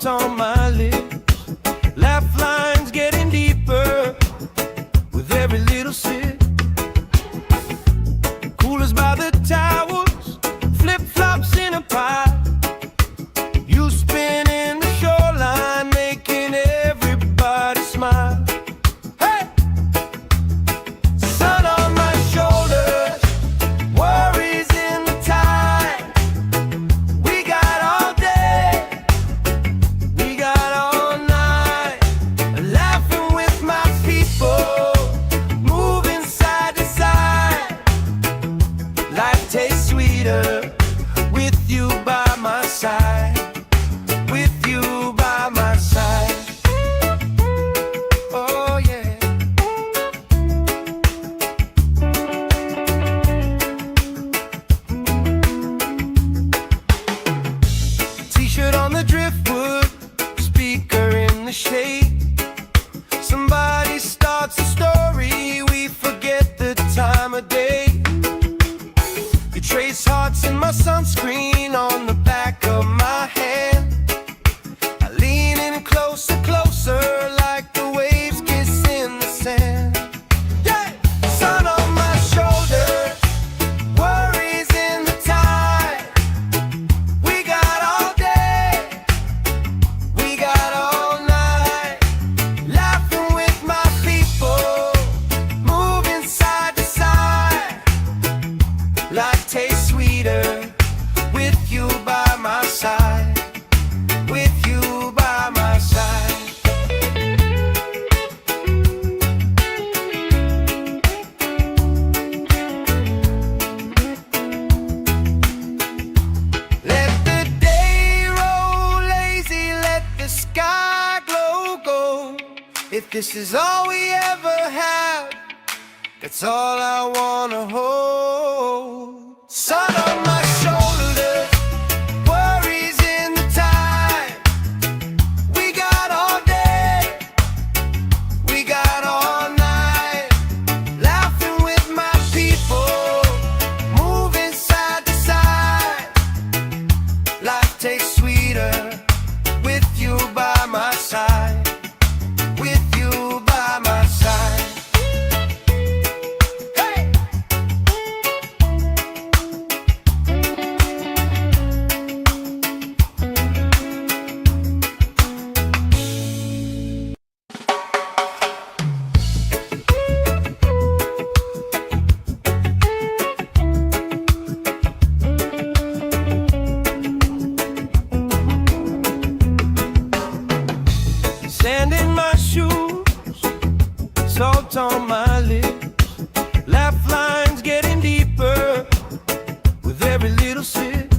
salt on my lips, laugh lines getting deeper with every little sip. Coolers by the towels, flip-flops in a pie. You spinning the shoreline, making everybody smile. Hey! Sun on my shoulders, worries in the tide. We got all day, we got all night, laughing with my people, moving side to side. Life tastes sweeter with you by my side, with you by my side. Oh yeah. T-shirt on the driftwood, speaker in the shade. Somebody starts a story, we forget the time of day. You trace hearts in my sunscreen on the back of my hand. I lean in closer, closer, like the waves kiss in the sand. Yeah! Sun on my shoulders, worries in the tide. We got all day, we got all night, laughing with my people, moving side to side. Life tastes sweeter with you by my side, with you by my side. Let the day roll lazy, let the sky glow gold. If this is all we ever have, that's all I wanna hold. Sun on my shoulders, worries in the tide. We got all day, we got all night, laughing with my people, moving side to side. Life tastes sweeter with you by my side, with you by my side. Hey! Sand in my shoes, salt on my lips, laugh lines getting deeper with every little sip.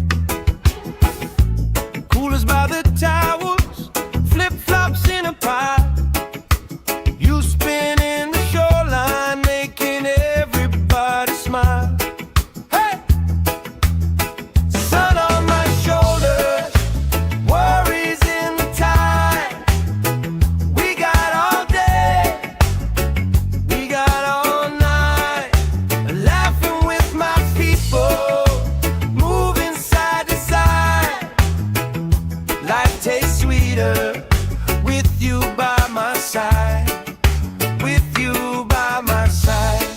Coolers by the towels, flip-flops in a pie. You spinning the shoreline, making everybody smile. Hey! Sun on my shoulders, worries in the tide. We got all day, we got all night, laughing with my people, moving side to side. Life tastes sweeter with you by my side, with you by my side.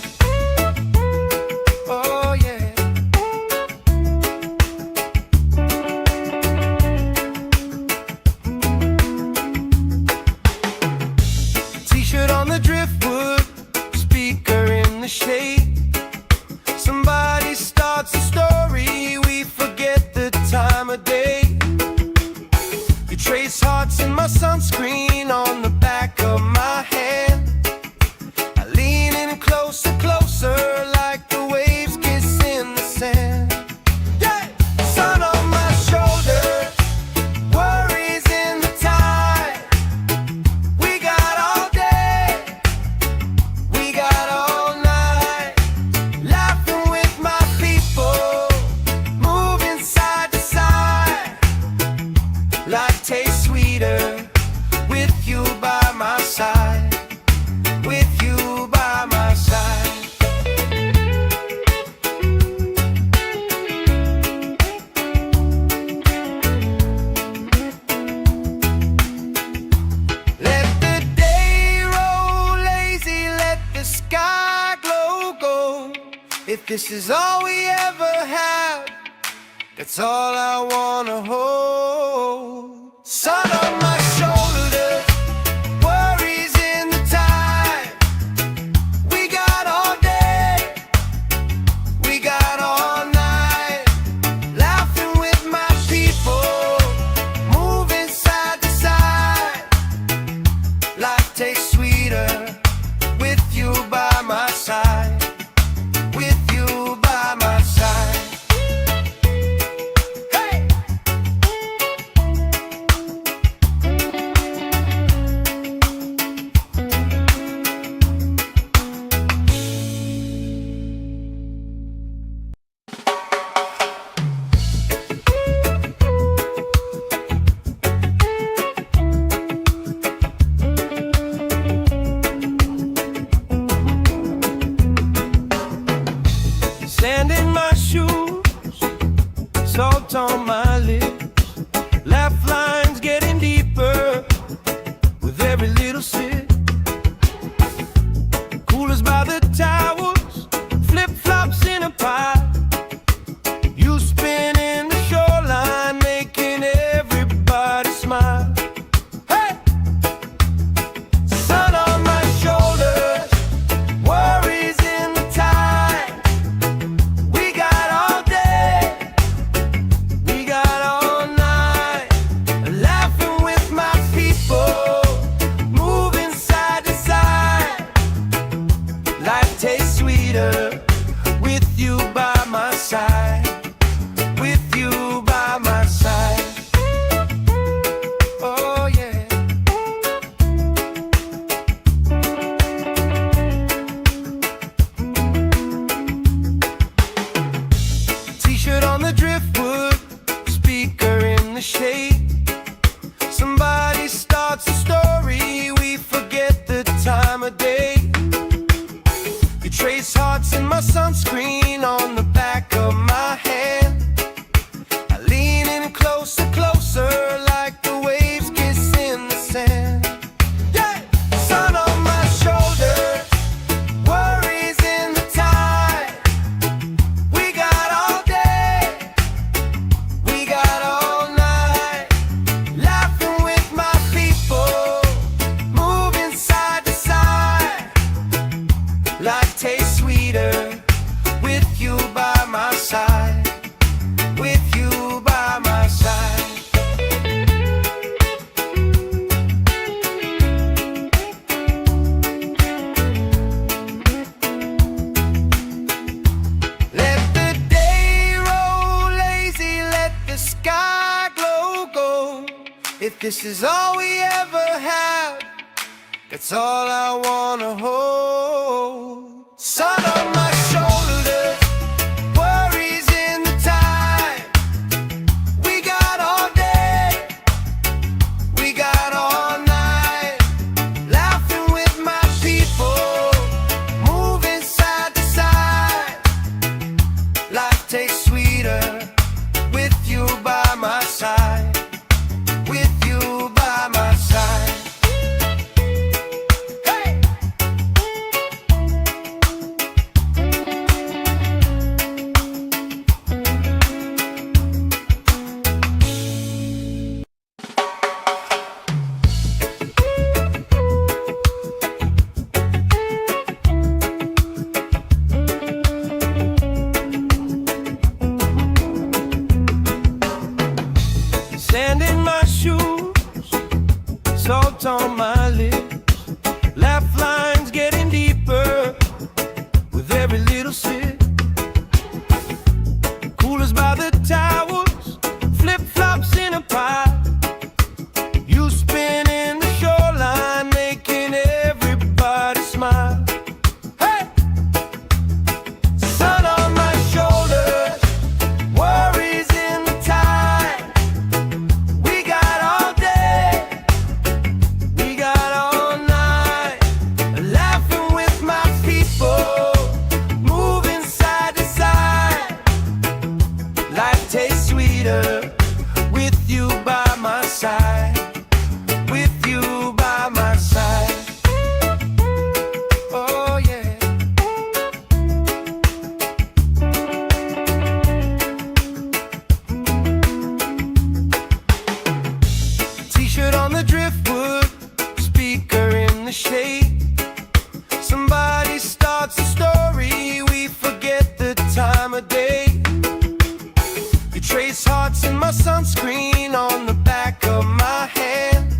Oh yeah. T-shirt on the driftwood, speaker in the shade. Somebody starts a story, we forget the time of day. You trace hearts in my sunscreen on the back of my hand. I lean in closer, closer, like the waves kiss in the sand. Yeah! Sun on my shoulders, worries in the tide. We got all day, we got all night, laughing with my people, moving side to side. Life tastes sweeter with this is all we ever have, that's all I wanna hold. Sun on my shoulders, worries in the tide. We got all day, we got all night, laughing with my people, moving side to side. Life tastes sweeter with you by my side, with you by my side. Hey! Sand in my shoes, salt on my lips, laugh lines getting deeper with every little sip. Coolers by the towers, flip-flops in a pie. You spin in the shoreline, making everybody smile. Hey! Sun on my shoulders, worries in the tide. We got all day, we got all night, laughing with my people, moving side to side. Life tastes sweeter with you by my side, with you by my side. Oh yeah. T-shirt on the driftwood, speaker in the shade. Somebody starts a story, we forget the time of day. You trace hearts in my sunscreen on the back of my hand. I lean in closer, closer, like the waves kiss in the sand. Yeah! Sun on my shoulders, worries in the tide. We got all day, we got all night, laughing with my people, moving side to side. Life tastes sweeter with you by my side, with you by my side. Let the day roll lazy, let the sky glow gold. If this is all we ever have, that's all I wanna hold. Sun on my shoulders, worries in the tide. We got all day, we got all night, laughing with my people, moving side to side. Life tastes sweeter with you by my side, with you by my side. Hey! Sand in my shoes, salt on my lips, laugh lines getting deeper with every little sip. Coolers by the towers, flip-flops in a pie. You spin in the shoreline, making everybody smile. Hey! Sun on my shoulders, worries in the tide. We got all day, we got all shade. Somebody starts a story, we forget the time of day. You trace hearts in my sunscreen on the back of my hand.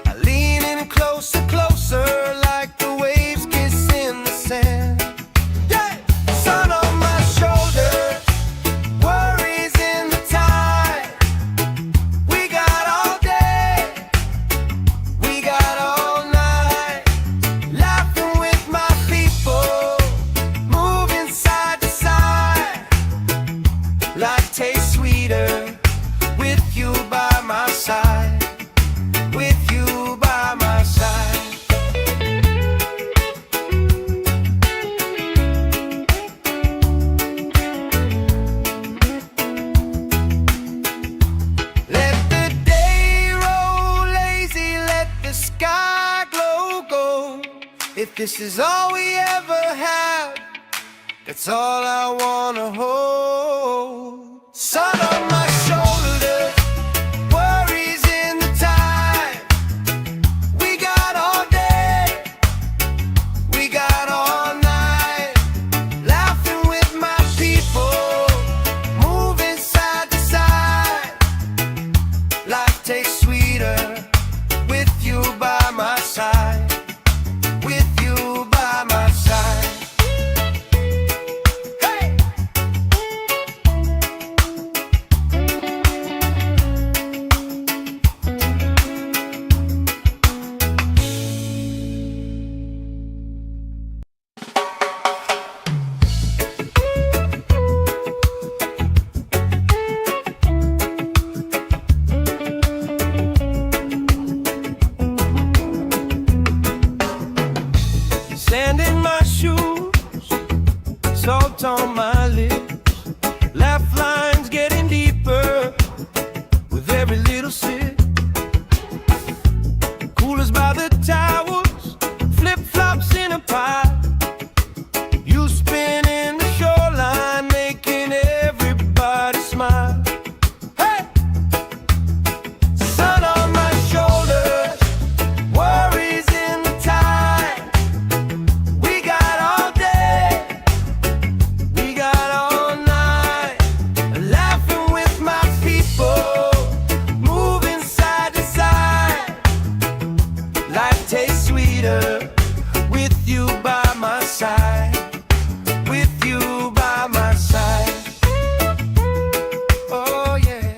I lean in closer, closer, like the waves kiss in the sand. Yeah! Sun on my shoulder, worries in the tide. We got all day, we got all night, laughing with my people, moving side to side. Life tastes sweeter with you by my side, with you by my side. Let the day roll lazy, let the sky glow gold. If this is all we ever have, that's all I wanna hold. Sun on my shoulder, worries in the tide. We got all day, we got all night, laughing with my people, moving side to side. Life tastes sweeter with you by my side, with you by my side. Hey! Sand in my shoes, salt on my lips, laugh lines getting deeper with every little sip. Coolers by the towers, flip-flops in a pile. You spinning the shoreline, making everybody smile. Hey! Sun on my shoulders, worries in the tide. We got all day, we got all night, laughing with my people, moving side to side. Life tastes sweeter with you by my side, with you by my side. Oh yeah.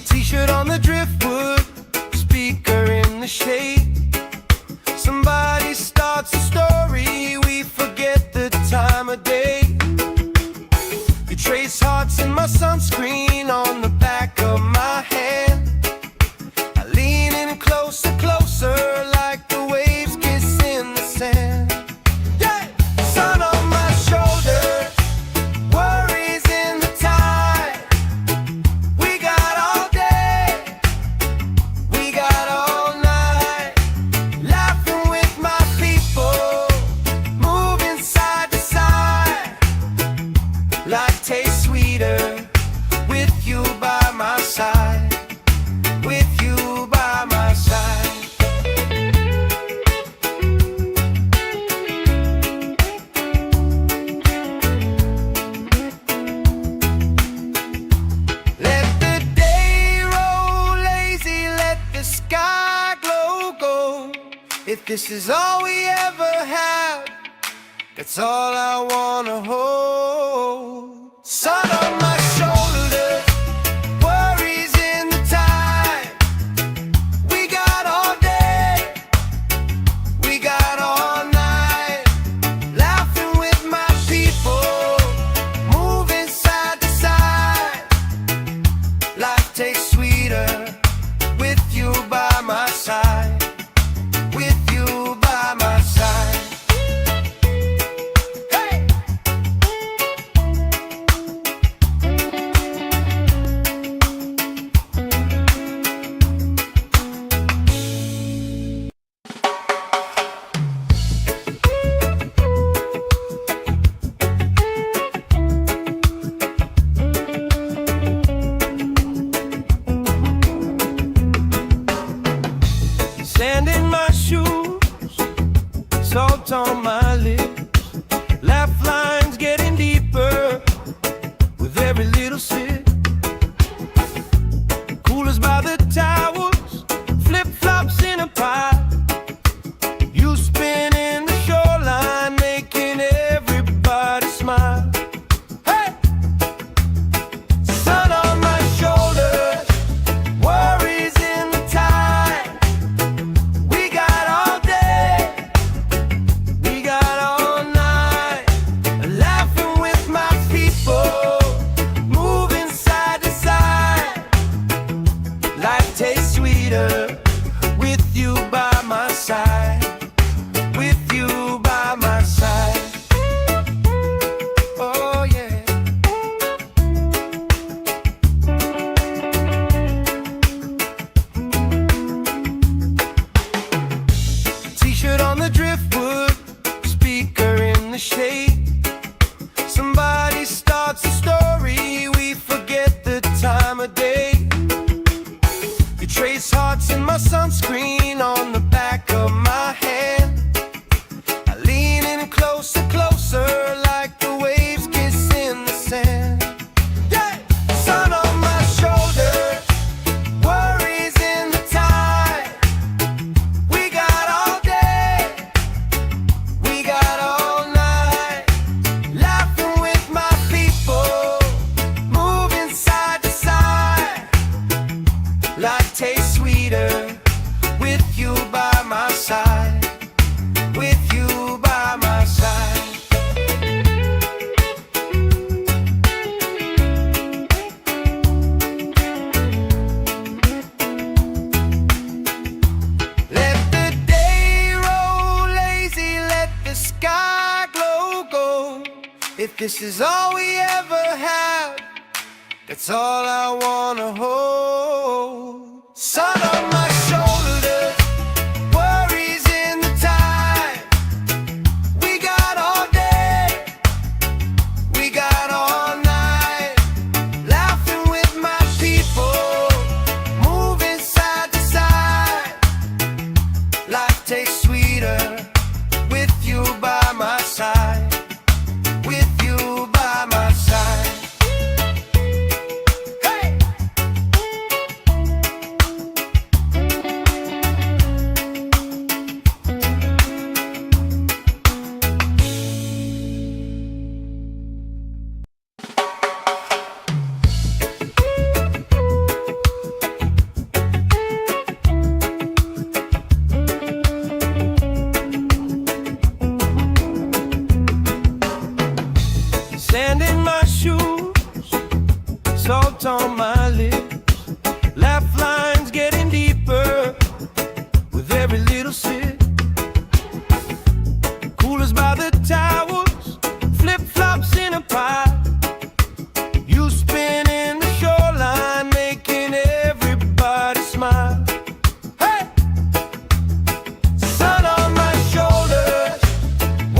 T-shirt on the driftwood, speaker in the shade. Somebody starts a story, we forget the time of day. You trace hearts in my sunscreen on the back of my hand. I lean in closer, closer, like the waves kiss in the sand. Yeah! Sun on my shoulder, worries in the tide. We got all day, we got all night, laughing with my people, moving side to side. Life tastes sweeter with you by my side, with you by my side. Let the day roll lazy, let the sky glow gold. If this is all we ever have, that's all I wanna hold. Sun on my shoulder, worries in the tide. We got all day, we got all night, laughing with my people, moving side to side. Life tastes sweeter with you by my side, with you by my side. Hey! the shade. Somebody starts a story, we forget the time of day. You trace hearts in my sunscreen on the back of my hand. I lean in closer, closer, like the waves kiss in the sand. Yeah! Sun on my shoulder, worries in the tide. We got all day, we got all night, laughing with my people, moving side to side. Life tastes sweeter with you by my side, with you by my side. Let the day roll lazy, let the sky glow gold. If this is all we ever have, that's all I wanna hold. Sun on my shoulders, worries in the tide. We got all day, we got all night, laughing with my people, moving side to side. Life tastes sweeter with you by my side, with you by my side. Hey! Sand in my shoes, salt on my lips, laugh lines getting deeper with every little sip. Coolers by the towels, flip-flops in a pile. You spin in the shoreline, making everybody smile. Hey! Sun on my shoulders,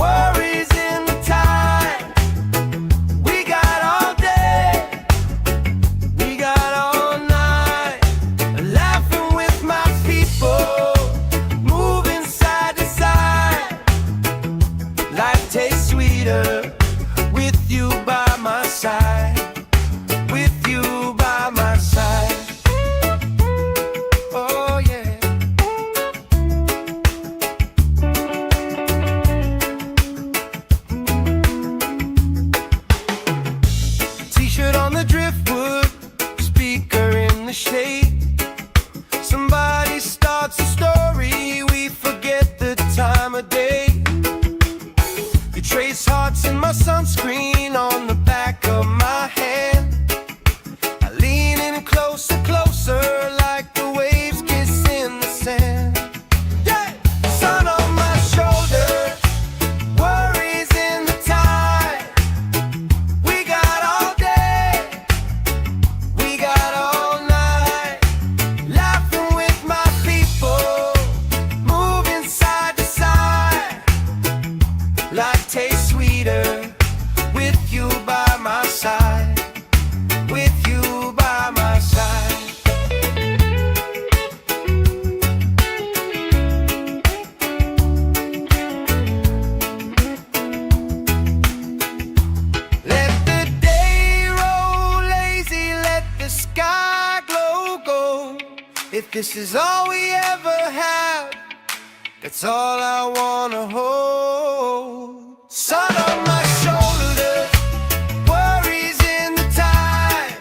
worries in the tide. We got all day, we got all night, laughing with my people, moving side to side. Life tastes sweeter with you by my side, with you by my side. Oh yeah. T-shirt on the driftwood, speaker in the shade. Somebody starts a story, we forget the time of day. You trace hearts in my sunscreen on the back of my hand. I lean in closer, closer, like the waves kiss in the sand. Yeah! Sun on my shoulder, worries in the tide. We got all day, we got all night, laughing with my people, moving side to side. Life tastes sweeter with you by my side, with you by my side. Let the day roll lazy, let the sky glow gold. If this is all we ever have, that's all I wanna hold. Sun on my shoulders, worries in the tide.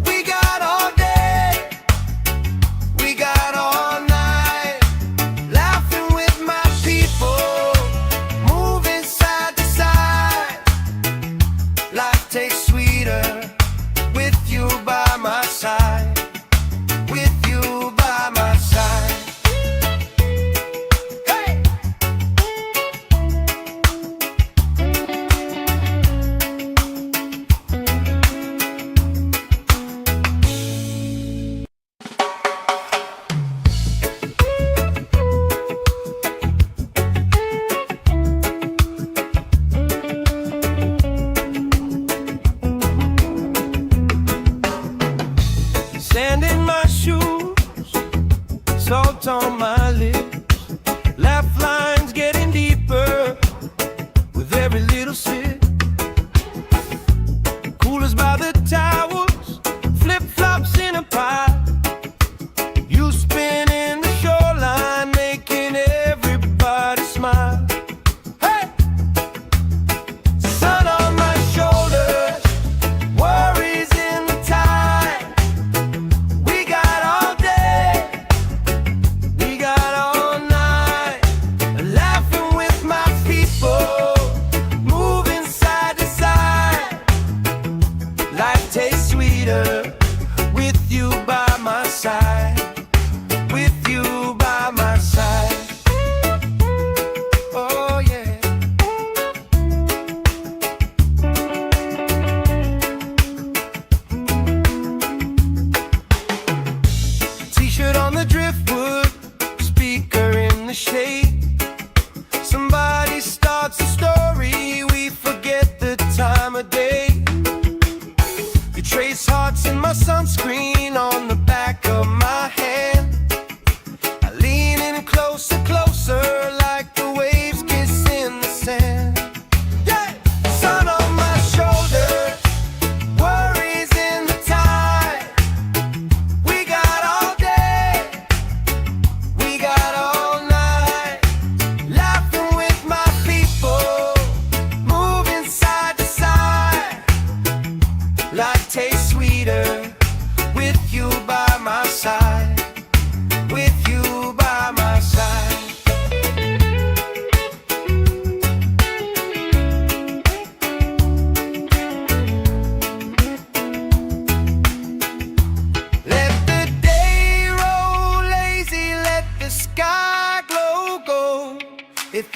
We got all day, we got all night, laughing with my people, moving side to side. Life tastes sweeter with you by my side, with you by my side. Hey!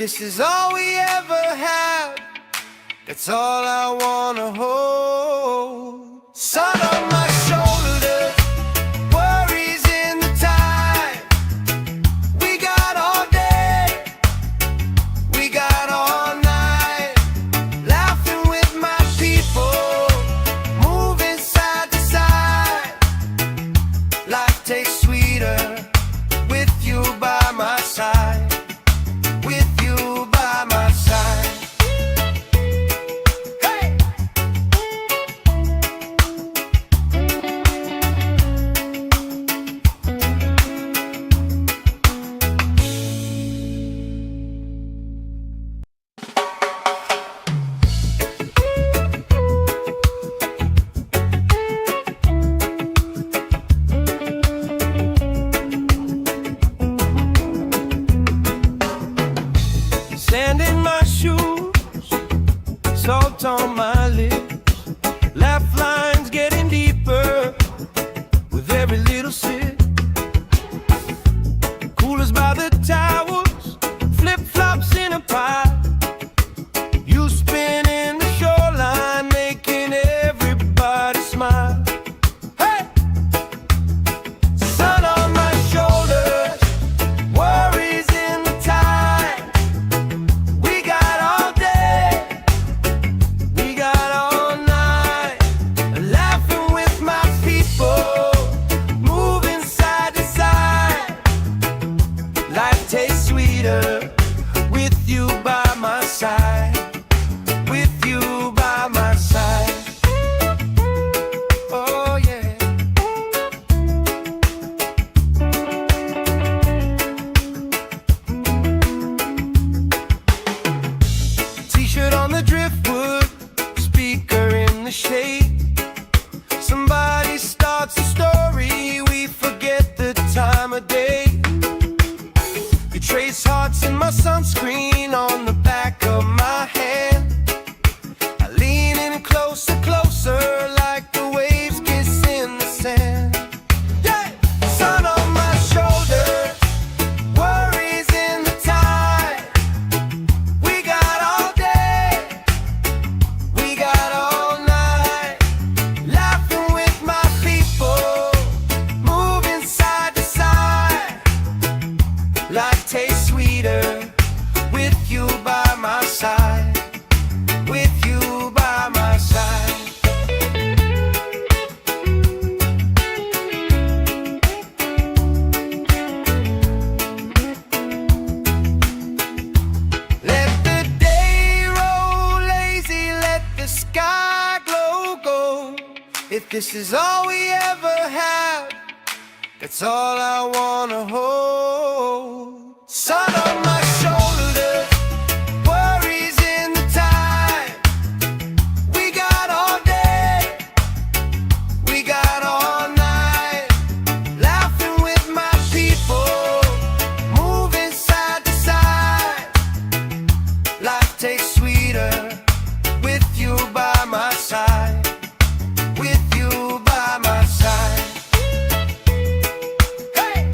this is all we ever have, that's all I wanna hold. Sun on my shoulders, worries in the tide. We got all day, we got all night, laughing with my people, moving side to side. Life tastes sweeter with you by my side, with you by my side. Hey! Sand in my shoes, salt on my lips, laugh lines getting deeper with every little sip. Coolers by the towers, flip-flops in a pie. You spinning the shoreline, making everybody smile. Hey! Sun on my shoulders, worries in the tide. We got all day, we got all night, laughing with my people, moving side to side. Life tastes sweeter with you by my side, with you by my side. Oh yeah. T-shirt on the driftwood, speaker in the shade. Somebody starts a story, we forget the time of day. You trace hearts in my sunscreen on the back of my hand. I lean in closer, closer, like the waves kiss in the sand. Yeah! Sun on my shoulders, worries in the tide. We got all day, we got all night, laughing with my people, moving side to side. Life tastes sweeter with you by my side, with you by my side. Let the day roll lazy, let the sky glow gold. If this is all we ever have, that's all I wanna hold. Sun on my shoulders, worries in the tide. We got all day, we got all night, laughing with my people, moving side to side. Life tastes sweeter with you by my side, with you by my side. Hey!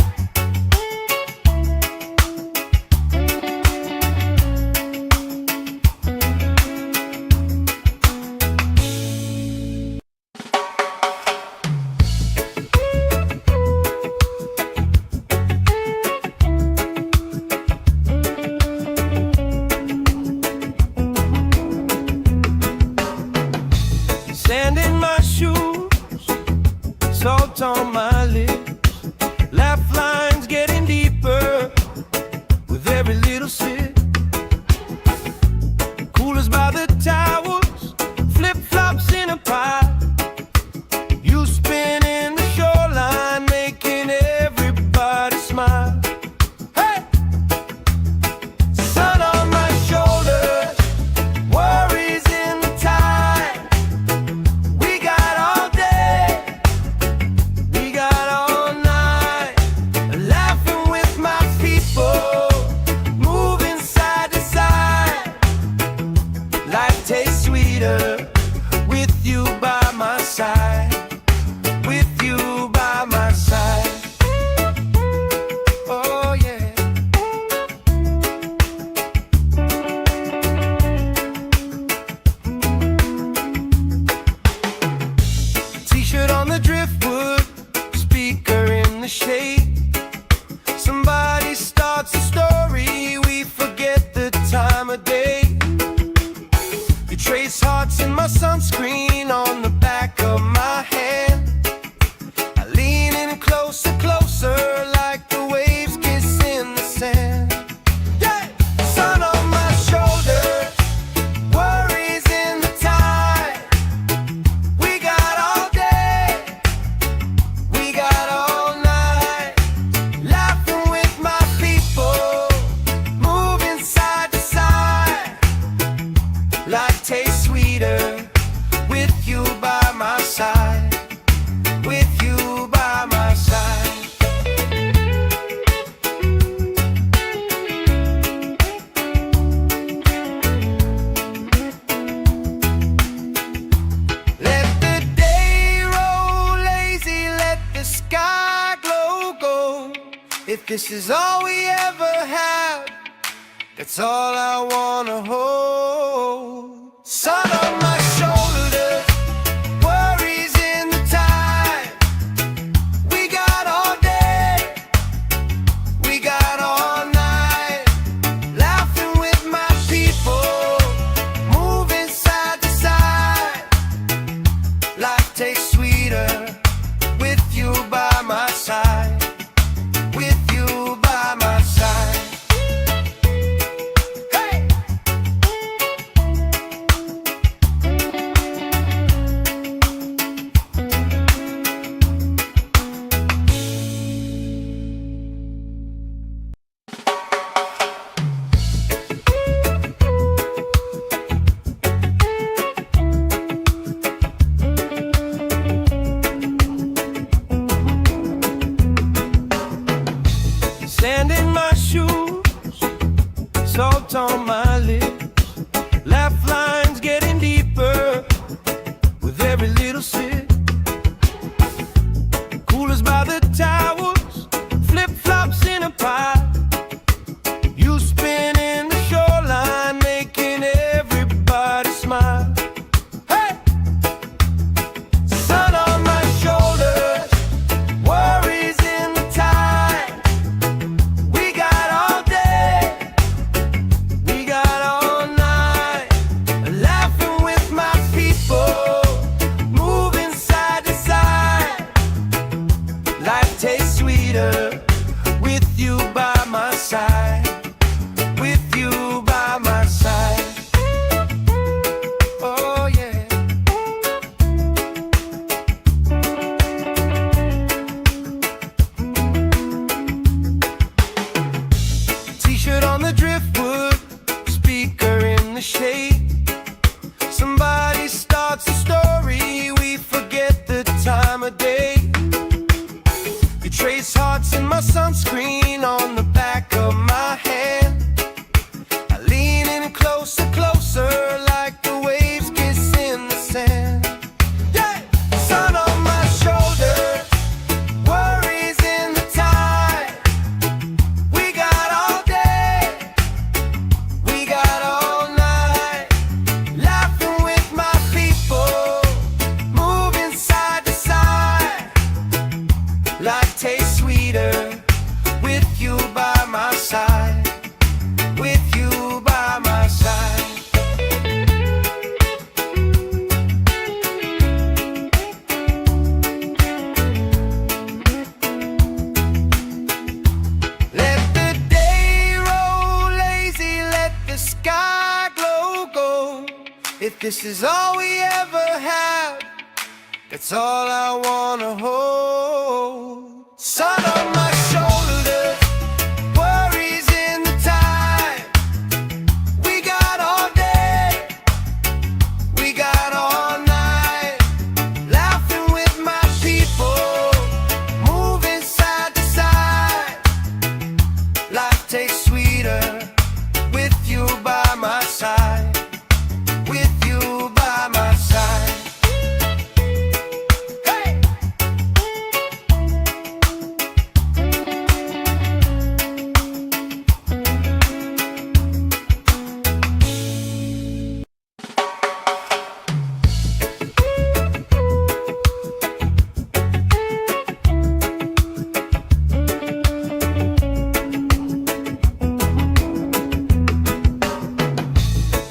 Sand in my shoes, salt on my lips, laugh lines getting deeper with every little sip. Coolers by the towers, flip-flops in a pie. You spinning the shoreline, making everybody smile. Hey! Sun on my shoulders, worries in the tide. We got all day, we got all night, laughing with my people, moving side to side. Life tastes sweeter with you by my side, with you by my side. Oh yeah. Life tastes sweeter with you by my side, with you by my side. Let the day roll lazy, let the sky glow gold. If this is all we ever have, that's all I wanna hold. Sun on my shoulders, worries in the tide. We got all day, we got all night. Laughing with my people, moving side to side. Life tastes sweeter with you by my side, with you by my side. Sand in my shoes, salt on my lips, laugh lines getting deeper with every little sip. Coolers by the towers, flip-flops in a pie. You spin in the shoreline, making everybody smile. Hey! Sun on my shoulders, worries in the tide. We got all day, we got all night. Laughing with my people, moving side to side. Life tastes sweeter with you by my side, with you by my side. Oh yeah. T-shirt on the driftwood, speaker in the shade. Somebody starts a story, we forget the time of day. You trace hearts in my sunscreen on the back of my hand. I lean in closer, closer, like the waves kiss in the sand. Yeah! Sun on my shoulders, worries in the tide. We got all day, we got all night. Laughing with my people, moving side to side. Life tastes sweeter with you by my side, with you by my side. Let the day roll lazy, let the sky glow gold. If this is all we ever have, that's all I wanna hold. Sun on my shoulders, worries in the tide. We got all day, we got all night. Laughing with my people, moving side to side. Life tastes sweeter with you by my side, with you by my side. Hey!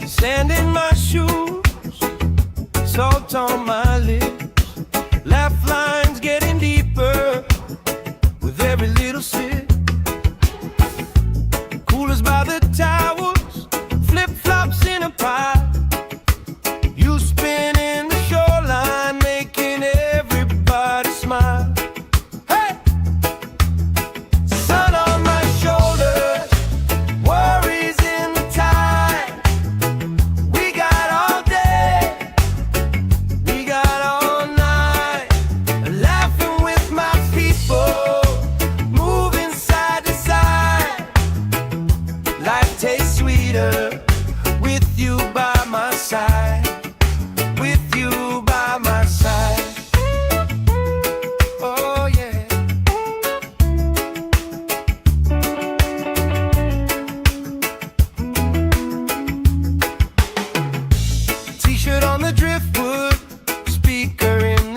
Sand in my shoes, salt on my lips, laugh lines getting deeper with every little sip. Coolers by the towers, flip-flops in a pie. You spin in the shoreline, making everybody smile. Hey! Sun on my shoulders, worries in the tide. We got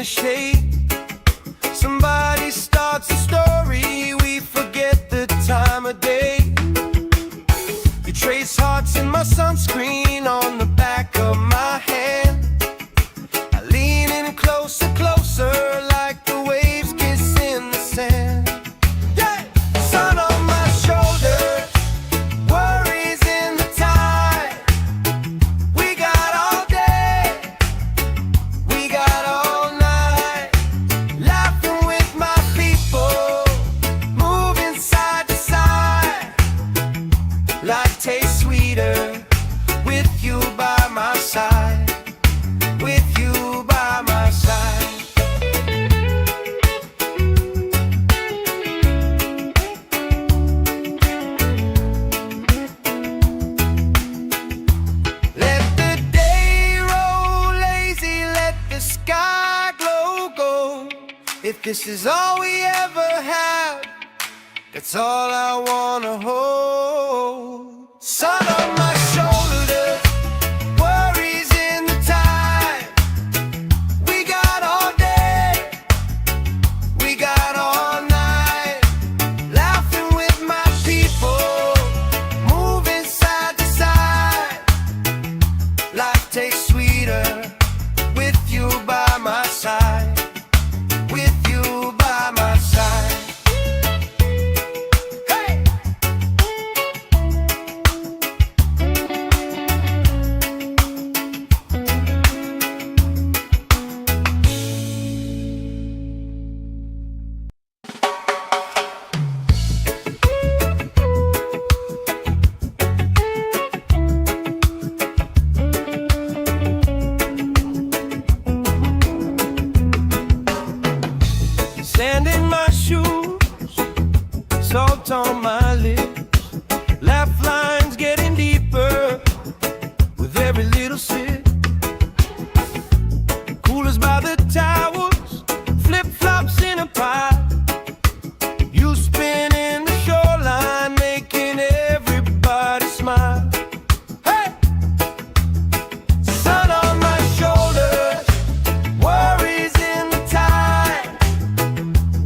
shade. Somebody starts a story, we forget the time of day. You trace hearts in my sunscreen on the back of my hand. I lean in closer, closer, like the waves kiss in the sand. Yeah! Sun on my shoulder, worries in the tide. We got all day, we got all night, laughing with my people, moving side to side. Life tastes sweeter with you by my side, with you by my side. Let the day roll lazy, let the sky glow gold. If this is all we ever have, that's all I wanna hold. Sun on my shoulders, worries in the tide. We got all day, we got all night, laughing with my people, moving side to side. Life tastes sweeter with you by my side, with you by my side. Sand in my shoes, salt on my lips, laugh lines getting deeper with every little sip. Coolers by the towers, flip-flops in a pile. You spin in the shoreline, making everybody smile. Hey! Sun on my shoulders, worries in the tide.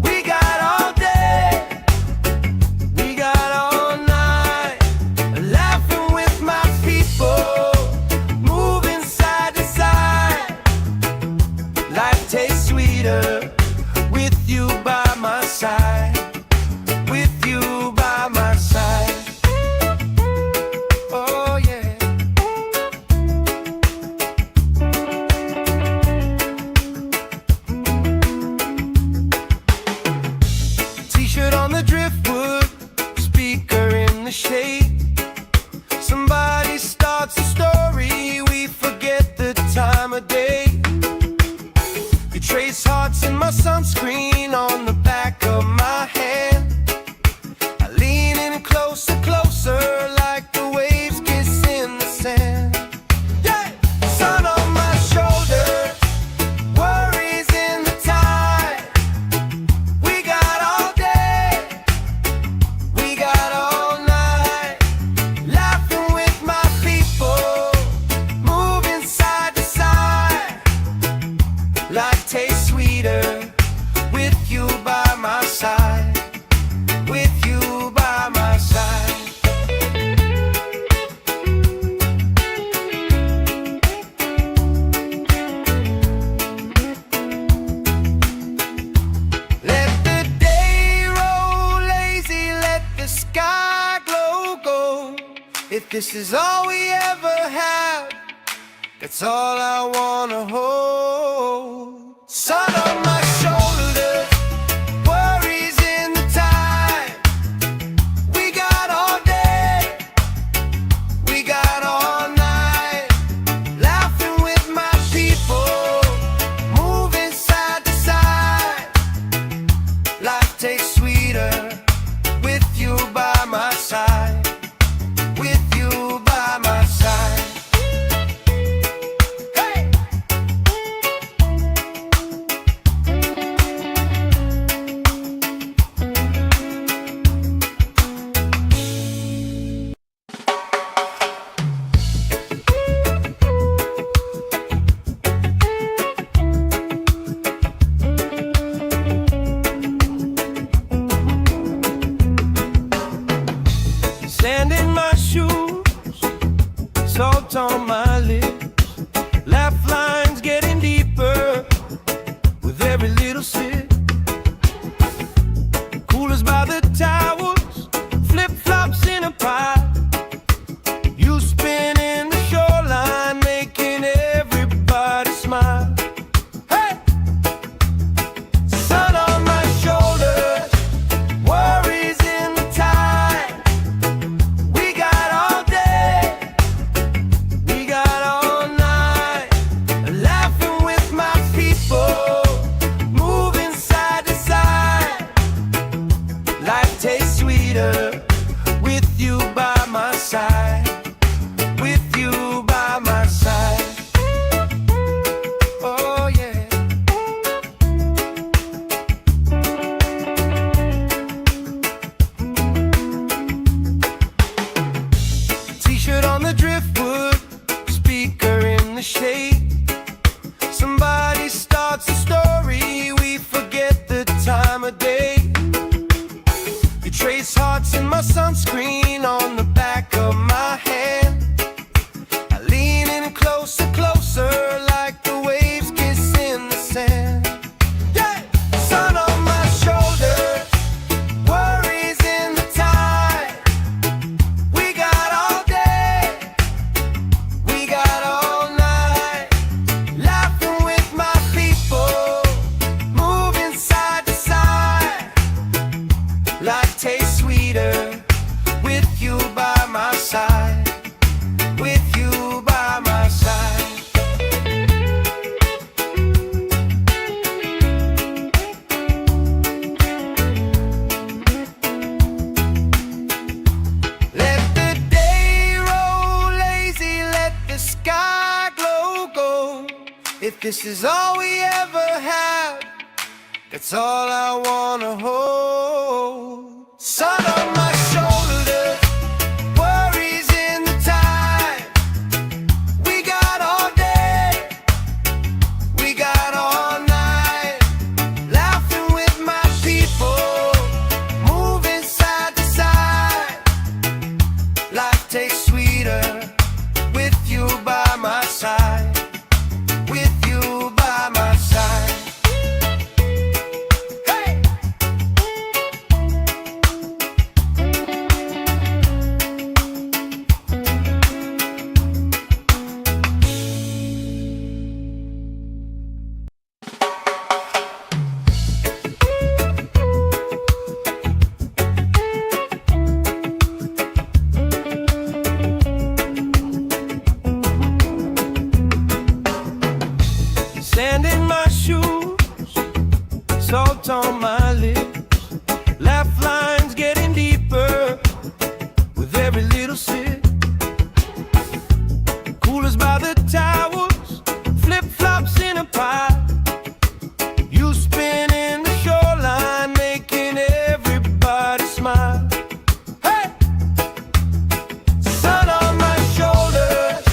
We got all day, we got all night, laughing with my people, moving side to side. Life tastes sweeter with you by my side, with you by my side. Oh yeah. T-shirt on the driftwood, speaker in the shade. Somebody starts a story, we forget the time of day. You trace hearts in my sunscreen on the back of my hand. I lean in closer, closer, like the waves kiss in the sand. Yeah! Sun on my shoulders, worries in the tide. We got all day, we got all night, laughing with my people, moving side to side. Life tastes sweeter with you by my side, with you by my side. Let the day roll lazy, let the sky glow gold. If this is all we ever have, that's all I wanna hold. Sun on my shoulders, worries in the tide. We got all day, we got all night, laughing with my people, moving side to side. Life tastes sweeter with you by my side, with you by my side. Hey! speaker in the shade. Somebody starts a story, we forget the time of day. You trace hearts in my sunscreen on the back of my hand. I lean in closer, closer, like the waves kiss in the sand. Yeah! Sun on my shoulders, worries in the tide. We got all day, we got all night, laughing with my people, moving side to side. Life tastes sweeter with you by my side, with you by my side. Let the day roll lazy, let the sky glow gold. If this is all we ever have, that's all I wanna hold. Sun on my shoulders, worries in the tide. We got all day, we got all night, laughing with my people, moving side to side. Life tastes sweeter with you by my side, with you by my side. Hey! Sand in my shoes, salt on my lips, laugh lines getting deeper with every little sip. Coolers by the towels, flip-flops in a pile. You spinning the shoreline, making everybody smile. Hey! Sun on my shoulders,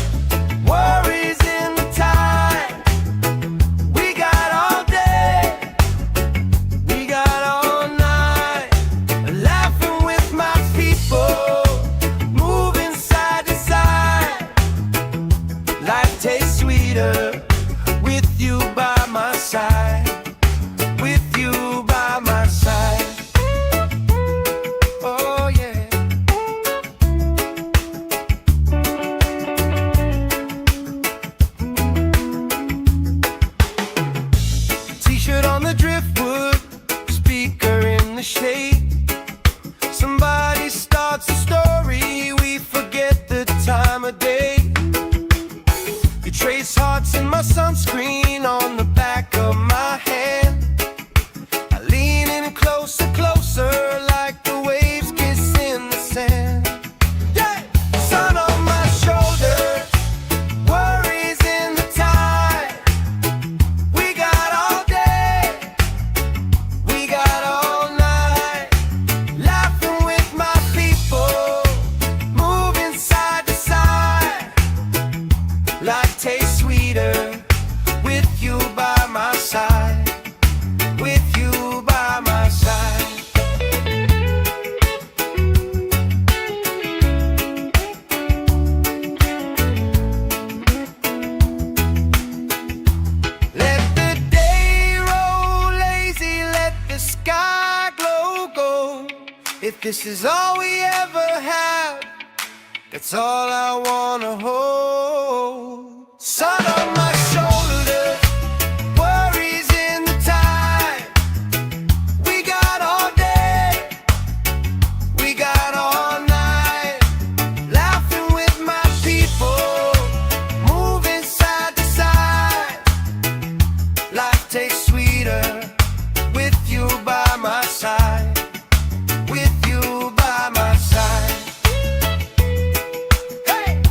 worries in the tide. We got all day, we got all night, laughing with my people, moving side to side. Life tastes sweeter with you by my side, with you by my side. Oh yeah. T-shirt on the driftwood, speaker in the shade. Somebody starts a story, we forget the time of day. You trace hearts in my sunscreen on the back of my hand. I lean in closer, closer, like the waves kiss in the sand. Yeah! Sun on my shoulders, worries in the tide. We got all day, we got all night, laughing with my people, moving side to side. Life tastes sweeter with you by my side, with you by my side. Let the day roll lazy, let the sky glow gold. If this is all we ever have, that's all I wanna hold. Sun on my shoulders, worries in the tide. We got all day, we got all night, laughing with my people, moving side to side. Life tastes sweeter with you by my side, with you by my side. Hey!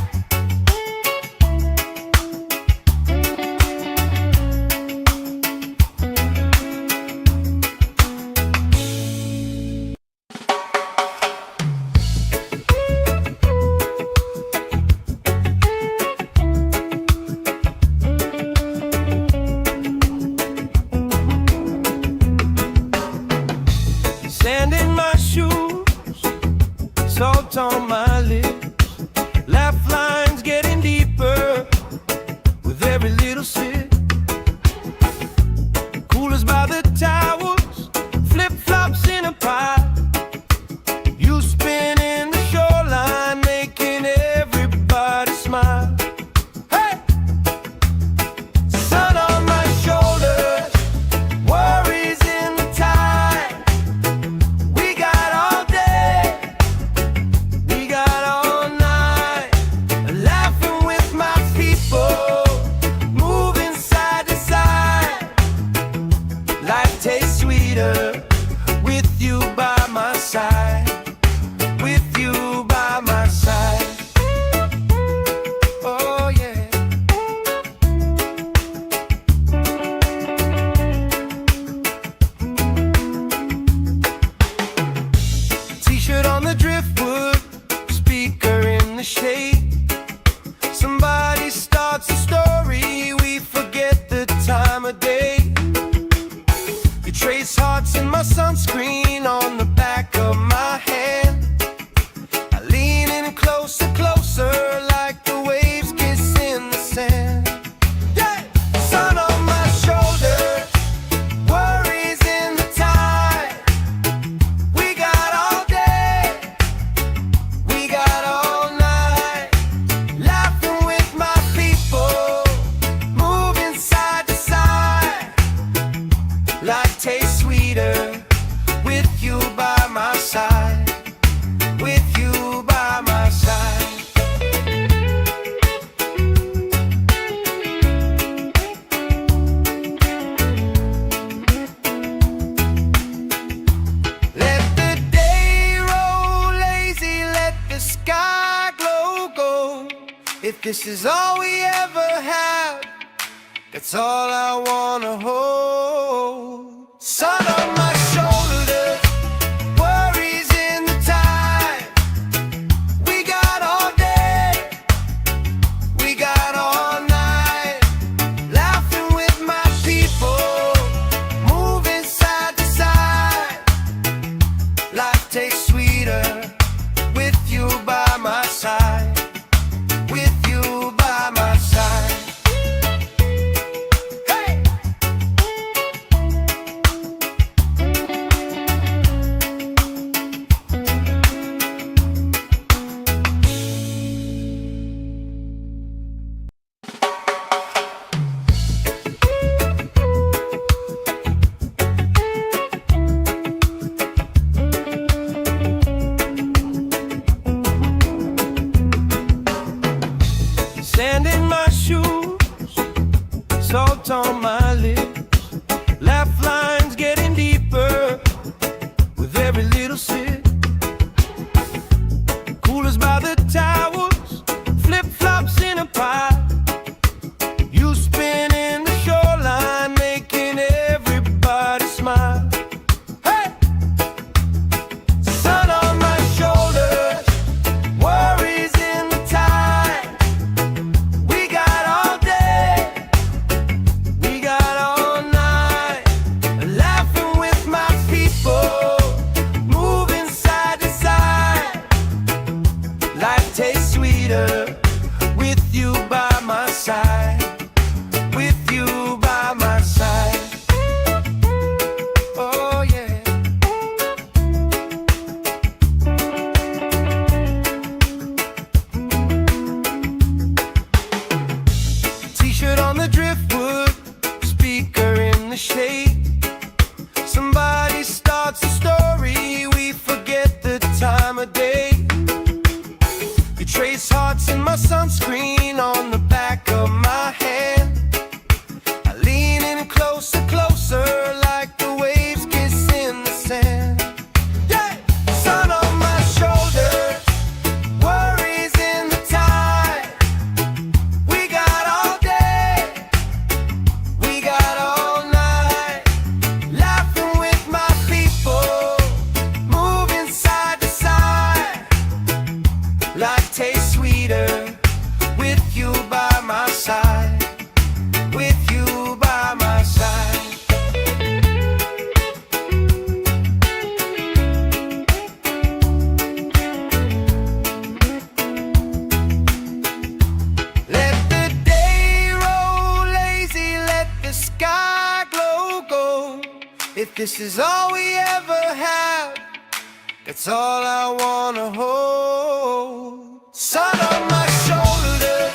this is all we ever have, that's all I wanna hold. Sun on my shoulders, worries in the tide. We got all day, we got all night, laughing with my people, moving side to side. Life tastes sweeter with you by my side, with you by my side. Hey! Sand in my shoes, salt on my lips, laugh lines getting deeper with every little sip. Coolers by the towers, flip-flops in a pile. You spin in the shoreline, making everybody smile. Hey! Sun on my shoulders, worries in the tide. We got all day, we got all night, laughing with my people, moving side to side. Life tastes sweeter with you by my side, with you by my side. Oh yeah. T-shirt on the driftwood, speaker in the shade. Somebody starts a story, we forget the time of day. You trace hearts in my sunscreen on the back of my hand. I lean in closer, closer, like the waves kiss in the sand. Yeah! Sun on my shoulders, worries in the tide. We got all day, we got all night, laughing with my people, moving side to side. Life tastes sweeter with you by my side, with you by my side. Let the day roll lazy, let the sky glow gold. If this is all we ever have, that's all I wanna hold. Sun on my shoulders,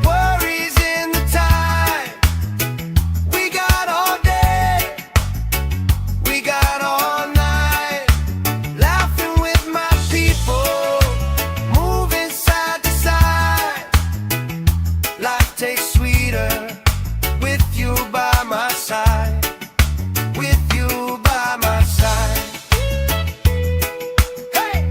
worries in the tide. We got all day, we got all night, laughing with my people, moving side to side. Life tastes sweeter with you by my side, with you by my side. Hey!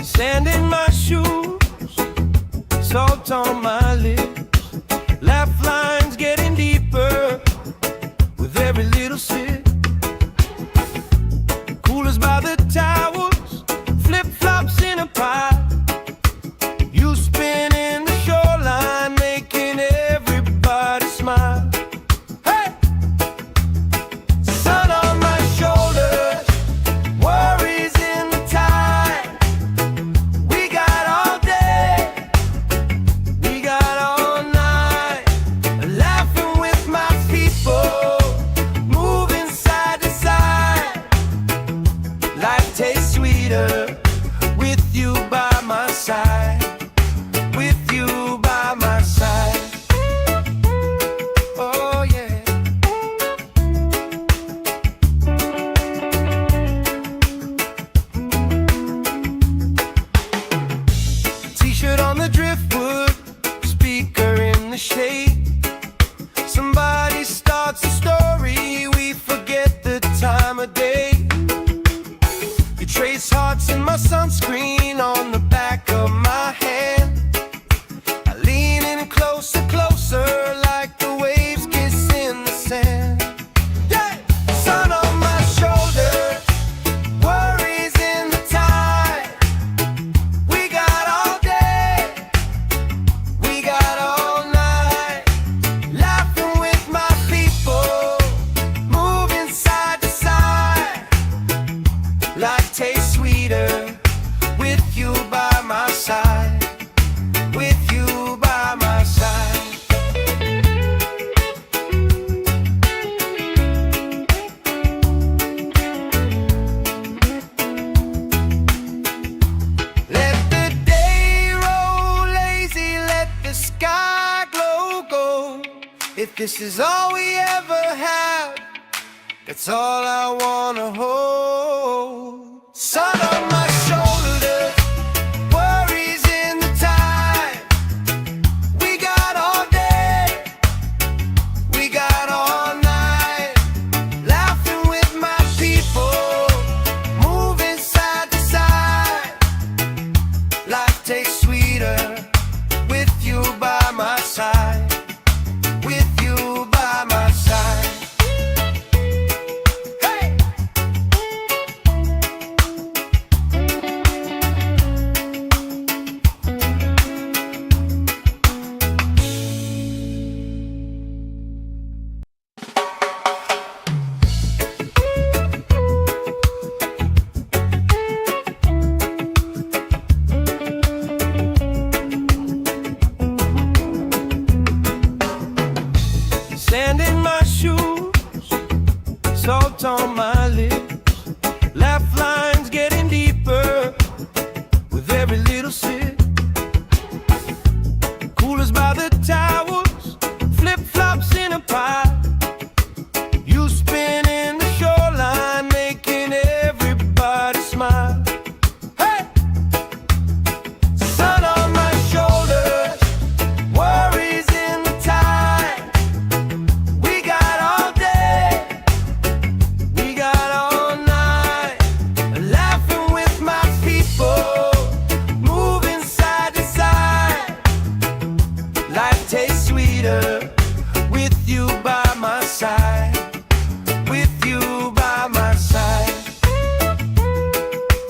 Sand in my shoes, salt on my lips, laugh lines getting deeper with every little sip. Coolers by the towers, flip-flops in a pile. You spin in the shoreline, making everybody smile. Hey! Sun on my shoulders, worries in the tide. We got all day, we got all night, laughing with my people, moving side to side. Life tastes sweeter with you by my side, with you by my side. Oh yeah. sunscreen on the back of my hand. I lean in closer, closer, like the waves kiss in the sand. Yeah! Sun on my shoulder, worries in the tide. We got all day, we got all night, laughing with my people, moving side to side. Life tastes sweeter with you by my side, with you by my side. Let the day roll lazy, let the sky glow gold. If this is all we ever have, that's all I wanna hold. Sun on my shoulder, worries in the tide. We got all day, we got all night, laughing with my people, moving side to side. Life tastes sweeter with you by my side, with you by my side. Sand in my shoes, salt on my lips, laugh lines getting deeper with every little sip. Coolers by the towers, flip-flops in a pile. You spinning the shoreline, making everybody smile. Hey! Sun on my shoulders, worries in the tide. We got all day, we got all night, laughing with my people, moving side to side. Life tastes sweeter with you by my side, with you by my side.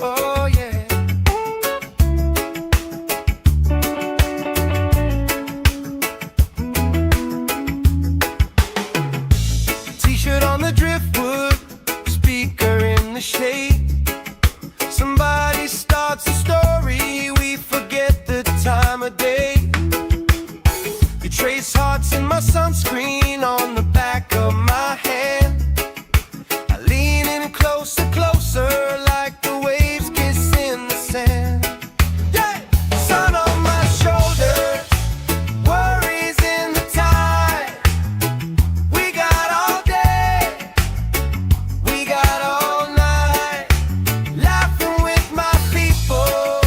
Oh yeah. T-shirt on the driftwood, speaker in the shade. Somebody starts a story, we forget the time of day. You trace hearts in my sunscreen on the back of my hand. I lean in closer, closer, like the waves kiss in the sand. Yeah! Sun on my shoulder, worries in the tide. We got all day, we got all night, laughing with my people,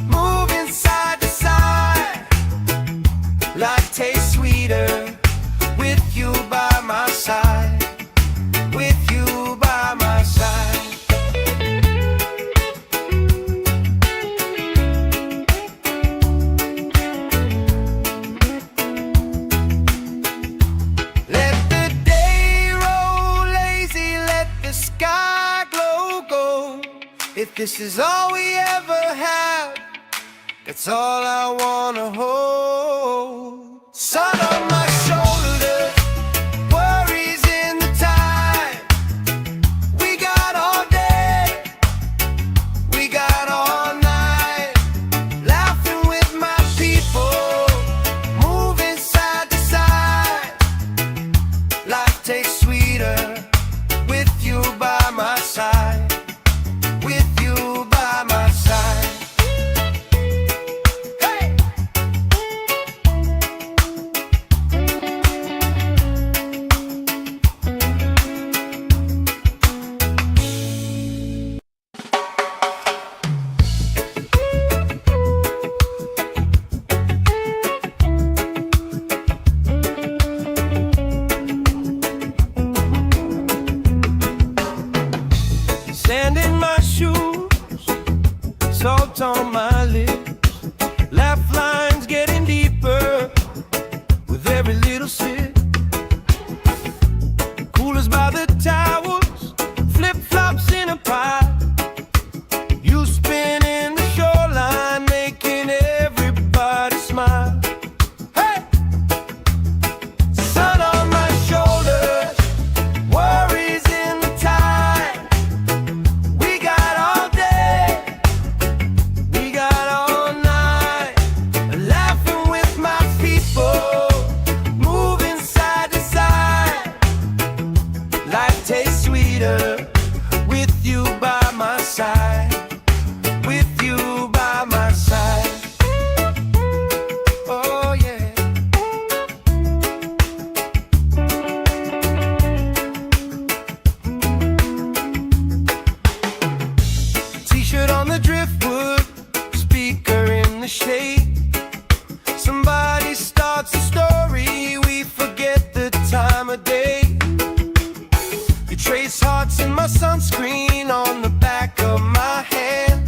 moving side to side. Life tastes sweeter with you by my side, with you by my side. Let the day roll lazy, let the sky glow gold. If this is all we ever have, that's all I wanna hold. Sun on my shoulder, worries in the tide. We got all day, we got all night, laughing with my people, moving side to side. Life tastes sweeter with you by my side, with you by my side. Hey! salt on my lips, laugh lines getting deeper with every little sip. Coolers by the towels, flip-flops in a pie. You spinning the shoreline, making everybody smile. Hey! Sun on my shoulders, worries in the tide. We got all day, we got all night, laughing with my people, moving side to side. Life tastes sweeter with you by my side, with you by my side. Oh yeah. T-shirt on the driftwood, speaker in the shade. Somebody starts a story, we forget the time of day. You trace hearts in my sunscreen on the back of my hand.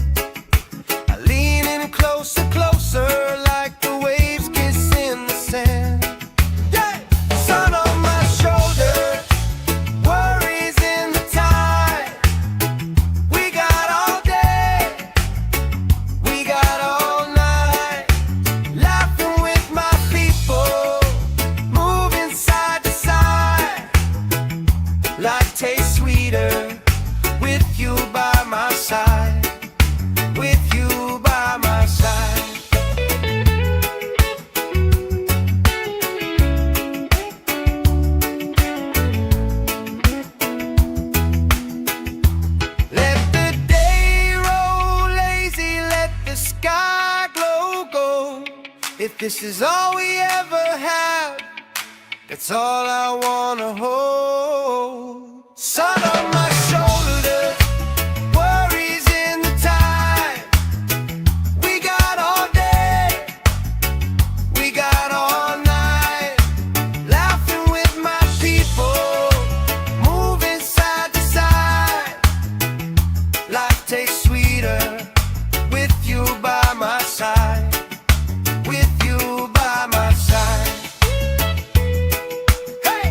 I lean in closer, closer, like the waves kiss in the sand. Yeah! Sun on my shoulders, worries in the tide. We got all day, we got all night, laughing with my people, moving side to side. Life tastes sweeter with you by my side, with you by my side. Let the day roll lazy, let the sky glow gold. If this is all we ever have, that's all I wanna hold. Sun on my shoulders, worries in the tide. We got all day, we got all night, laughing with my people, moving side to side. Life tastes sweeter with you by my side, with you by my side. Hey!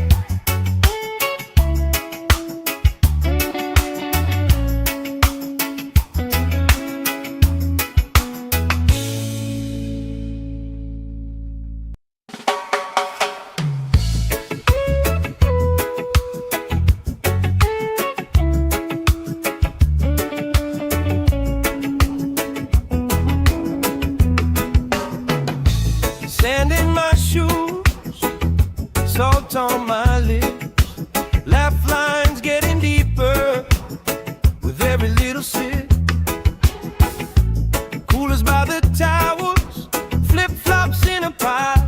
Sand in my shoes, salt on my lips, laugh lines getting deeper with every little sip. Coolers by the towels, flip-flops in a pie.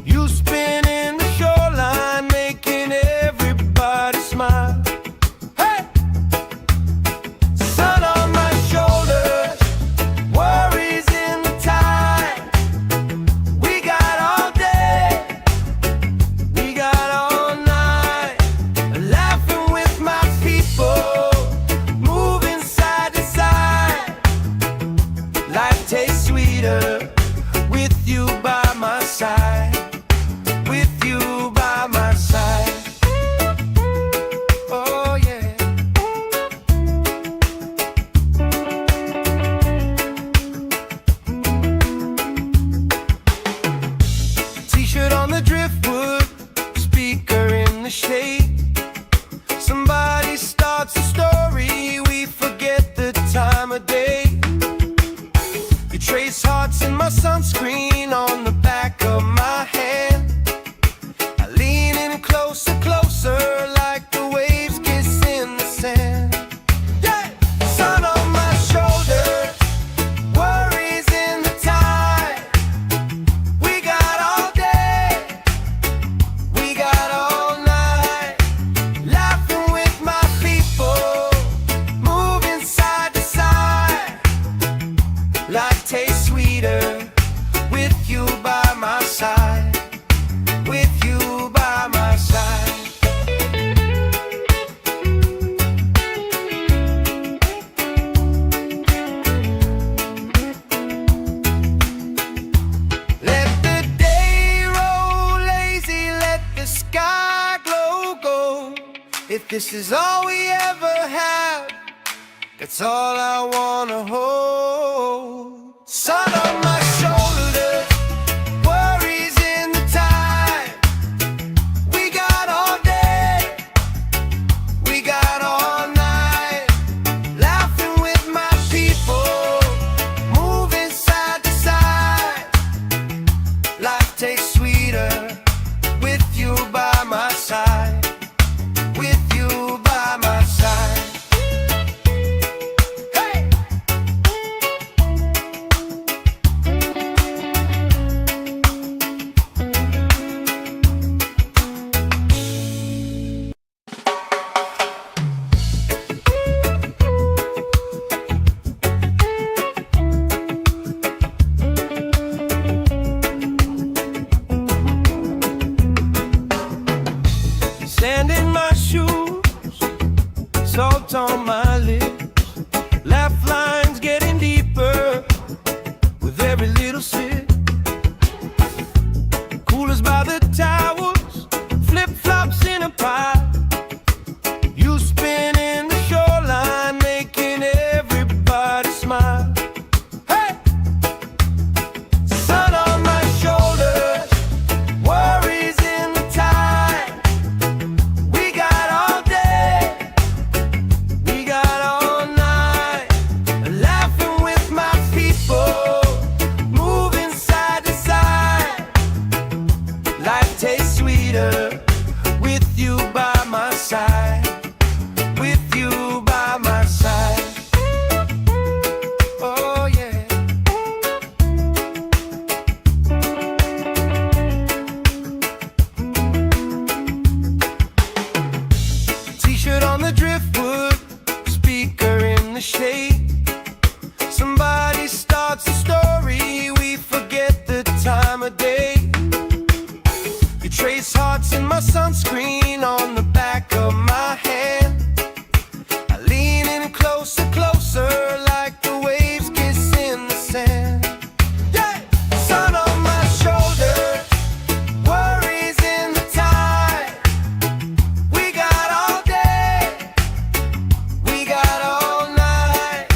You spinning the shoreline, making everybody smile. Hey! Sun on my shoulders, worries in the tide. We got all day, we got all night, laughing with my people, moving this is all we ever have, that's all I wanna hold. Sun on my shoulders, worries in the tide. We got all day, we got all night, laughing with my people, moving side to side. Life tastes sweeter with you by my side, with you by my side. Hey! Sand in my shoes, salt on my lips, laugh lines getting deeper with every little sip. Coolers by the towers, flip-flops in a pile. You spin in the shoreline, making everybody smile. Hey! Sun on my shoulders, worries in the tide. We got all day, we got all night, laughing with my people, moving side to side. Life tastes sweeter with you by my side, with you by my side. Oh yeah. T-shirt on the driftwood, speaker in the shade. Somebody starts a story, we forget the time of day. You trace hearts in my sunscreen on the back of my hand. I lean in closer, closer, like the waves kiss in the sand. Yeah! Sun on my shoulders, worries in the tide. We got all day, we got all night,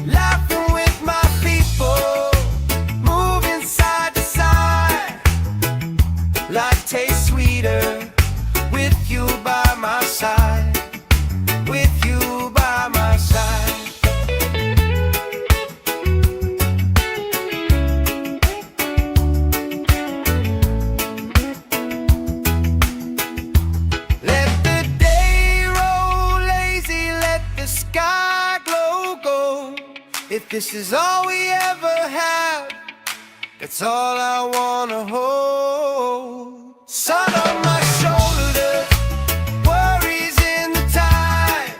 laughing with my people, moving side to side. Life tastes sweeter with you by my side, with you by my side. Let the day roll lazy, let the sky glow gold. If this is all we ever have, that's all I wanna hold. Sun on my shoulders, worries in the tide.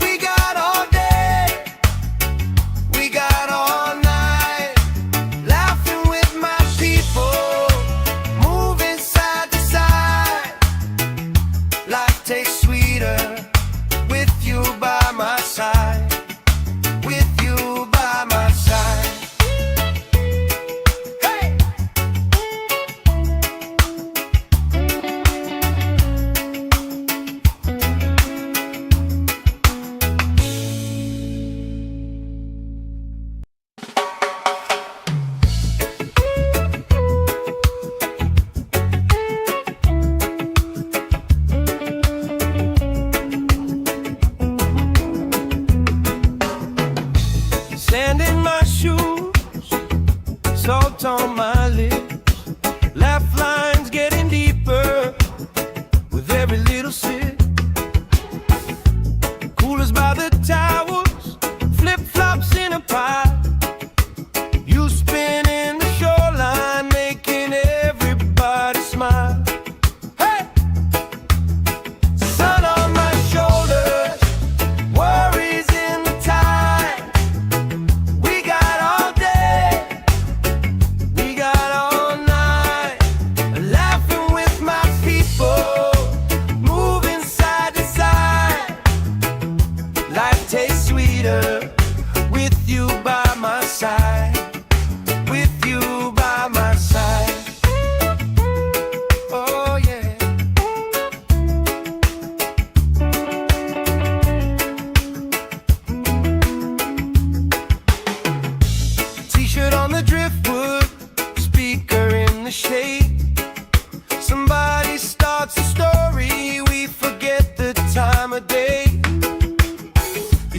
We got all day, we got all night, laughing with my people, moving side to side. Life tastes sweeter with you by my side, with you by my side. Hey! Sand in my shoes, salt on my lips, laugh lines getting deeper with every little sip. Coolers by the towers, flip-flops in a pile. You spin in the shoreline, making everybody smile. Hey! Sun on my shoulders, worries in the tide. We got all day, we got all night, laughing with my people, moving side to side. Life tastes sweeter with you by my side, with you by my side. Oh yeah.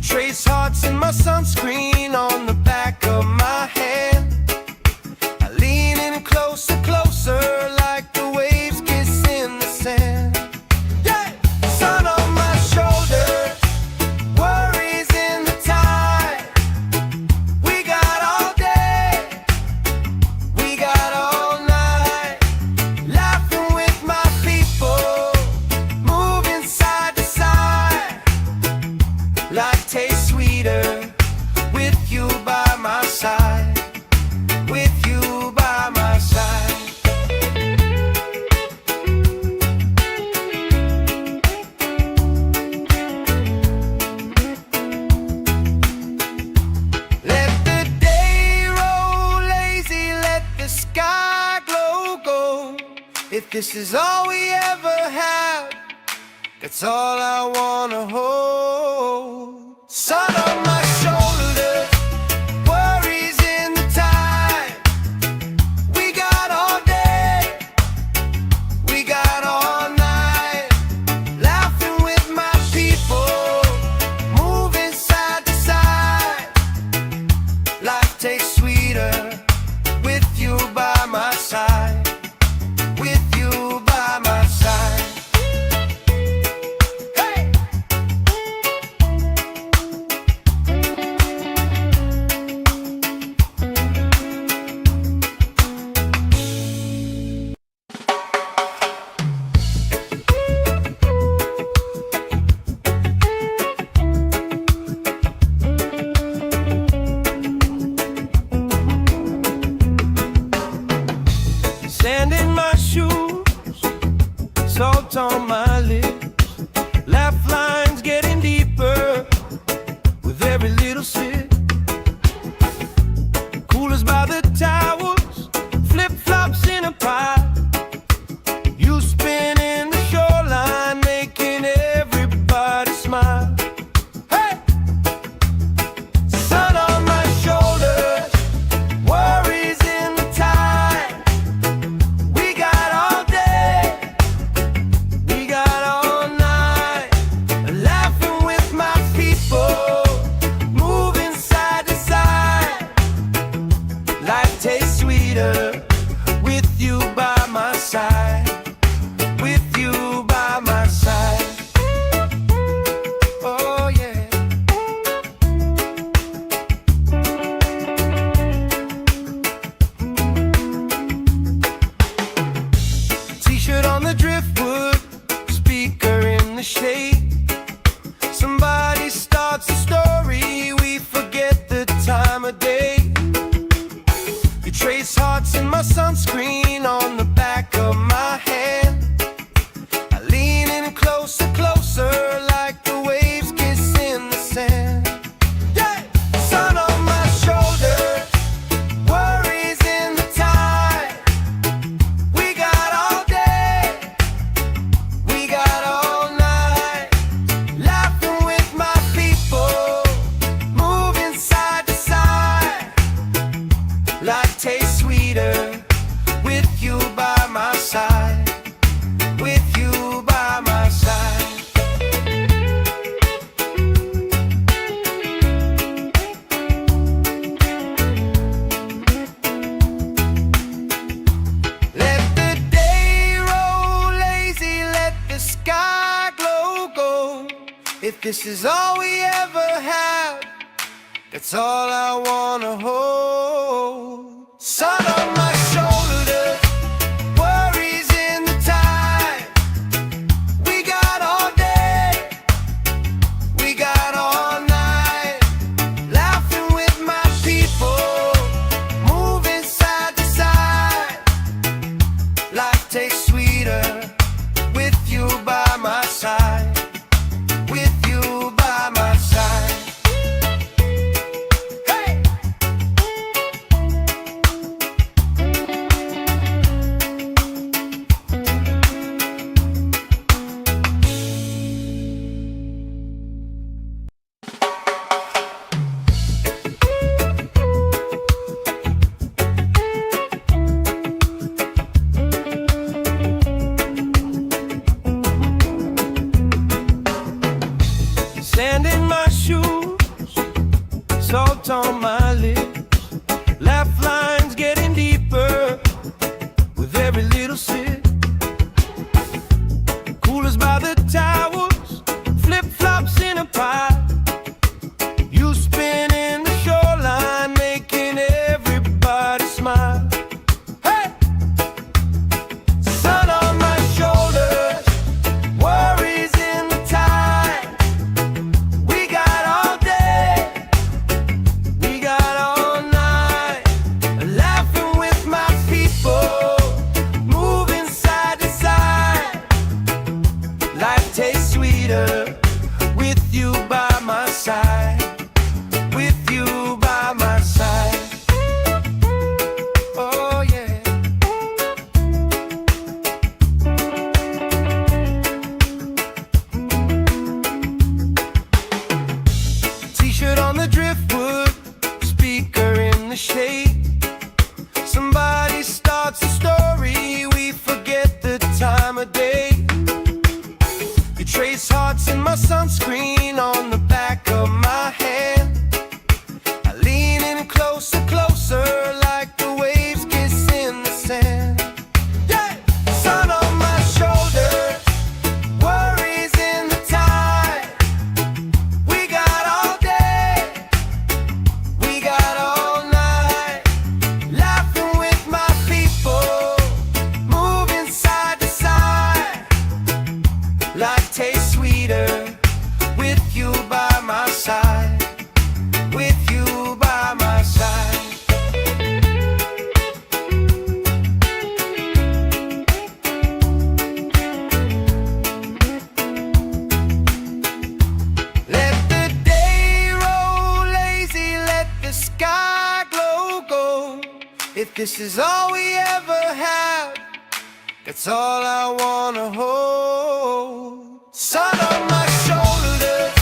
trace hearts in my sunscreen on the back of my hand. I lean in closer, closer, like the waves kiss in the sand. Yeah! Sun on my shoulders, worries in the tide. We got all day, we got all night, laughing with my people, moving side to side. Life tastes sweeter with you by my side, with you by my side. Let the day roll lazy, let the sky glow gold. If this is all we ever have, that's all I wanna hold. Sun on my shoulders, worries in the tide. We got all day, we got all night, laughing with my people, moving side to side. Life tastes sweeter with you by my side, with you by my side. Sand in my shoes, salt on my lips, laugh lines getting deeper with every little sip. Coolers by the towers, flip-flops in a pile. You spin in the shoreline, making everybody smile. Hey! Sun on my shoulders, worries in the tide. We got all day, we got all night, laughing with my people, moving side to side. Life tastes sweeter with you by my side, with you by my side. Oh yeah. T-shirt on the driftwood, speaker in the shade. Somebody starts a story, we forget the time of day. You trace hearts in my sunscreen on the back of my hand. I lean in closer, closer, like the waves kiss in the sand. Yeah! Sun on my shoulders, worries in the tide. We got all day, we got all night, laughing with my people, moving side to side. Life tastes sweeter with you by my side, with you by my side. Let the day roll lazy, let the sky glow gold. If this is all we ever have, that's all I wanna hold. Sun on my shoulders, worries in the tide. We got all day, we got all night, laughing with my people, moving side to side. Life tastes sweeter with you by my side, with you by my side. Hey! salt on my lips, laugh lines getting deeper with every little sip. Coolers by the towers, flip-flops in a pie. You spin in the shoreline, making everybody smile. Hey! Sun on my shoulders, worries in the tide. We got all day, we got all night, laughing with my people, moving side to side. Life tastes sweeter with you by my side, with you by my side. Oh yeah. T-shirt on the driftwood, speaker in the shade. Somebody starts a story, we forget the time of day. You trace hearts in my sunscreen on the back of my hand. I lean in closer, closer, like the waves kiss in the sand. Yeah! Sun on my shoulders, worries in the tide. We got all day, we got all night, laughing with my people, moving side to side. Life tastes sweeter with you by my side, with you by my side. Let the day roll lazy, let the sky glow gold. If this is all we ever have, that's all I wanna hold. Sun on my shoulders,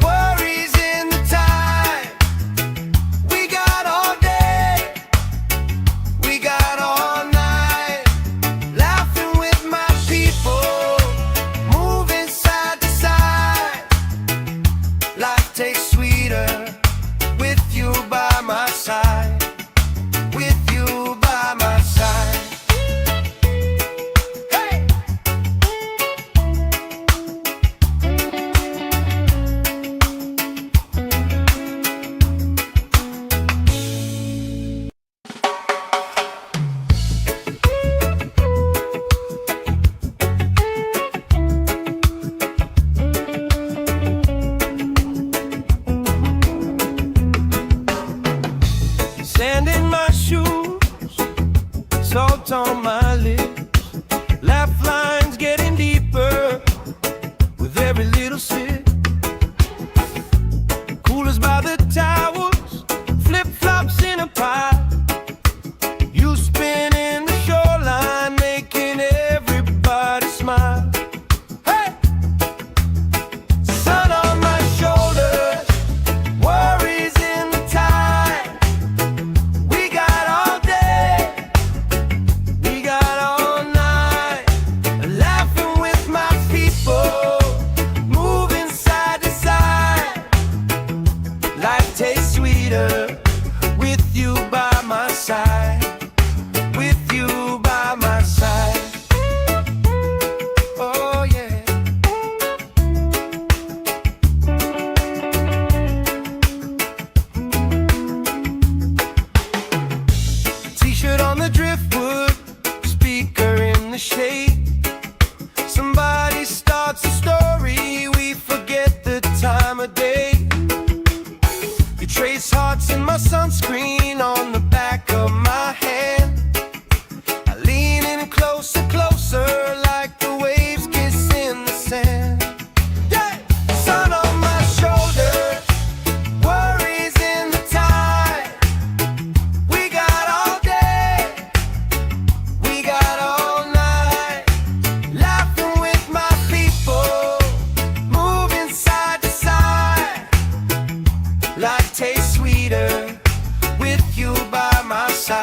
worries in the tide. We got all day, we got all night, laughing with my people, moving side to side. Life tastes sweeter with you by my side, with you by my side. Hey! Sand in my shoes, salt on my lips, laugh lines getting deeper with every little sip. Coolers by the towers, flip-flops in a pie. You spin in the shoreline, making everybody smile. Hey! Sun on my shoulders, worries in the tide. We got all day, we got all night, laughing with my people, moving side to side. Life tastes sweeter with you by my side, with you by my side. Oh yeah. T-shirt on the driftwood, speaker in the shade. Somebody starts a story, we forget the time of day. You trace hearts in my sunscreen on the back of my hand. I lean in closer, closer, like the waves kiss in the sand. Yeah! Sun on my shoulders, worries in the tide. We got all day, we got all night, laughing with my people, moving side to side. Life tastes sweeter with you by my side.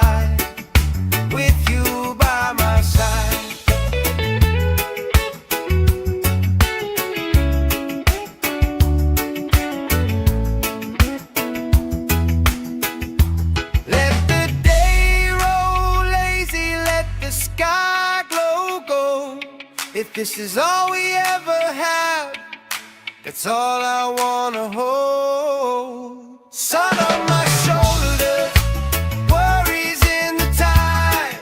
this is all we ever have, that's all I wanna hold. Sun on my shoulders, worries in the time.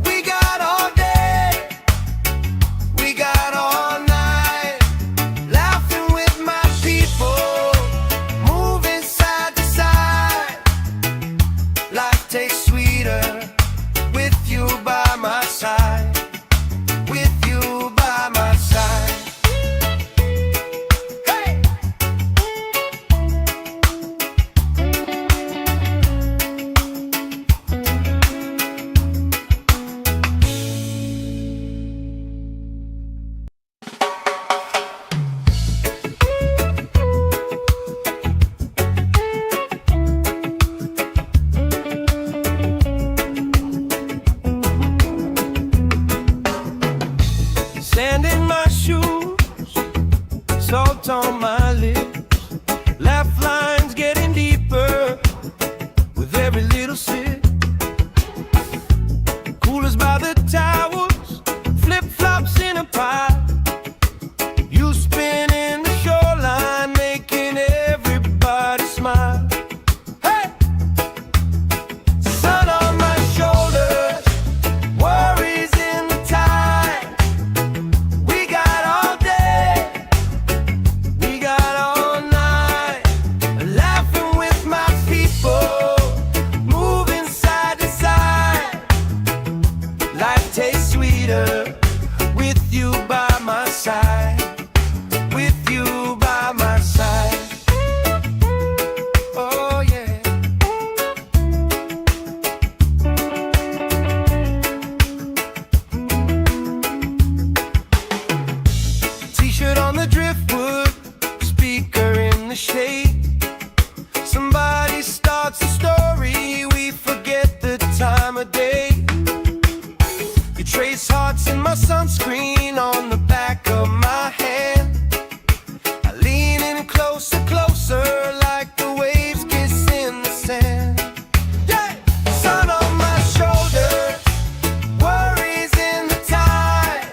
We got all day, we got all night, laughing with my people, moving side to side. Life tastes sweeter with you by my side, with you by my side. Hey! Sand in my shoes, salt on my lips, laugh lines getting deeper with every little sip. Coolers by the towers, flip-flops in a pile. You spinning the shoreline, making everybody smile. Hey! Sun on my shoulders, worries in the tide. We got all day, we got all night, laughing with my people, moving side to side. Life tastes sweeter with you by my side, with you by my side. Oh yeah. T-shirt on the driftwood, speaker in the shade. Somebody starts a story, we forget the time of day. You trace hearts in my sunscreen on the back of my hand. I lean in closer, closer, like the waves kiss in the sand. Yeah! Sun on my shoulders, worries in the tide.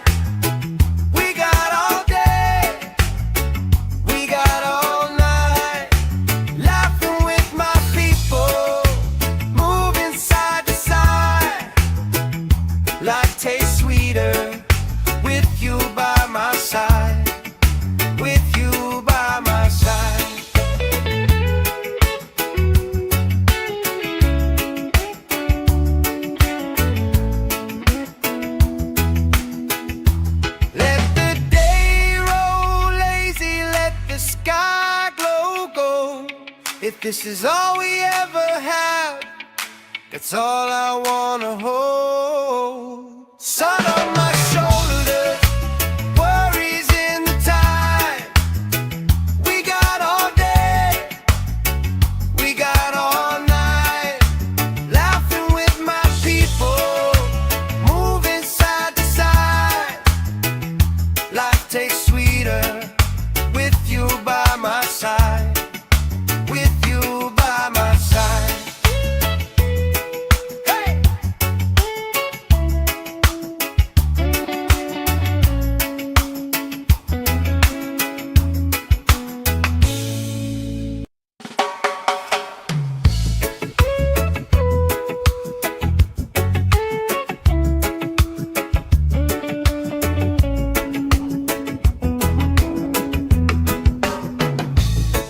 We got all day, we got all night, laughing with my people, moving side to side. Life tastes sweeter with you by my side, with you by my side. Let the day roll lazy, let the sky glow gold. If this is all we ever have, that's all I wanna hold. Sun on my shoulders, worries in the time. We got all day, we got all night, laughing with my people, moving side to side. Life tastes sweeter with you by my side, with you by my side. Hey!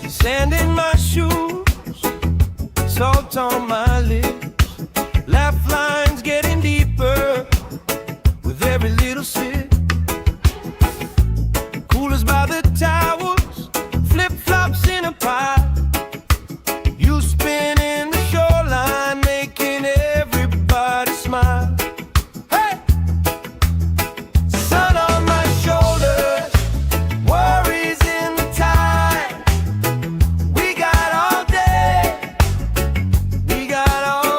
Sand in my shoes, salt on my lips, laugh lines getting deeper with every little sip. Coolers by the towers, flip-flops in a pile. You spinning the shoreline, making everybody smile. Hey! Sun on my shoulders, worries in the tide. We got all day, we got all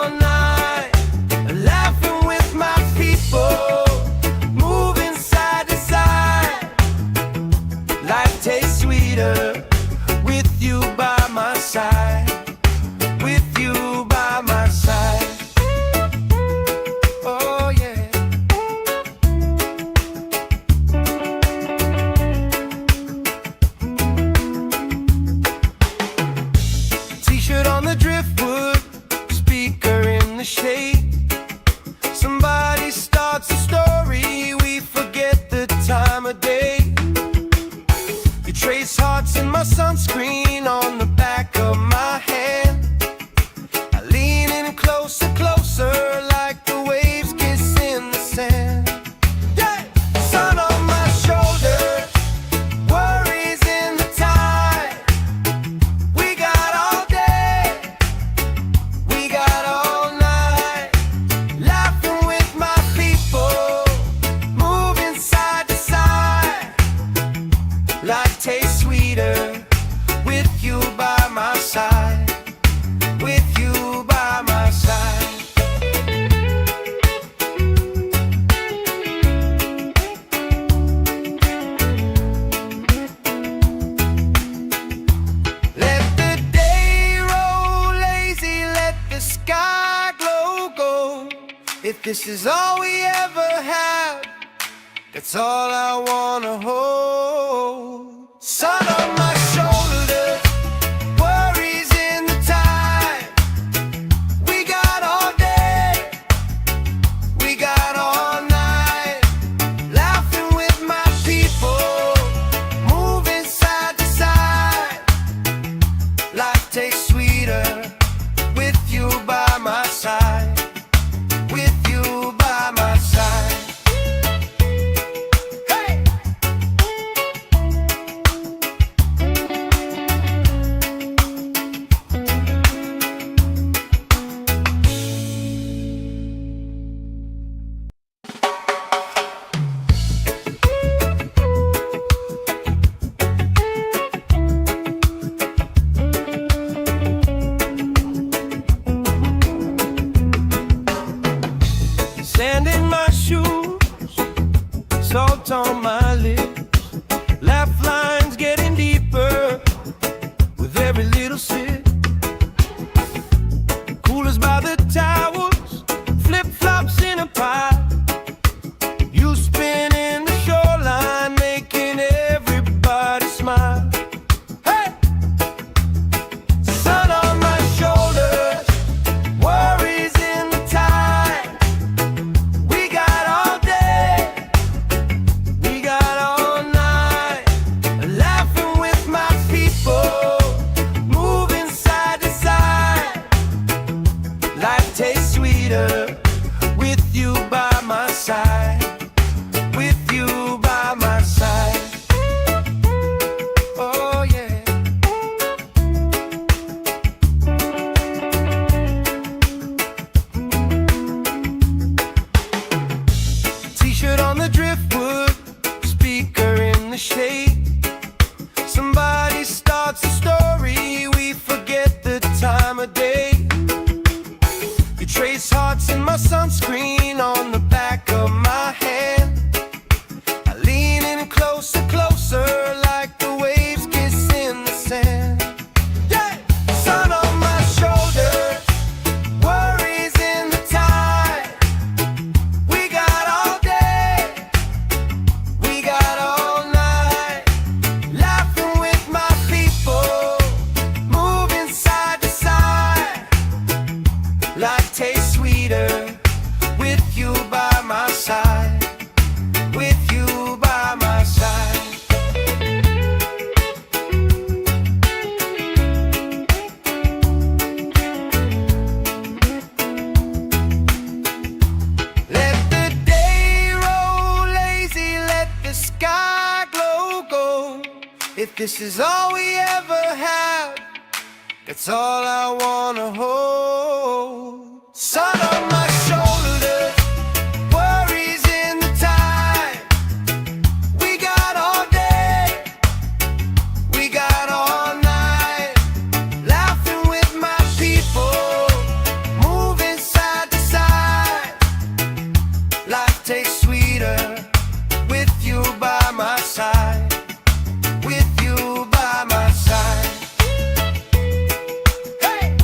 If this is all we ever have, that's all I wanna hold. Sun on my shoulders, worries in the tide. We got all day, we got all night, laughing with my people, moving side to side. Life tastes sweeter with you by my side. With you by my side. Hey! Sand in my shoes, salt on my lips, laugh lines getting deeper with every little sip. Coolers by the towers, flip-flops in a pile. You spinning the shoreline, making everybody smile. Hey! Sun on my shoulders, worries in the tide. We got all day, we got all night, laughing with my people, moving side to side. Life tastes sweeter with you by my side. With you by my side. Oh yeah. T-shirt on the driftwood, speaker in the shade. Somebody starts a story, we forget the time of day. You trace hearts in my sunscreen on the back of my hand. I lean in closer, closer, like the waves kiss in the sand. Yeah! Sun on my shoulders, worries in the tide. We got all day, we got all night, laughing with my people, moving side to side. Life tastes sweeter with you by my side. With you by my side. Let the day roll lazy, let the sky glow gold. If this is all we ever have, that's all I wanna hold. Sun on my shoulders, worries in the tide. We got all day, we got all night, laughing with my people, moving side to side. Life tastes sweeter with you by my side. With you by my side. Hey!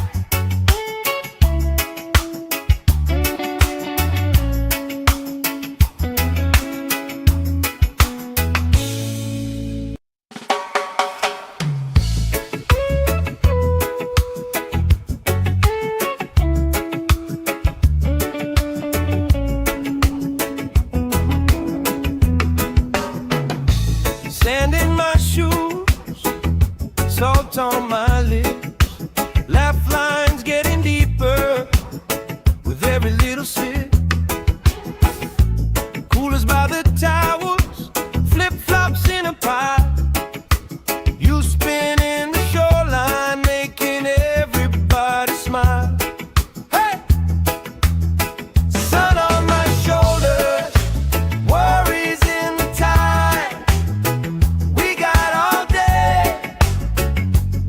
Sand in my shoes, salt on my lips, laugh lines getting deeper with every little sip. Coolers by the towers, flip-flops in a pile. You spinning the shoreline, making everybody smile. Hey! Sun on my shoulders, worries in the tide. We got all day,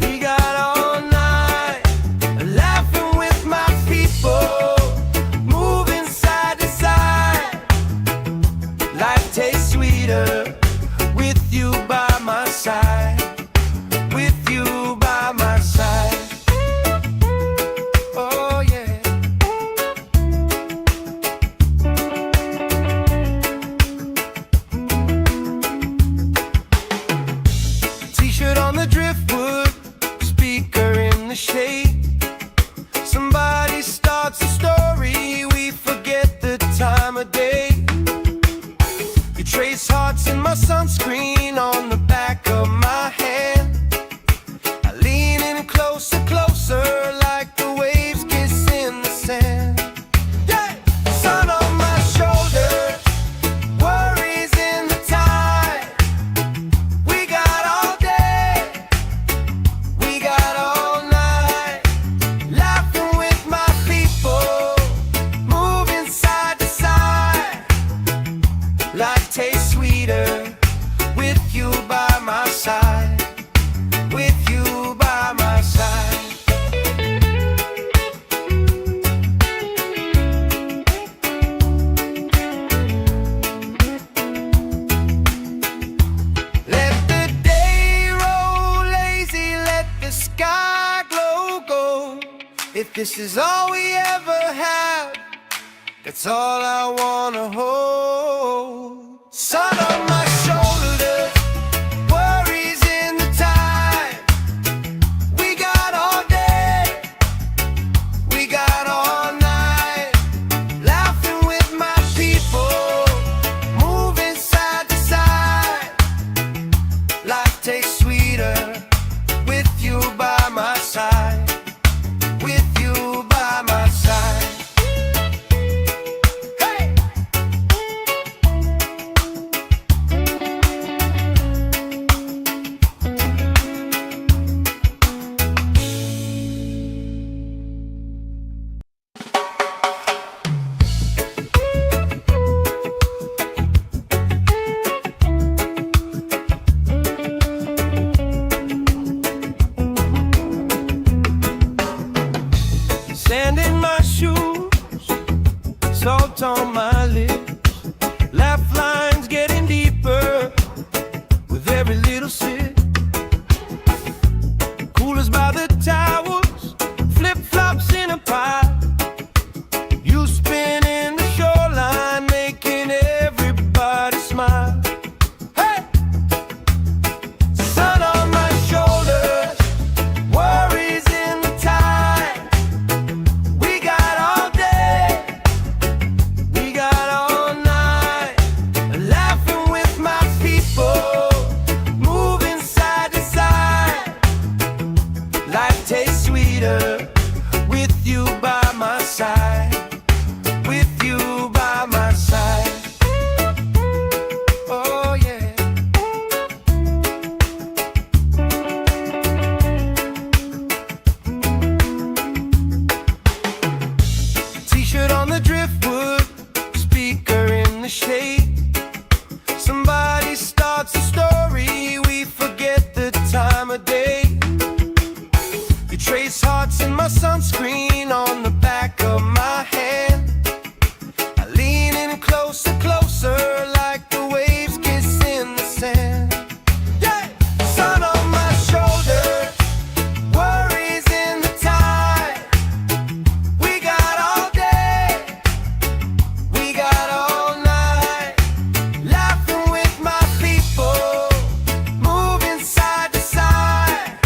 we got all the shade. Somebody starts a story, we forget the time of day. You trace hearts in my sunscreen on the back of my hand. I lean in closer, closer, like the waves kiss in the sand. Yeah! Sun on my shoulders, worries in the tide. We got all day, we got all night, laughing with my people, moving side to side. Life tastes sweeter with you by my side, with you by my side. Let the day roll lazy, let the sky glow gold. If this is all we ever have, that's all I wanna hold. Sun on my shoulders, worries in the tide. We got all day, we got all night, laughing with my people, moving side to side. Life tastes sweeter with you by my side, with you by my side. Sand in my shoes, salt on my lips, laugh lines getting deeper with every little sip. Coolers by the towels, flip-flops in a pile. You spin in the shoreline, making everybody smile. Hey! Sun on my shoulders, worries in the tide. We got all day, we got all night, laughing with my people, moving side to side. Life tastes sweeter with you by my side, with you by my side. Oh yeah. T-shirt on the driftwood, speaker in the shade. Somebody starts a story, we forget the time of day. You trace hearts in my sunscreen on the back of my hand. I lean in closer, closer, like the waves kiss in the sand. Yeah! Sun on my shoulders, worries in the tide. We got all day, we got all night, laughing with my people, moving side to side.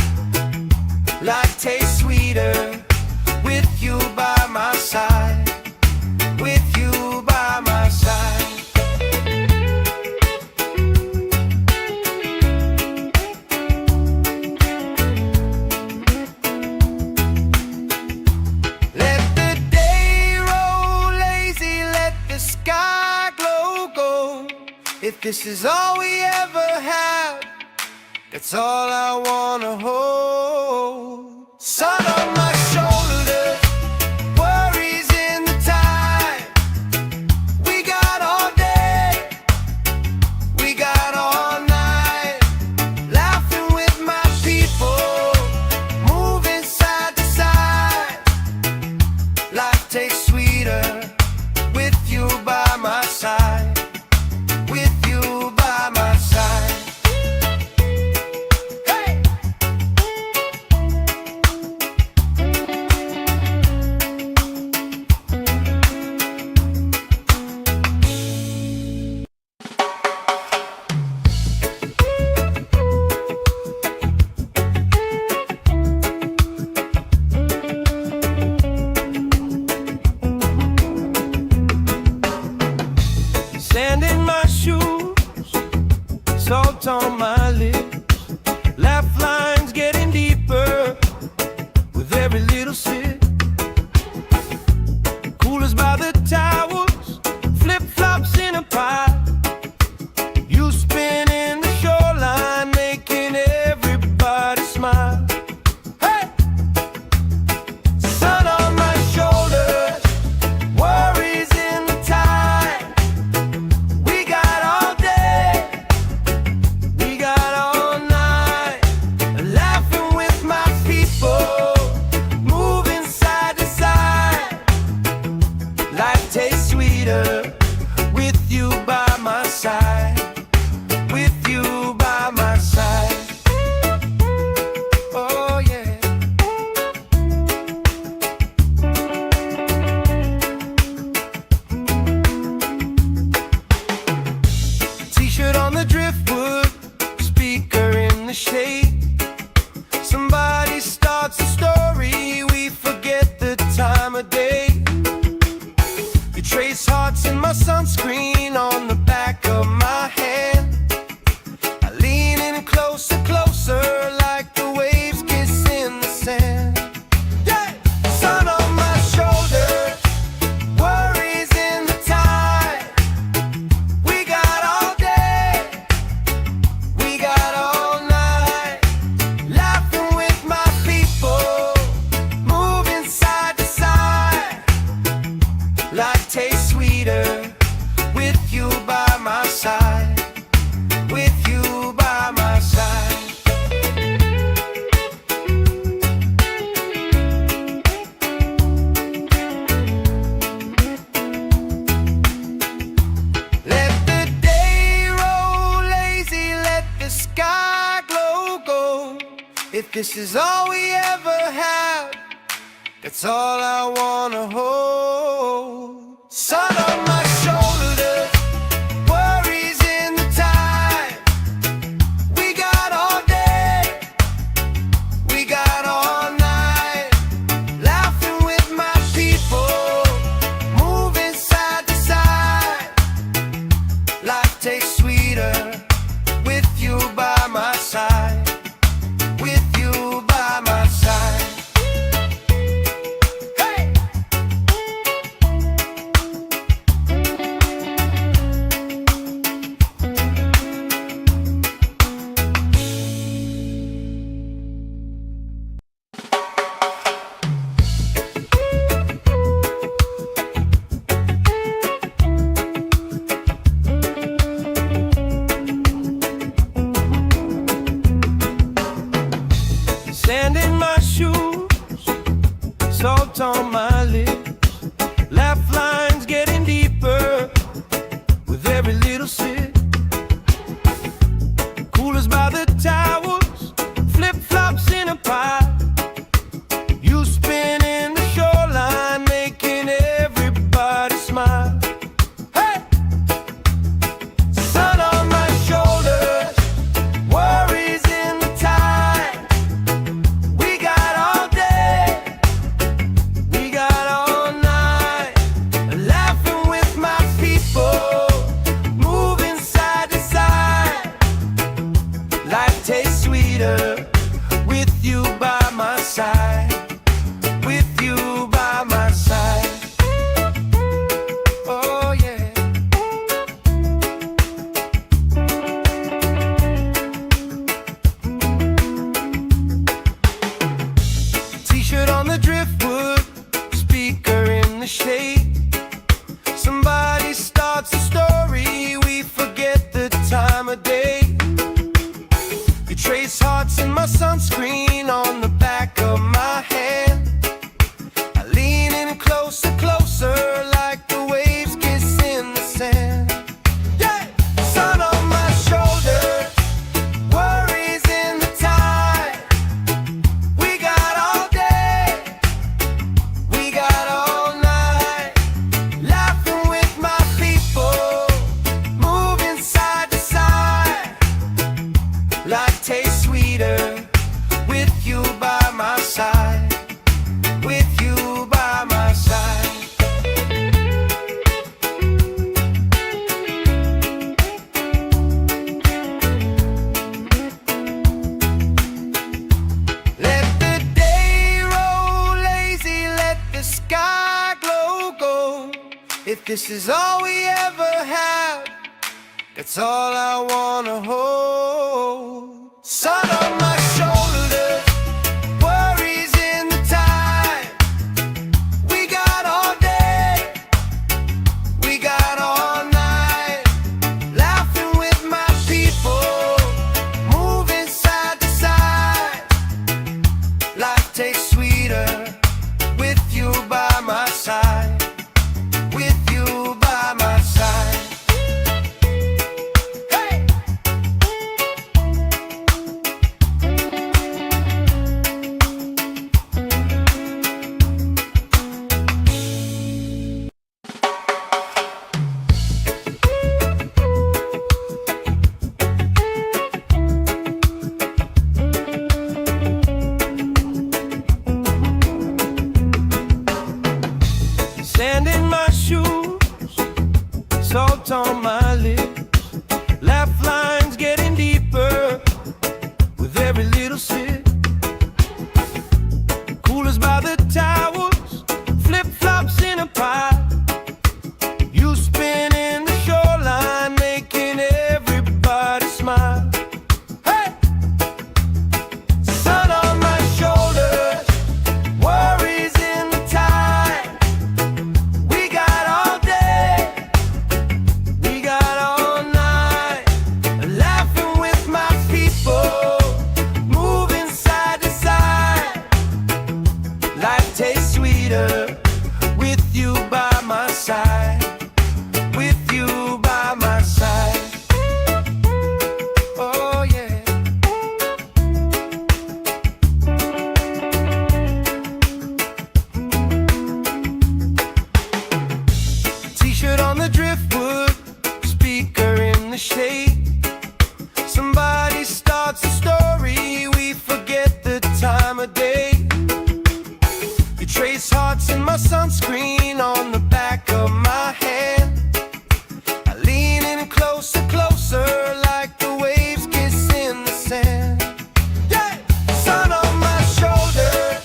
Life tastes sweeter with you by my side, with you by my side. Let the day roll lazy, let the sky glow gold. If this is all we ever have, that's all I wanna hold. Sun on my shoulders, worries in the tide. We got all day, we got all night, laughing with my people, moving side to side. Life tastes sweeter with you by my side, with you by my side. Hey! this is all we ever have, that's all I wanna hold. Sun on my shoulders, worries in the tide. We got all day, we got all night, laughing with my people, moving side to side. Life tastes sweeter with you by my side, with you by my side. Hey! Sand in my shoes, salt on my lips, laugh lines getting deeper with every little sip. Coolers by the towers, flip-flops in a pie. You spinning the shoreline, making everybody smile. Hey! Sun on my shoulders, worries in the tide. We got all day, we got all night, laughing with my people, moving side to side. Life tastes sweeter with you by my side, with you by my side. Oh yeah. T-shirt on the driftwood, speaker in the shade. Somebody starts a story, we forget the time of day. You trace hearts in my sunscreen on the back of my hand. I lean in closer, closer, like the waves kiss in the sand. Yeah! Sun on my shoulders, worries in the tide. We got all day, we got all night, laughing with my people, moving side to side. Life tastes sweeter with you by my side, with you by my side. Let the day roll lazy, let the sky glow gold. If this is all we ever have, that's all I wanna hold. Sun on my shoulders, worries in the tide. We got all day, we got all night, laughing with my people, moving side to side. Life tastes sweeter with you by my side, with you by my side. Hey! Sand in my shoes, salt on my lips, laugh lines getting deeper with every little sip. Coolers by the towers, flip-flops in a pie. You spinning the shoreline, making everybody smile. Hey! Sun on my shoulders, worries in the tide. We got all day, we got all night, laughing with my people, moving side to side. You trace hearts in my sunscreen on the back of my hand. I lean in closer, closer, like the waves kiss in the sand. Yeah! Sun on my shoulder,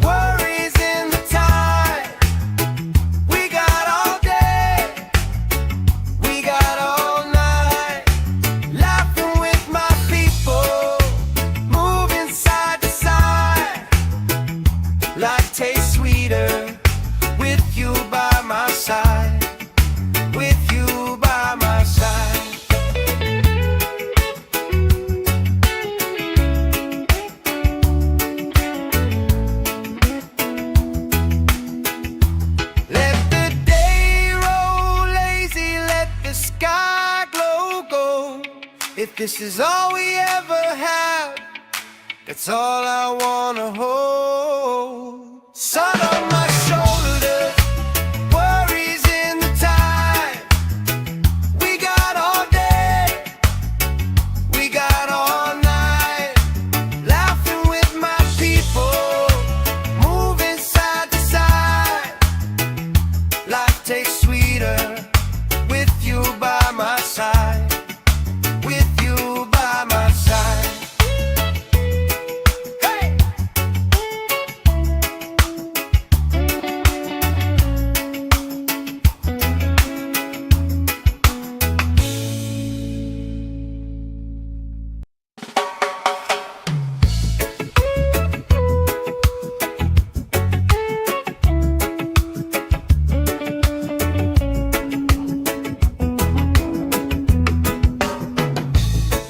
worries in the tide. We got all day, we got all night, laughing with my people, moving side to side. Life tastes sweeter with you by my side, with you by my side. Let the day roll lazy, let the sky glow gold. If this is all we ever have, that's all I wanna hold. Sun on my shoulder, worries in the tide. We got all day, we got all night, laughing with my people, moving side to side. Life tastes sweeter with you by my side, with you by my side.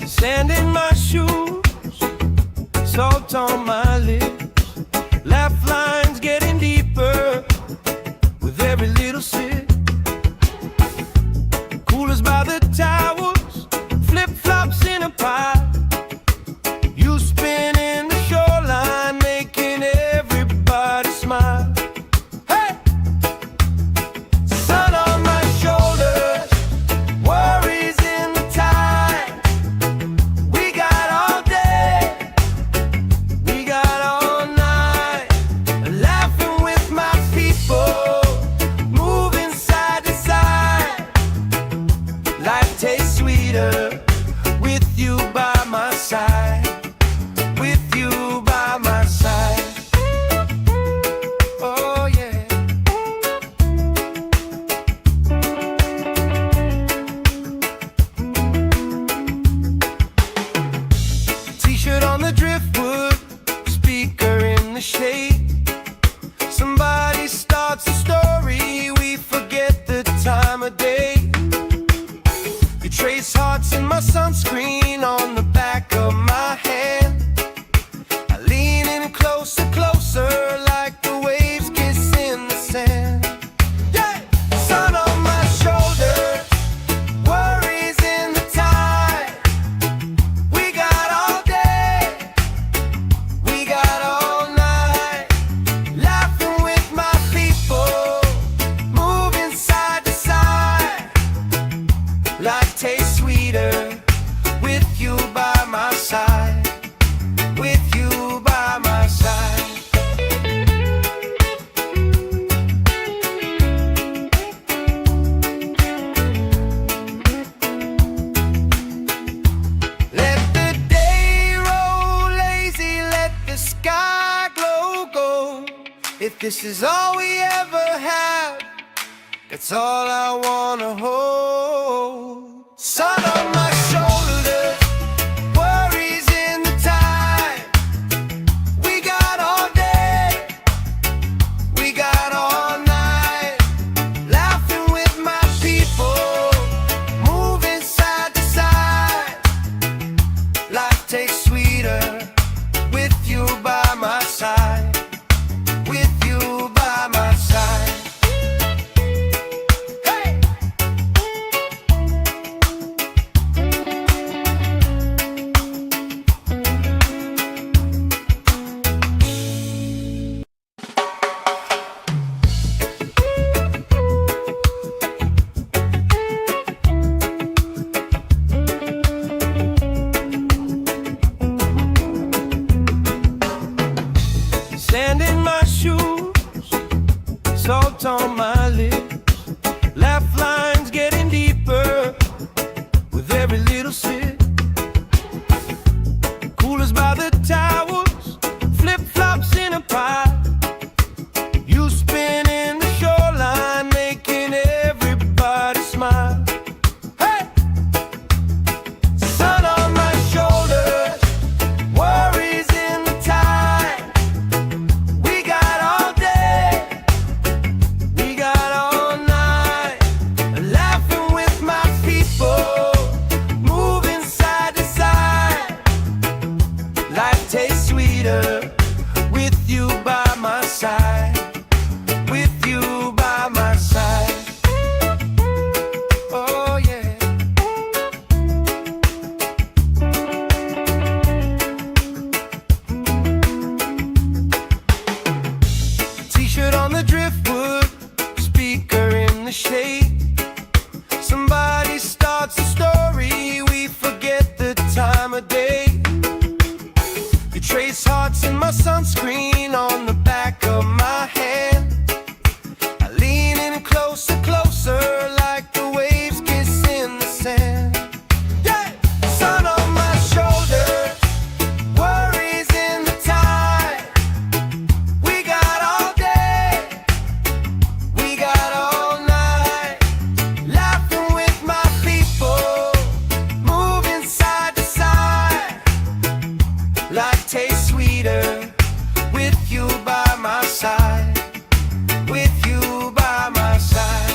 Sand in my shoes, salt on my lips, laugh lines getting deeper with every little sip. Coolers by the towers, flip-flops in a pile. You spinning the shoreline, making everybody smile. Hey! Sun on my shoulders, worries in the tide. We got all day, we got all night, laughing with my people, moving side to side. Life tastes sweeter with you by my side, with you by my side. Oh yeah. T-shirt on the driftwood, speaker in the shade. Somebody starts a story, we forget the time of day. You trace hearts in my sunscreen on the back of my hand. I lean in closer, closer, like the waves kiss in the sand. Yeah! Sun on my shoulder, worries in the tide. We got all day, we got all night, laughing with my people, moving side to side. Life tastes sweeter with you by my side, with you by my side. Let the day roll lazy, let the sky glow gold. If this is all we ever have, that's all I wanna hold. Sun on my shoulder, worries in the tide. We got all day, we got all night, laughing with my people, moving side to side. Life tastes sweeter with you by my side, with you by my side. Hey! salt on my lips, laugh lines getting deeper with every little sip. Coolers by the towels, flip-flops in a pie. You spin in the shoreline, making everybody smile. Hey! Sun on my shoulders, worries in the tide. We got all day, we got all night, laughing with my people, moving side to side. Life tastes sweeter with you by my side, with you by my side. Oh yeah. T-shirt on the driftwood, speaker in the shade. Somebody starts a story, we forget the time of day. You trace hearts in my sunscreen on the back of my hand. I lean in closer, closer, like the waves kiss in the sand. Yeah! Sun on my shoulders, worries in the tide. We got all day, we got all night, laughing with my people, moving side to side. Life tastes sweeter with you by my side, with you by my side.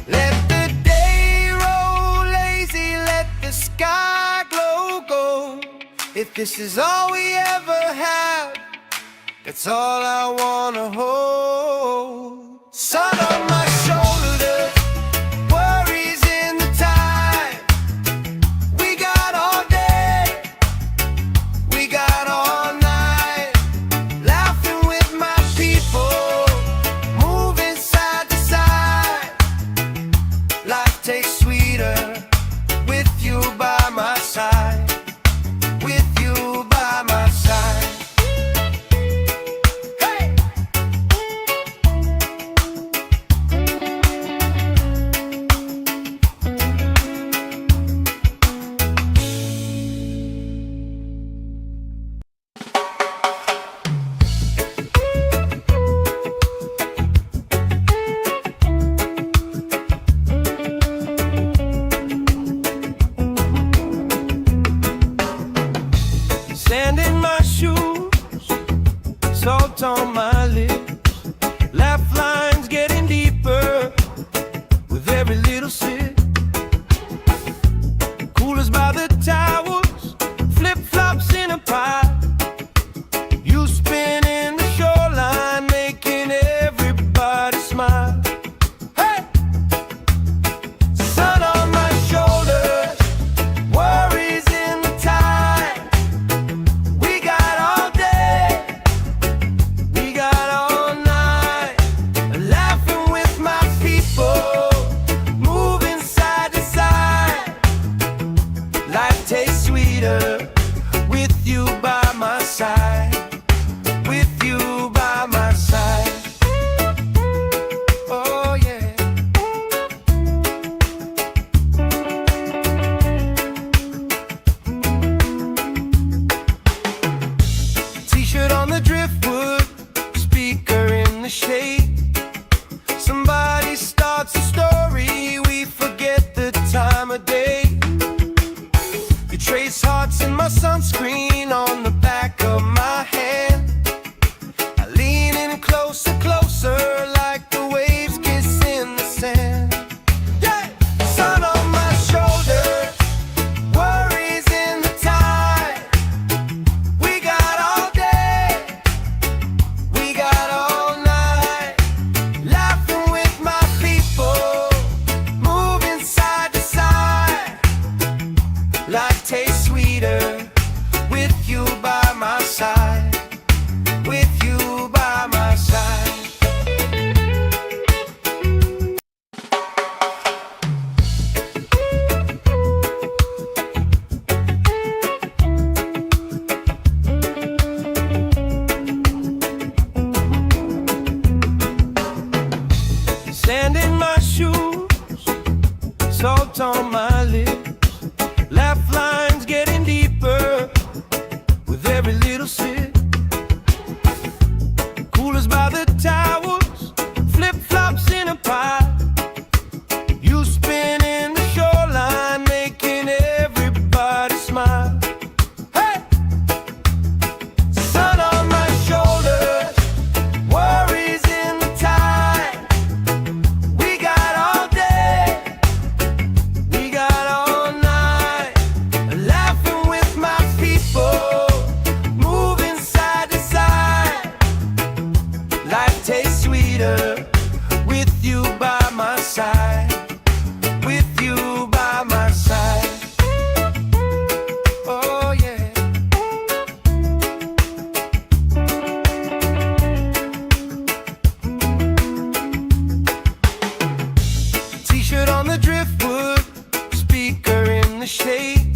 Let the day roll lazy, let the sky glow gold. If this is all we ever have, that's all I wanna hold. Sun on my shoulders, worries in the tide. We got all day, we got all night, laughing with my people, moving side to side. Life tastes sweeter with you by my side, with you by my side. Hey! Sand in my shoes, salt on my lips, laugh lines getting deeper with every little sip. Coolers by the towels, flip-flops in a pie. You spin in the shoreline, making everybody smile. Hey! Sun on my shoulders, worries in the tide. We got all day, we got all night, laughing with my people, moving salt on my lips, laugh lines getting deeper with every little sip. Coolers by the towels, flip-flops in a pile. You spin in the shoreline, making everybody smile. Hey! Sun on my shoulders, worries in the tide. We got all day, we got all night, laughing with my people, moving side to side. Life tastes sweeter with you by my side. With you by my side. Oh yeah. T-shirt on the driftwood, speaker in the shade.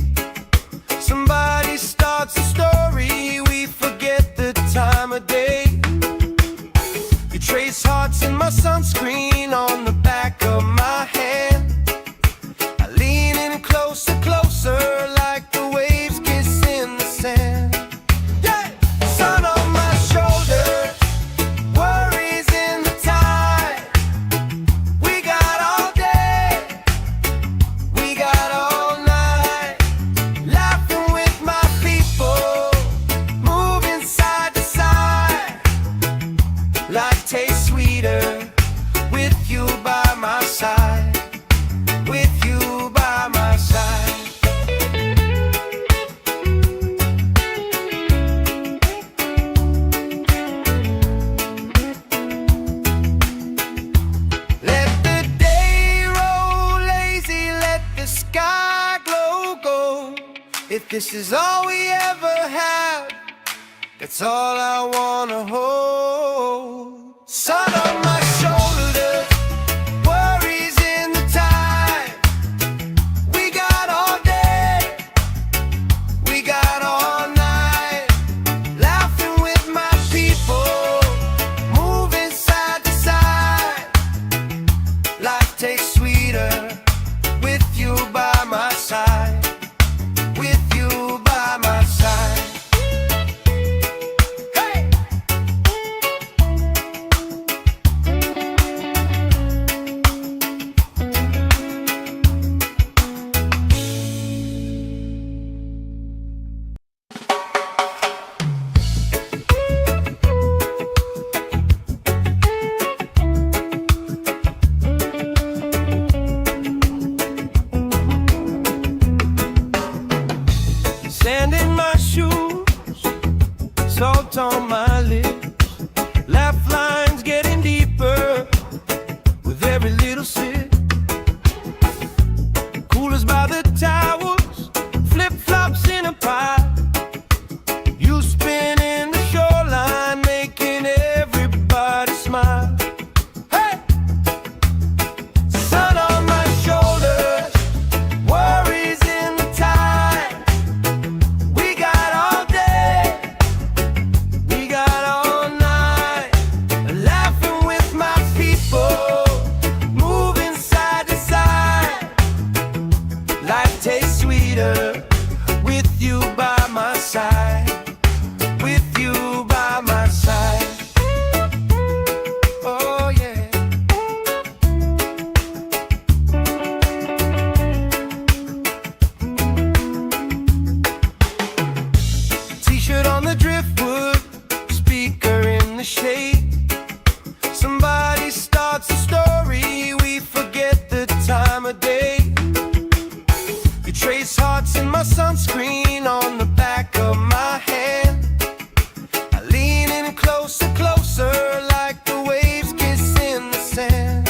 Somebody starts a story, we forget the time of day. You trace hearts in my sunscreen on the back of my hand. I lean in closer, closer, like the waves kiss in the sand. Yeah! Sun on my shoulders, worries in the tide. We got all day, we got all night, laughing with my people, moving side to side. Life tastes sweeter with you by my side. With you by my side. Let the day roll lazy, let the sky glow gold. If this is all we ever have, that's all I wanna hold. Sun on my shoulders, worries in the tide. We got all day, we got all night, laughing with my people, moving side to side. Life tastes sweeter with you by my side. With you by my side. Hey! Sand in my shoes, salt on my lips, laugh lines getting deeper with every little sip. Coolers by the towels, flip-flops in a pile. You spin in the shoreline, making everybody smile. Hey! Sun on my shoulders, worries in the tide. We got all day, we got all night, laughing with my people, moving side to side. Life tastes sweeter with you by my side. With you by my side. Oh yeah. T-shirt on the driftwood, speaker in the shade. Somebody starts a story, we forget the time of day. You trace hearts in my sunscreen on the back of my hand. I lean in closer, closer, like the waves kiss in the sand.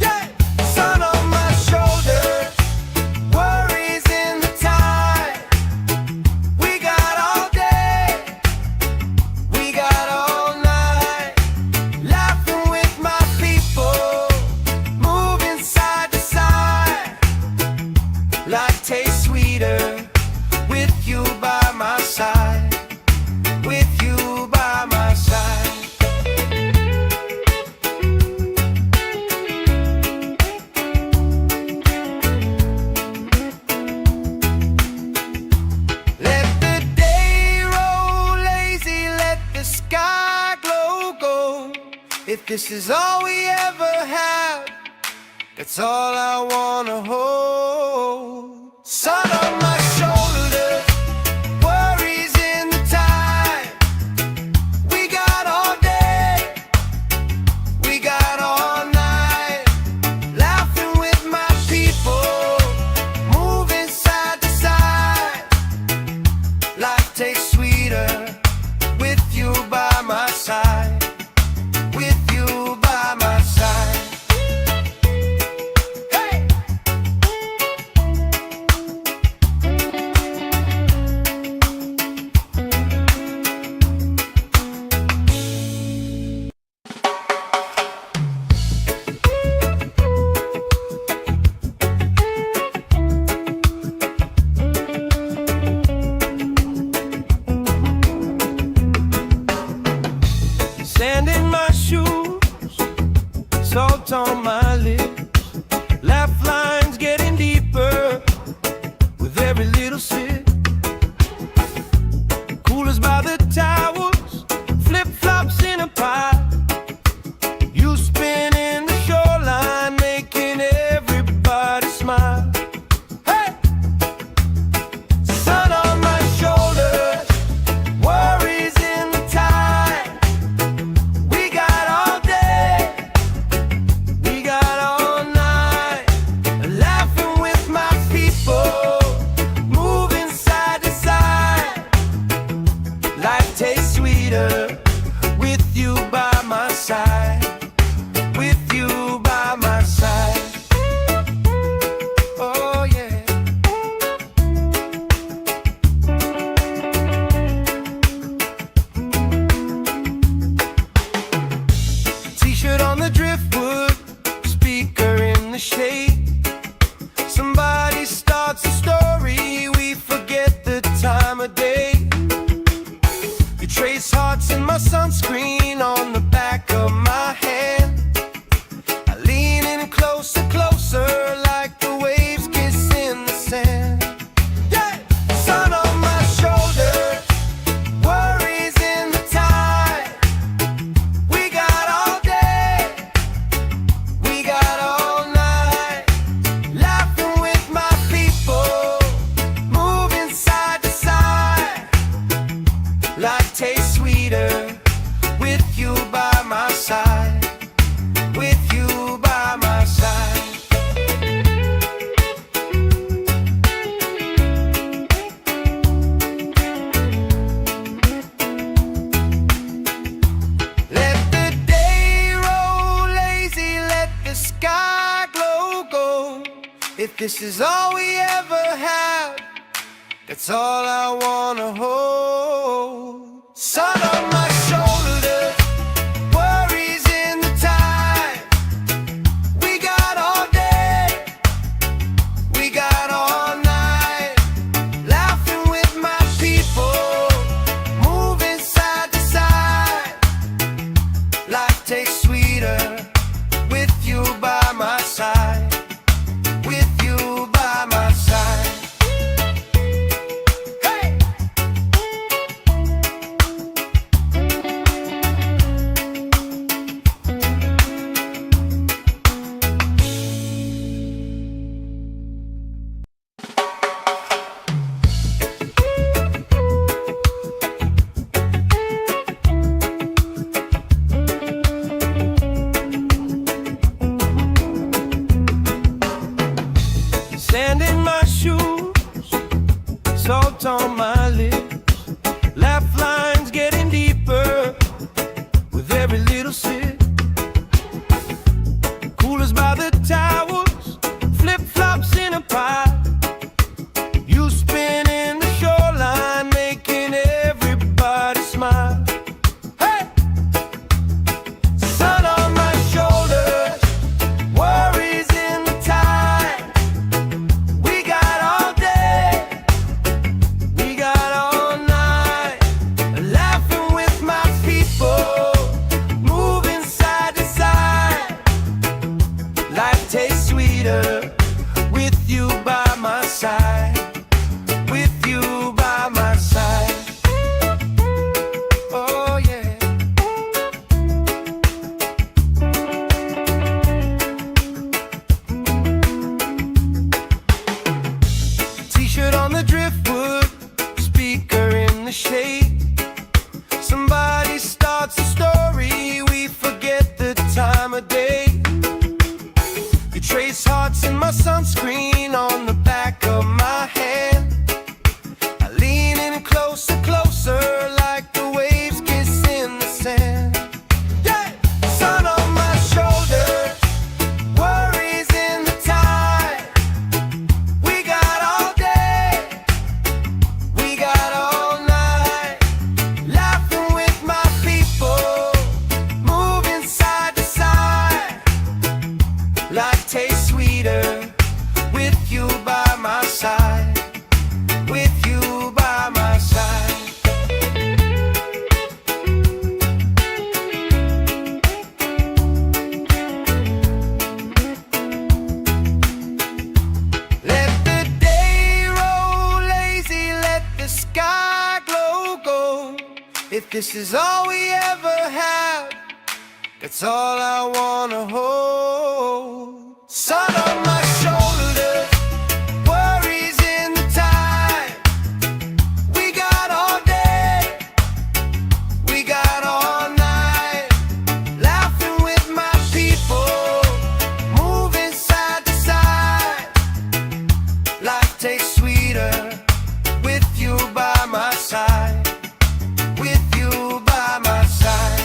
Yeah! Sun on my shoulders, worries in the tide. We got all day, we got all night, laughing with my people, moving side to side. Life tastes sweeter with you by my side. With you by my side. this is all we ever have, that's all I wanna hold. Sun on my shoulders, worries in the tide. We got all day, we got all night, laughing with my people, moving side to side. Life tastes sweeter with you by my side. With you by my side. Hey! Sand in my shoes, salt on my lips, laugh lines getting deeper with every little sip. Coolers by the towers, flip-flops in a pie. You spinning the shoreline, making everybody smile. Hey! Sun on my shoulders, worries in the tide. We got all day, we got all night, laughing with my people, moving side to side. Life tastes sweeter with you by my side. With you by my side. Oh yeah. T-shirt on the driftwood, speaker in the shade. Somebody starts a story, we forget the time of day. You trace hearts in my sunscreen on the back of my hand. I lean in closer, closer, like the waves kiss in the sand. Yeah! Sun on my shoulders, worries in the tide. We got all day, we got all night, laughing with my people, moving side to side. Life tastes sweeter with you by my side. With you by my side. Let the day roll lazy, let the sky glow gold. If this is all we ever have, that's all I wanna hold. Sun on my shoulders, worries in the tide. We got all day, we got all night, laughing with my people, moving side to side. Life tastes sweeter with you by my side. With you by my side. Hey! Sand in my shoes, salt on my lips, laugh lines getting deeper with every little sip. Coolers by the towers, flip-flops in a pie. You spinning the shoreline, making everybody smile. Hey! Sun on my shoulders, worries in the tide. We got all day, we got If this is all we ever have, that's all I wanna hold. Sun on my shoulders, worries in the tide. We got all day, we got all night, laughing with my people, moving side to side. Life tastes sweeter with you by my side, with you by my side.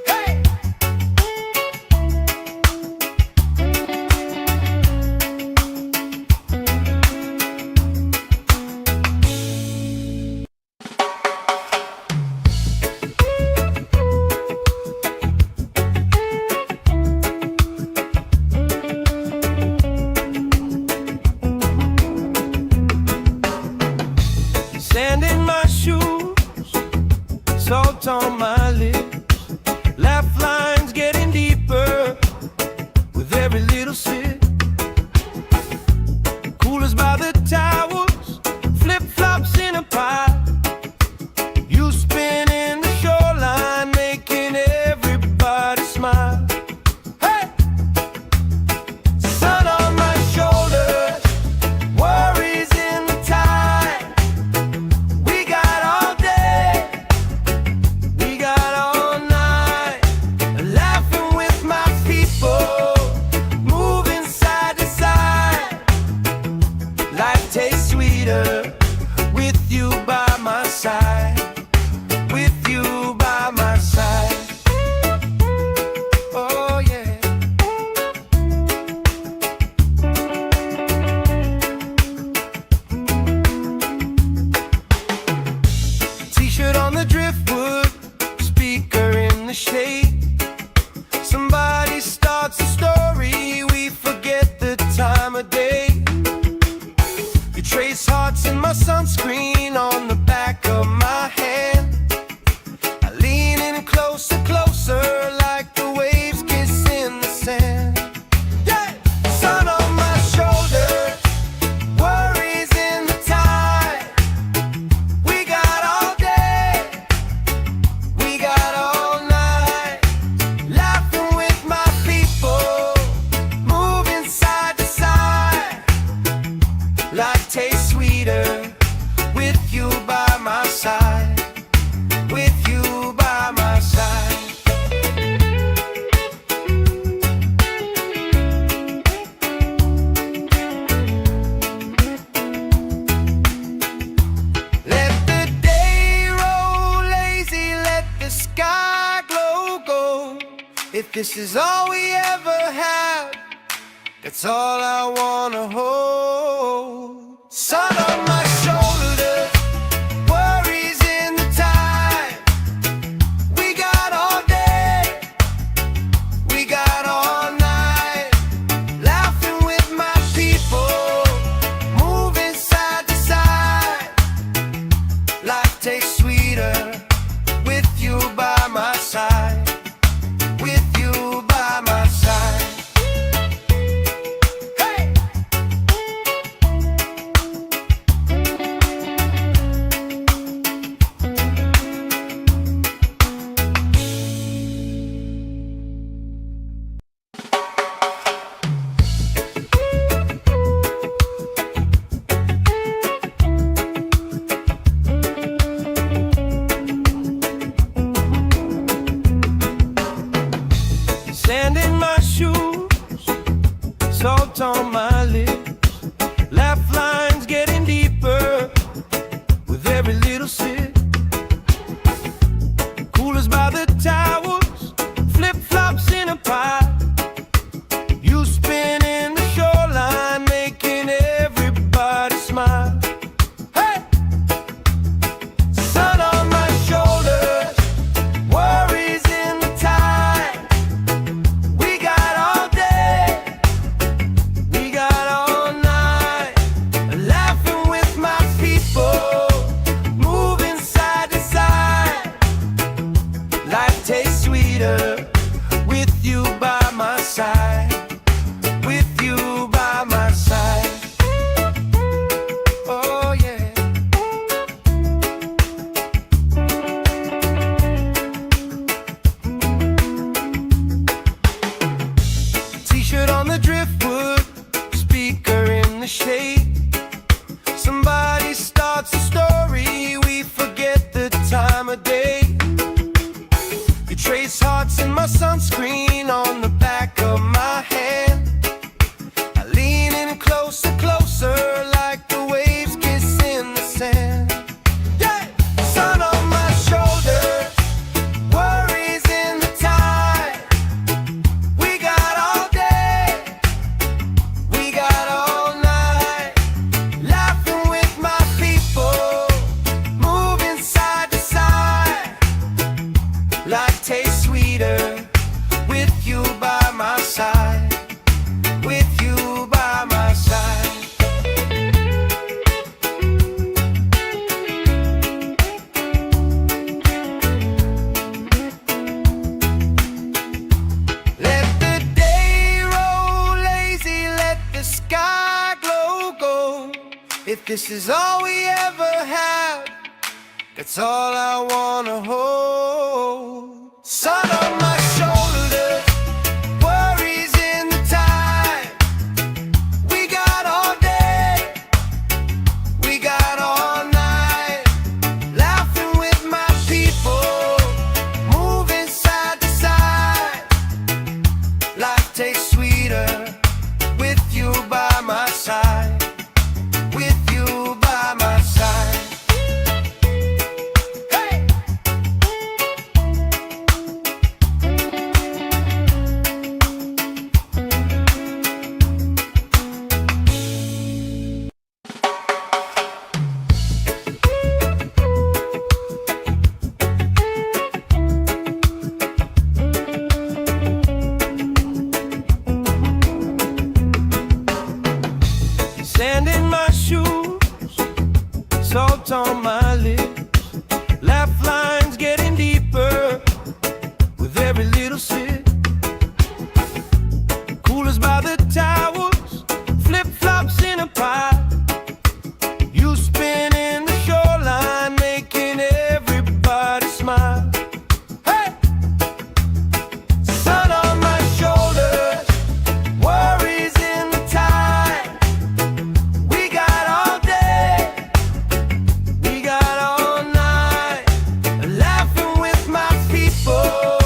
Hey! Sand in my shoes, salt on my lips, laugh lines getting deeper with every little sip. Coolers by the towels, flip-flops in a pile. You spinning the shoreline, making everybody smile. Hey! Sun on my shoulders, worries in the tide. We got all day, we got all night, laughing with my people, moving side to side. Life tastes sweeter with you by my side, with you by my side. Oh yeah. T-shirt on the driftwood, speaker in the shade. Somebody starts a story, we forget the time of day. You trace hearts in my sunscreen on the back of my hand. I lean in closer, closer, like the waves kiss in the sand. Yeah! Sun on my shoulders, worries in the tide. We got all day, we got all night, laughing with my people, moving side to side. Life tastes sweeter with you by my side, with you by my side. Let the day roll lazy, let the sky glow gold. If this is all we ever have, that's all I wanna hold. Sun on my shoulders, worries in the tide. We got all day, we got all night, laughing with my people, moving side to side. Life tastes sweeter with you by my side, with you by my side. Hey! Sand in my shoes, salt on my lips, laugh lines getting deeper with every little sip. Coolers by the towels, flip-flops in a pile. You spinning the shoreline, making everybody smile. Hey! Sun on my shoulders, worries in the tide. We got all day, we got all night, If this is all we ever had, that's all I wanna hold. Sun on my shoulders, worries in the tide. We got all day, we got all night, laughing with my people, moving side to side. Life tastes sweeter with you by my side. With you by my side. Hey! Sand in my shoes, salt on my lips, laugh lines getting deeper with every little sip. Coolers by the towers, flip-flops in a pile. You spin in the shoreline, making everybody smile. Hey! Sun on my shoulders, worries in the tide. We got all day, we got all night, laughing with my people,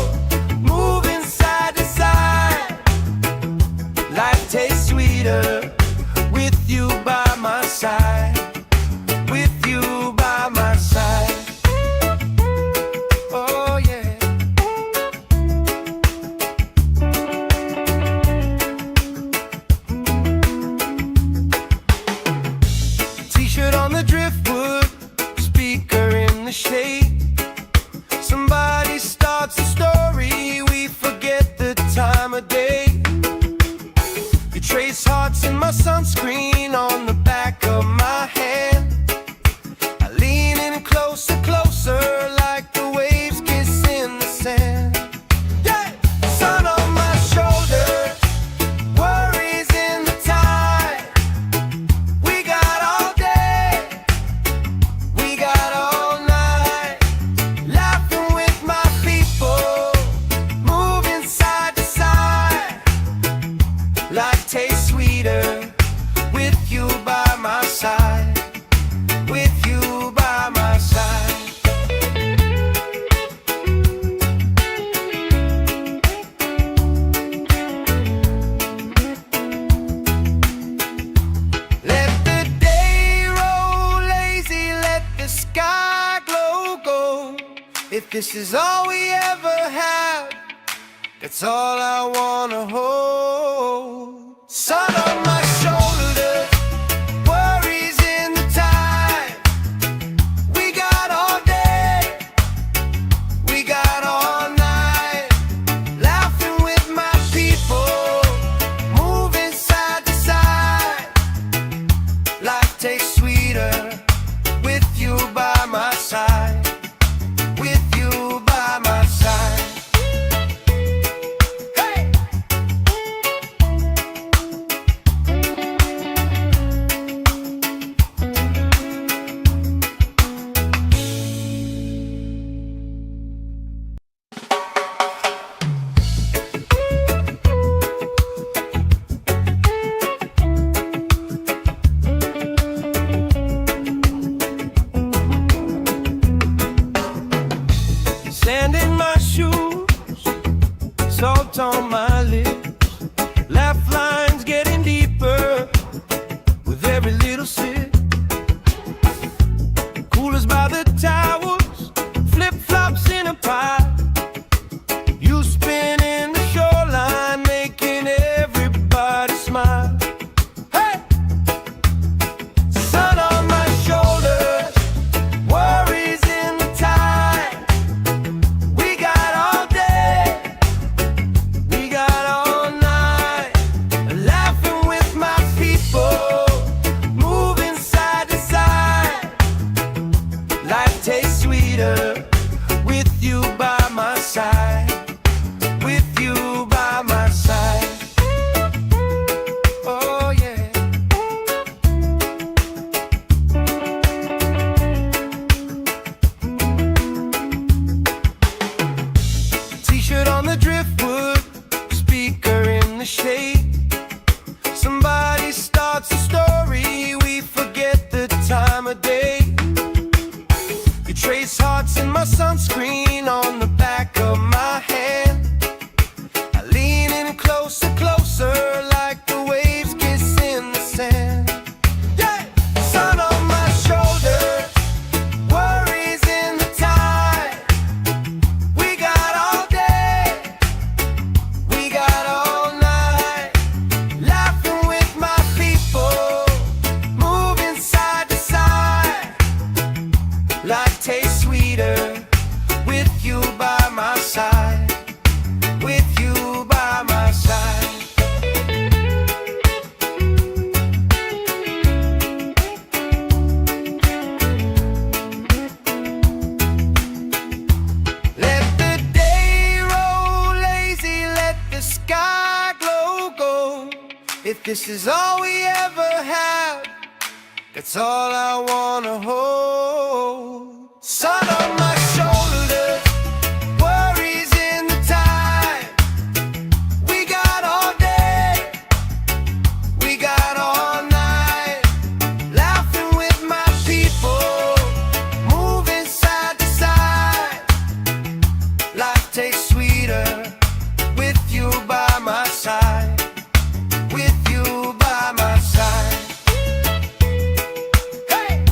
moving side to side. Life tastes sweeter with you by my side. With you by my side. Oh yeah. T-shirt on the driftwood, speaker in the shade. Somebody starts a story, we forget the time of day. You trace hearts in my sunscreen on the back of my hand. I lean in closer, closer, like the waves kiss in the sand. Yeah! Sun on my shoulders, worries in the tide. We got all day, we got all night, laughing with my people, moving side to side. Life tastes sweeter with you by my side. With you by my side. Let the day roll lazy, let the sky glow gold. If this is all we ever had, that's all I wanna hold. Sun on my shoulders, worries in the tide. We got all day, we got all night, laughing with my people, moving side to side. Life tastes sweeter with you by my side. With you by my side. Hey! this is all we ever have, that's all I wanna hold. Sun on my shoulders, worries in the tide. We got all day, we got all night, laughing with my people, moving side to side. Life tastes sweeter with you by my side. With you by my side. Hey!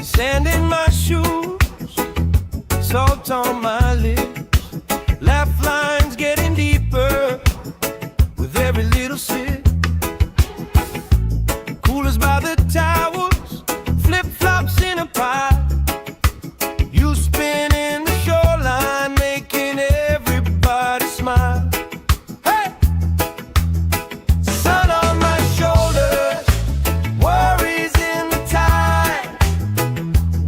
Sand in my shoes, salt on my lips, laugh lines getting deeper with every little sip. Coolers by the towers, flip-flops in a pile. You spinning the shoreline, making everybody smile. Hey! Sun on my shoulders, worries in the tide.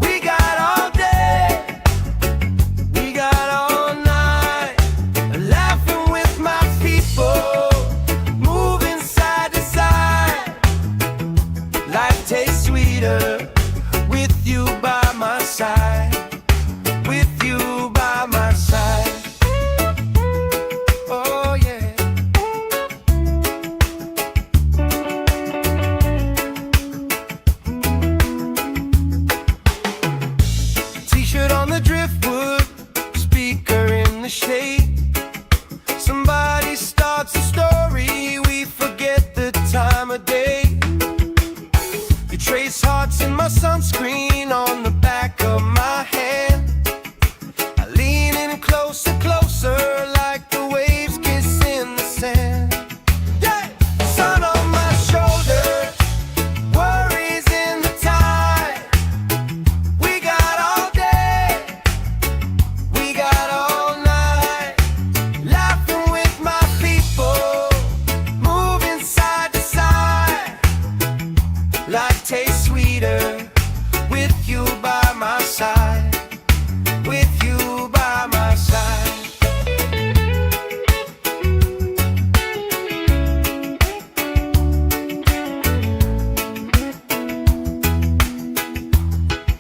We got all day, we got all night, laughing with my people, moving side to side. Life tastes sweeter with you by my side. With you by my side. Oh yeah. T-shirt on the driftwood, speaker in the shade. Somebody starts a story, we forget the time of day. You trace hearts in my sunscreen on the back of my hand. I lean in closer, closer, like the waves kiss in the sand. Yeah! Sun on my shoulders, worries in the tide. We got all day, we got all night, laughing with my people, moving side to side. Life tastes sweeter with you by my side. With you by my side.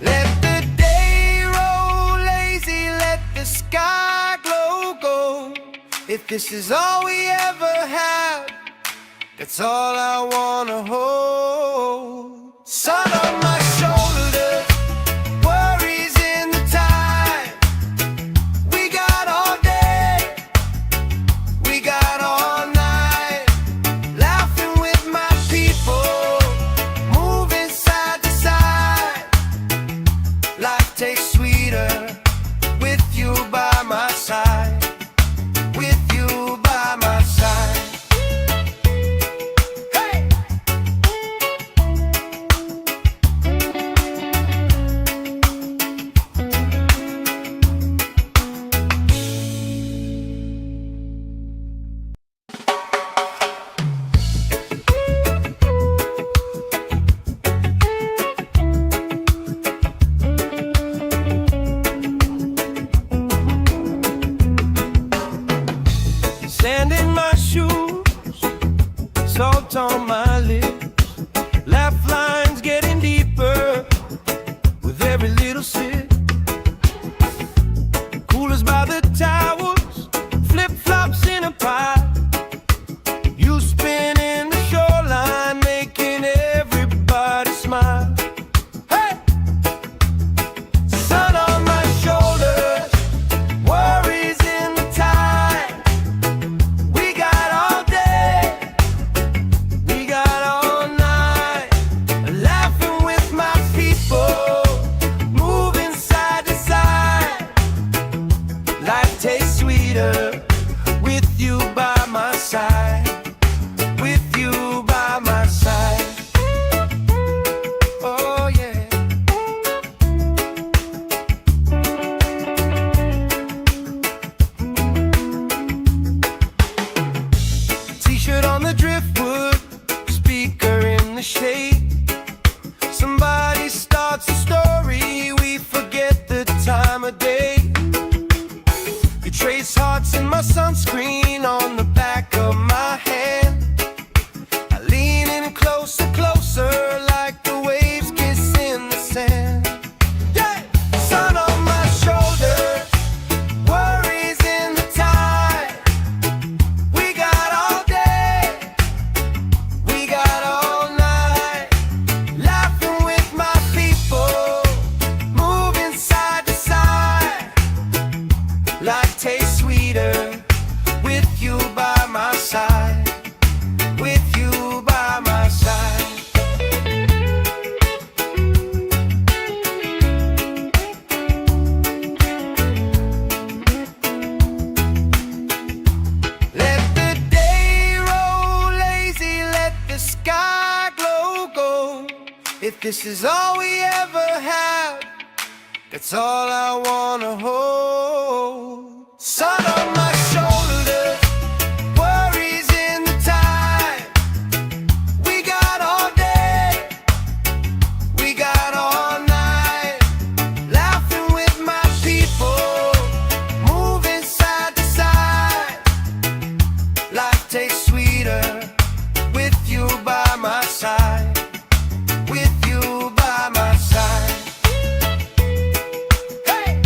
Let the day roll lazy, let the sky glow gold. If this is all we ever have, that's all I wanna hold. Sun on my shoulders, worries in the tide. We got all day, we got all night, laughing with my people, moving side to side. Life tastes sweeter with you by my side. With you by my side. Hey! If this is all we ever have, that's all I wanna hold. Sun on my shoulders, worries in the tide. We got all day, we got all night, laughing with my people, moving side to side. Life tastes sweeter with you by my side. With you by my side. Hey!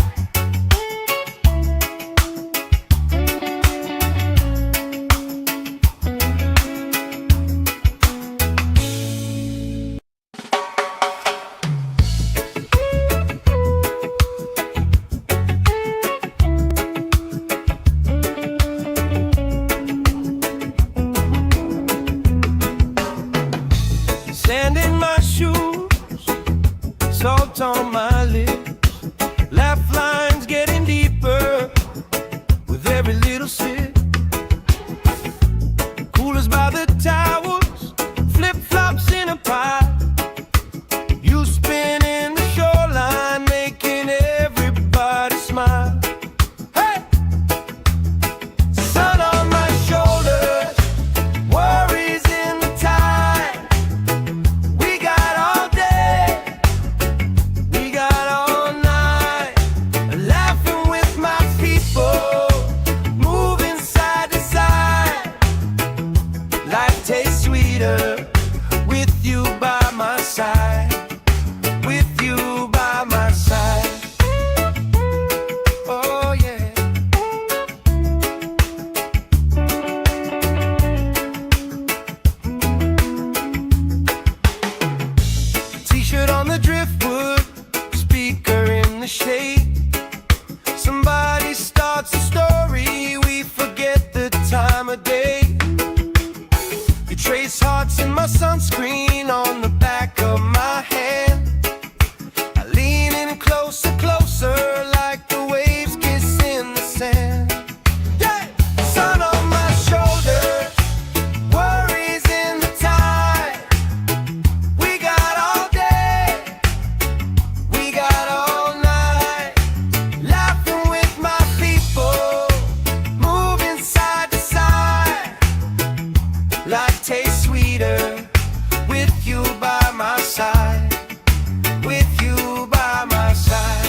Sand in my shoes, salt on my lips, laugh lines getting deeper with every little sip. Coolers by the towers, flip-flops in a pile. You spin in the shoreline, making everybody smile. Hey! Sun on my shoulders, worries in the tide. We got all day, we got all night, laughing with my people, moving side to side. Life tastes sweeter with you by my side. With you by my side. Oh yeah. T-shirt on the driftwood, speaker in the shade. Somebody starts a story, we forget the time of day. You trace hearts in my sunscreen on the back of my hand. I lean in closer, closer, like the waves kiss in the sand. Yeah! Sun on my shoulders, worries in the tide. We got all day, we got all night, laughing with my people, moving side to side. Life tastes sweeter with you by my side. With you by my side.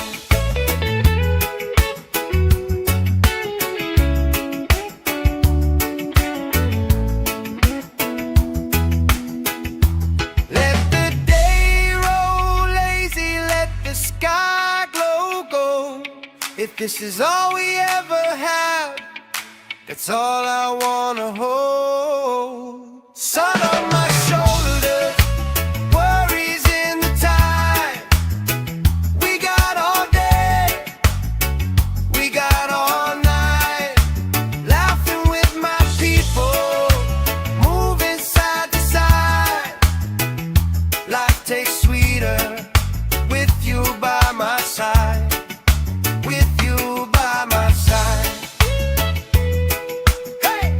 Let the day roll lazy, let the sky glow gold. If this is all we ever have, that's all I wanna hold. Sun on my shoulders, worries in the tide. We got all day, we got all night, laughing with my people, moving side to side. Life tastes sweeter with you by my side. With you by my side. Hey!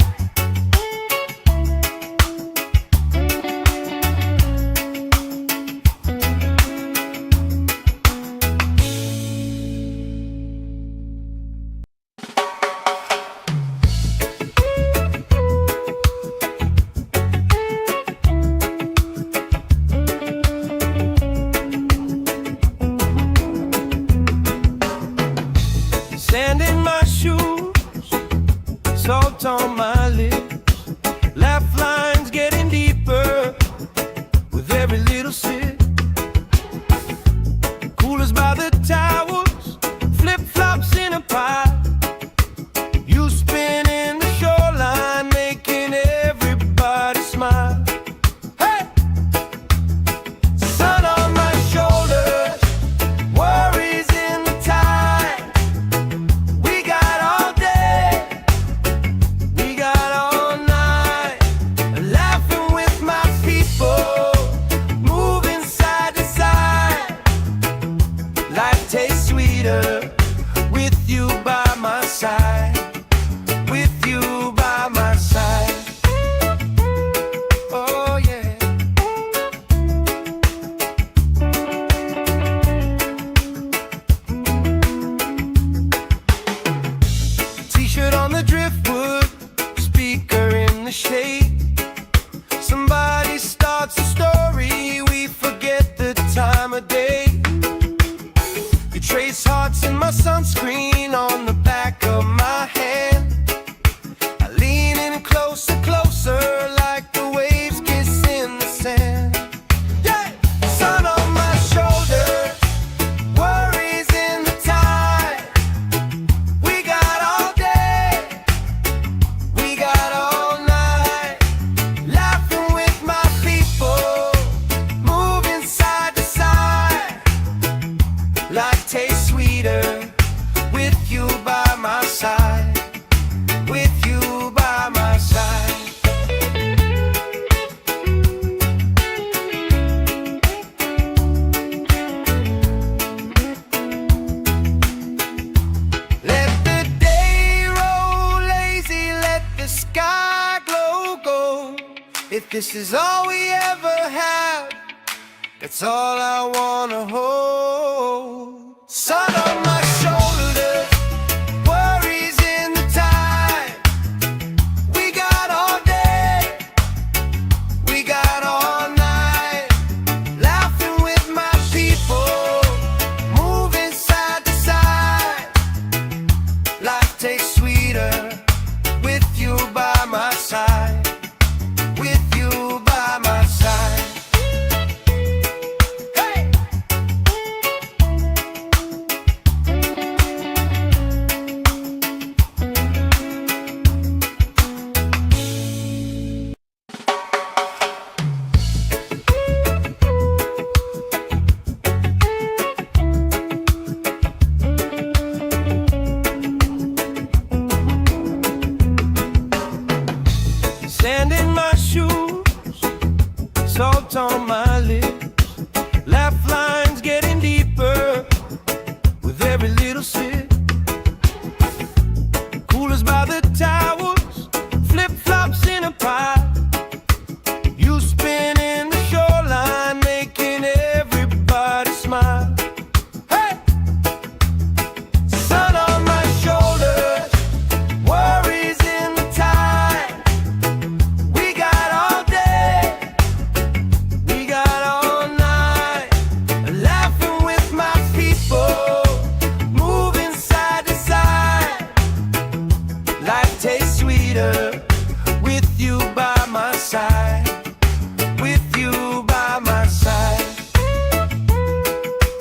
Sand in my shoes, salt on my lips, laugh lines getting deeper with every little sip. Coolers by the towers, flip-flops in a pile. You spin in the shoreline, making everybody smile. Hey! Sun on my shoulders, worries in the tide. We got all day, we got my sunscreen on the back of my hand. I lean in closer, closer, like the waves kiss in the sand. Yeah! Sun on my shoulders, worries in the tide. We got all day, we got all night, laughing with my people, moving side to side. Life tastes sweeter with you by my side, with you by my side. Let the day roll lazy, let the sky glow gold. If this is all we ever have, that's all I wanna hold. Sun on my shoulders, worries in the tide. We got all day, we got all night, laughing with my people, moving side to side. Life tastes sweeter with you by my side, with you by my side. Sand in my shoes, salt on my lips, laugh lines getting deeper with every little sip. Coolers by the towers, flip-flops in a pile. You spin in the shoreline, making everybody smile. Hey! Sun on my shoulders, worries in the tide. We got all day, we got all night, laughing with my people, moving side to side. Life tastes sweeter with you by my side, with you by my side.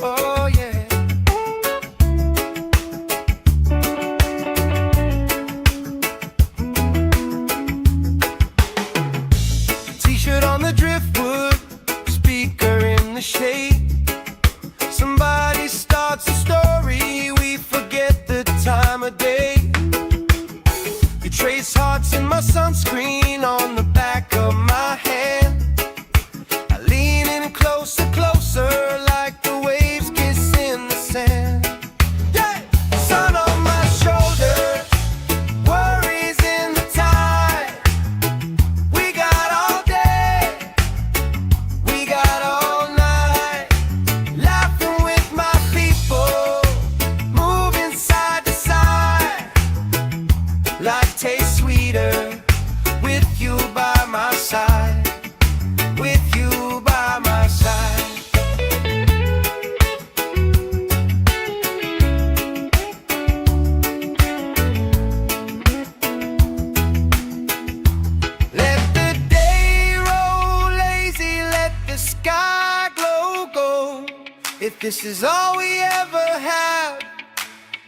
Oh yeah. T-shirt on the driftwood, speaker in the shade. Somebody starts a story, we forget the time of day. You trace hearts in my sunscreen on the back of my hand. I lean in closer, closer, like the waves kiss in the sand. Yeah! Sun on my shoulders, worries in the tide. We got all day, we got all night, laughing with my people, moving side to side. Life tastes sweeter with you by my side, with you by my side. Let the day roll lazy, let the sky glow gold. If this is all we ever have,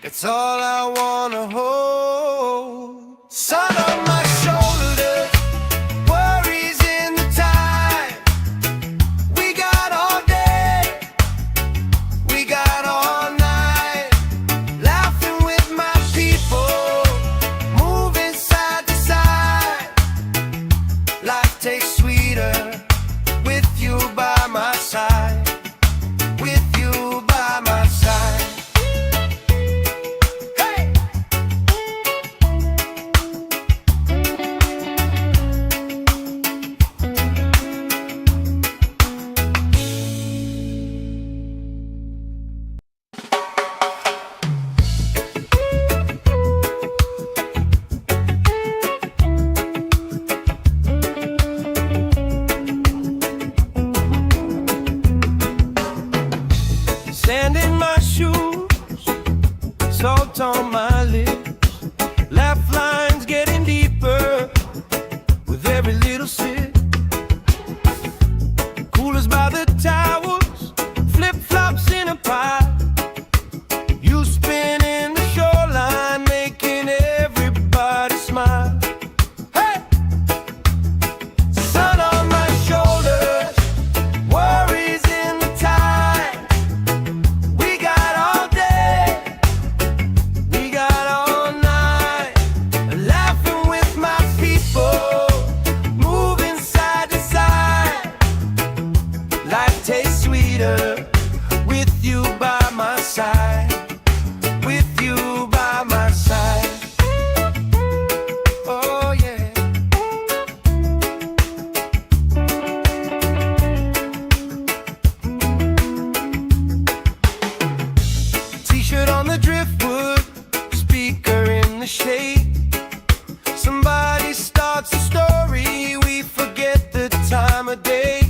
that's all I wanna hold. Sun on my shoulders, worries in the tide. We got all day, we got all night, laughing with my people, moving side to side. Life tastes sweeter with you by my side, with you by my side. Hey! salt on my lips, laugh lines getting deeper with every little sip. Coolers by the towers, flip-flops in a pie. You spinning the shoreline, making everybody smile. Hey! Sun on my shoulders, worries in the tide. We got all day, we got all night, laughing with my people, moving side to side. Life tastes sweeter with you by my side, with you by my side. Oh yeah. T-shirt on the driftwood, speaker in the shade. Somebody starts a story, we forget the time of day.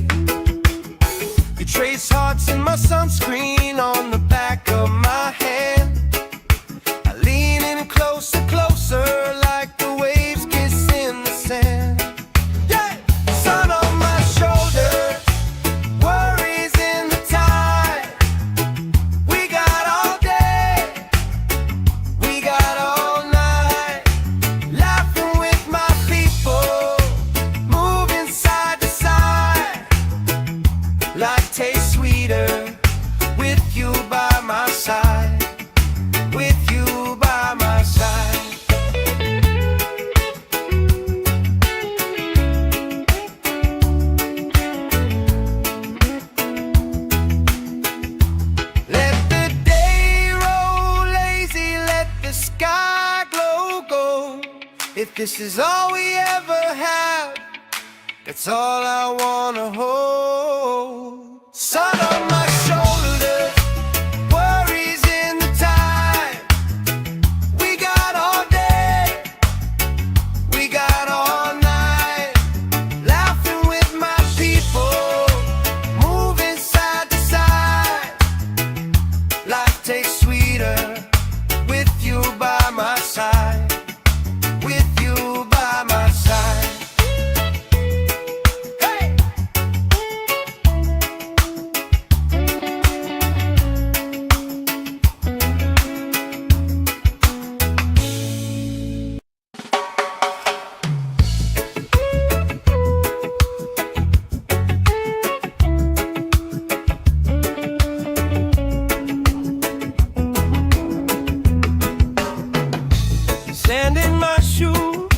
You trace hearts in my sunscreen on the back of my hand. I lean in closer, closer, like the waves kiss in the sand. Yeah! Sun on my shoulders, worries in the tide. We got all day, we got all night, laughing with my people, moving side to side. Life tastes sweeter with you by my side, with you by my side. Let the day roll lazy, let the sky glow gold. If this is all we ever have, that's all I wanna hold. Sun on my shoulders, worries in the tide. We got all day, we got all night, laughing with my people, moving side to side. Life tastes sweeter with you by my side, with you by my side. Hey! Sand in my shoes,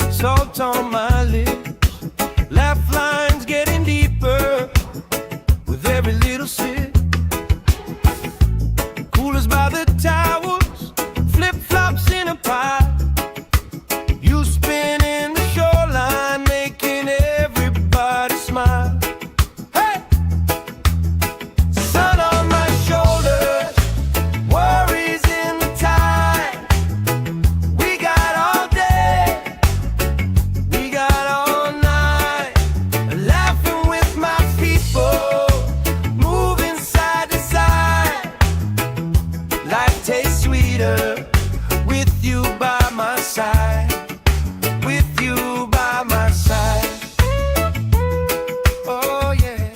salt on my lips, laugh lines getting deeper with every little sip. Coolers by the towers, flip-flops in a pie. You spinning the shoreline, making everybody smile. Hey! Sun on my shoulders, worries in the tide. We got all day, we got all night, laughing with my people, moving side to side. Life tastes sweeter with you by my side, with you by my side. Oh yeah.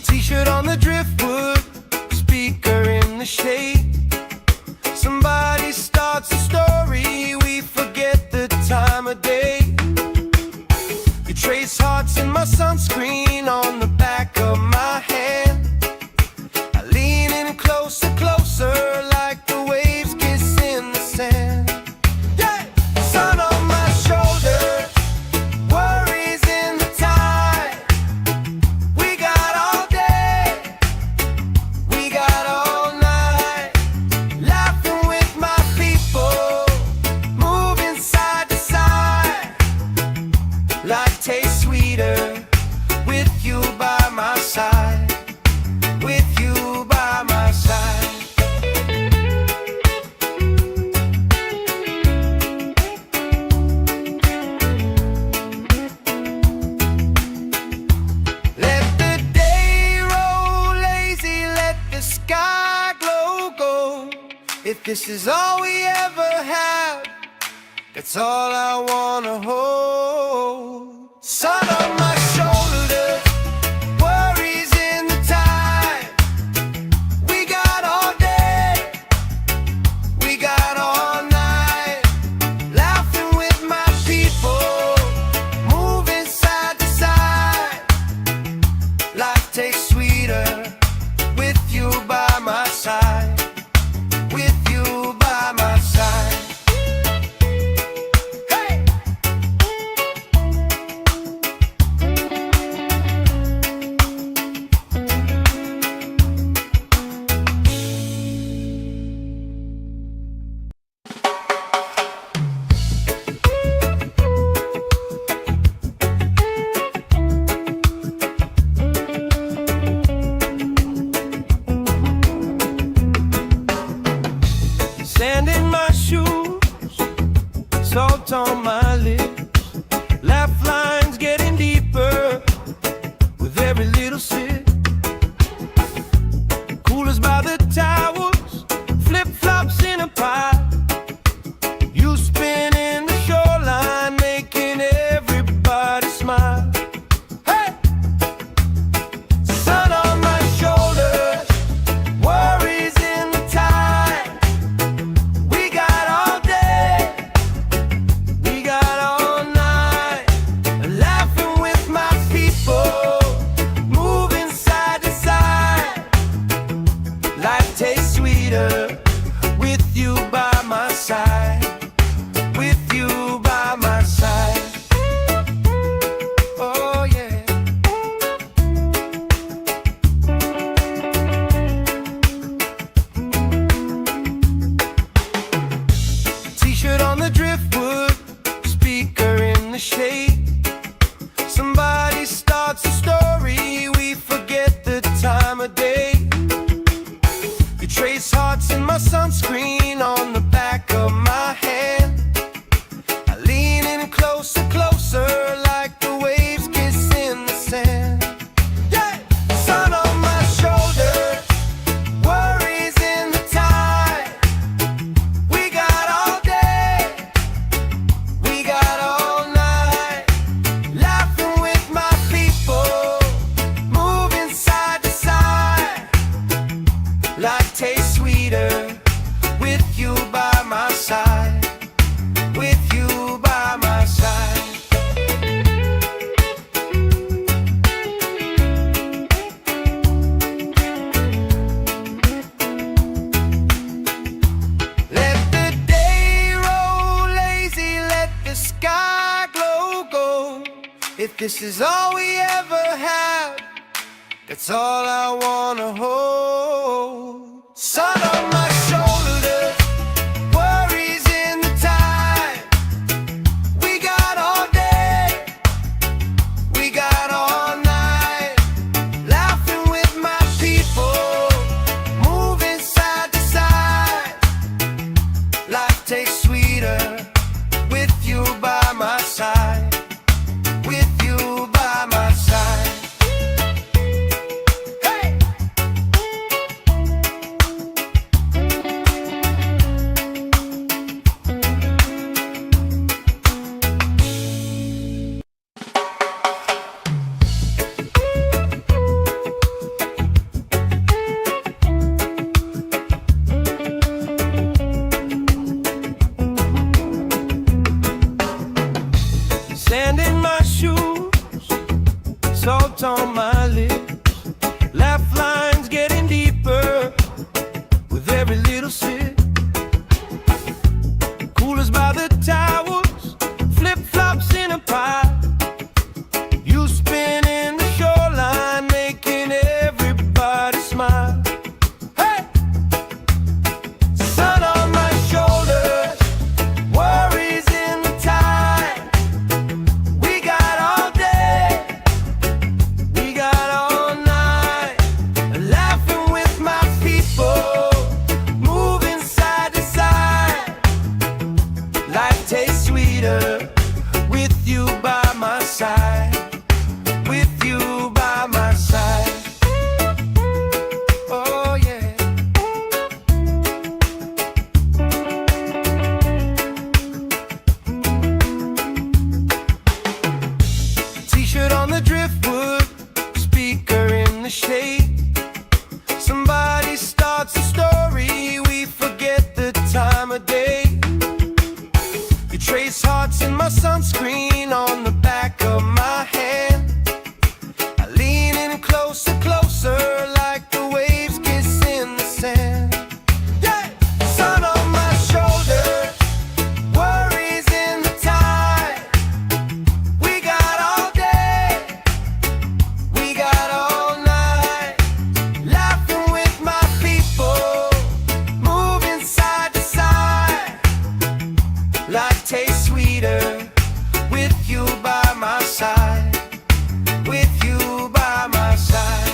T-shirt on the driftwood, speaker in the shade. Somebody starts a story, we forget the time of day. You trace hearts in my sunscreen on the back of my hand. I lean in closer, closer, like the waves kiss in the sand. Yeah! Sun on my shoulders, worries in the tide. We got all day, we got all night, laughing with my people, moving side to side. Life tastes sweeter with you by my side. this is all we ever had, that's all I wanna hold. Sun on my shoulders, worries in the tide. We got all day, we got all night, laughing with my people, moving side to side. Life tastes sweeter with you by my side, with you by my side. Hey! Sand in my shoes, salt on my lips, laugh lines getting deeper with every little sip. Coolers by the towers, flip-flops in a pie. You spin in the shoreline, making everybody smile. Hey! Sun on my shoulders, worries in the tide. We got all day, we got all night, laughing with my people, moving side to side. Life tastes sweeter with you by my side, with you by my side. Oh yeah. T-shirt on the driftwood, speaker in the shade. Somebody starts a story, we forget the time of day. You trace hearts in my sunscreen on the back of my hand. I lean in closer, closer, like the waves kiss in the sand. Yeah! Sun on my shoulders, worries in the tide. We got all day, we got all night, laughing with my people, moving side to side. Life tastes sweeter with you by my side, with you by my side. Let the day roll lazy, let the sky glow gold. If this is all we ever had, that's all I wanna hold. Sun on my shoulders, worries in the tide. We got all day, we got all night, laughing with my people, moving side to side. Life tastes sweeter with you by my side, with you by my side. Hey! Sand in my shoes, salt on my lips, laugh lines getting deeper with every little sip. Coolers by the towers, flip-flops in a pie. You spin in the shoreline, making everybody smile. Hey! Sun on my shoulders, worries in the tide. We got all day, we got T-shirt on the driftwood, speaker in the shade. Somebody starts a story, we forget the time of day. You trace hearts in my sunscreen on the back of my hand. I lean in closer, closer, like the waves kiss in the sand. Yeah! Sun on my shoulders, worries in the tide. We got all day, we got all night, laughing with my people, moving side to side. Life tastes sweeter with you by my side, with you by my side.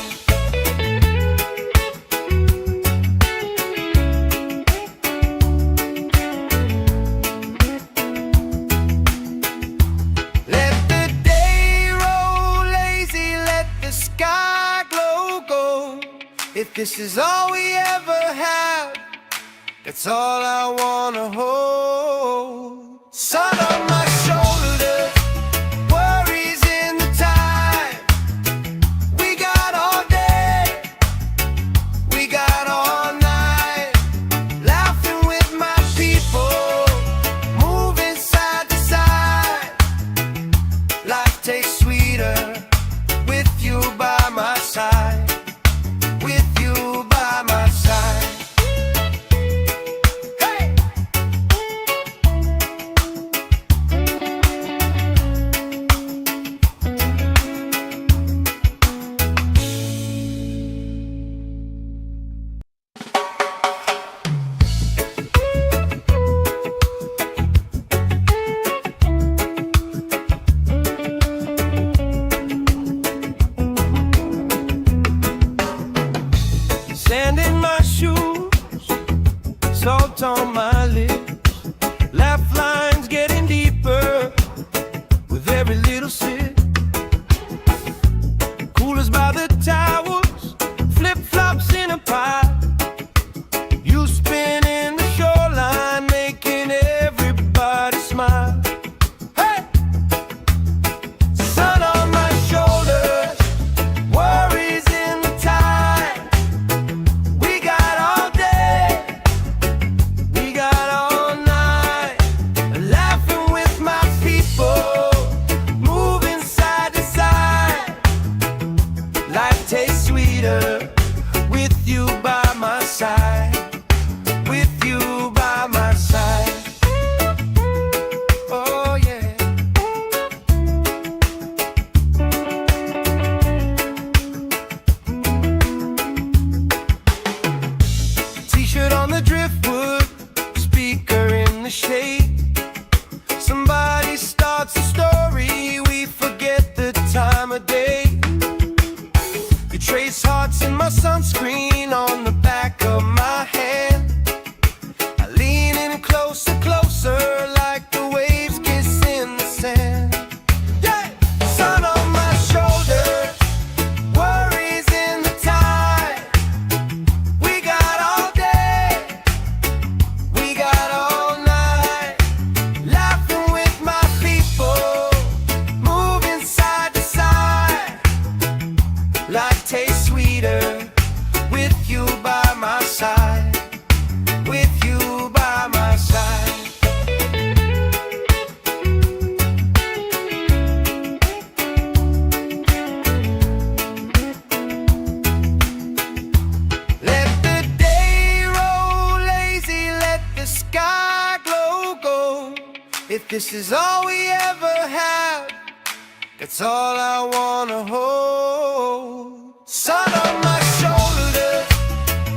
Let the day roll lazy, let the sky glow gold. If this is all we ever have, that's all I wanna hold. Sun on my shoulders, worries in the tide. We got all day, we got all night, laughing with my people, moving side to side. Life tastes sweeter with you by my side, with you by my side. Hey! Sand in my shoes, salt on my lips, laugh lines getting deeper with every little sip. Coolers by the towers, flip-flops in a pile. You spinning the shoreline, making everybody smile. Hey! Sun on my shoulders, worries in the tide. We got all day, we got all night, laughing with my people, moving side to side. Life tastes sweeter with you by my side, with you by my side. Oh yeah. T-shirt on the driftwood, speaker in the shade. Somebody starts a story, we forget the time of day. You trace hearts in my sunscreen on the back of my hand. I lean in closer, closer, like the waves kiss in the sand. Yeah! Sun on my shoulders, worries in the tide. We got all day, we got all night, laughing with my people, moving side to side. Life tastes sweeter with you by my side, with you by my side. Let the day roll lazy, let the sky glow gold. If this is all we ever have, that's all I wanna hold. Sun on my shoulders,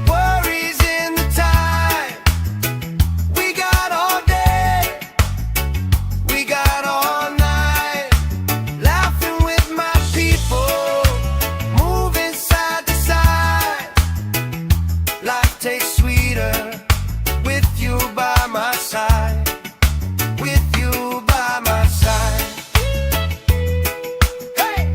worries in the tide. We got all day, we got all night, laughing with my people, moving side to side. Life tastes sweeter with you by my side, with you by my side. Hey!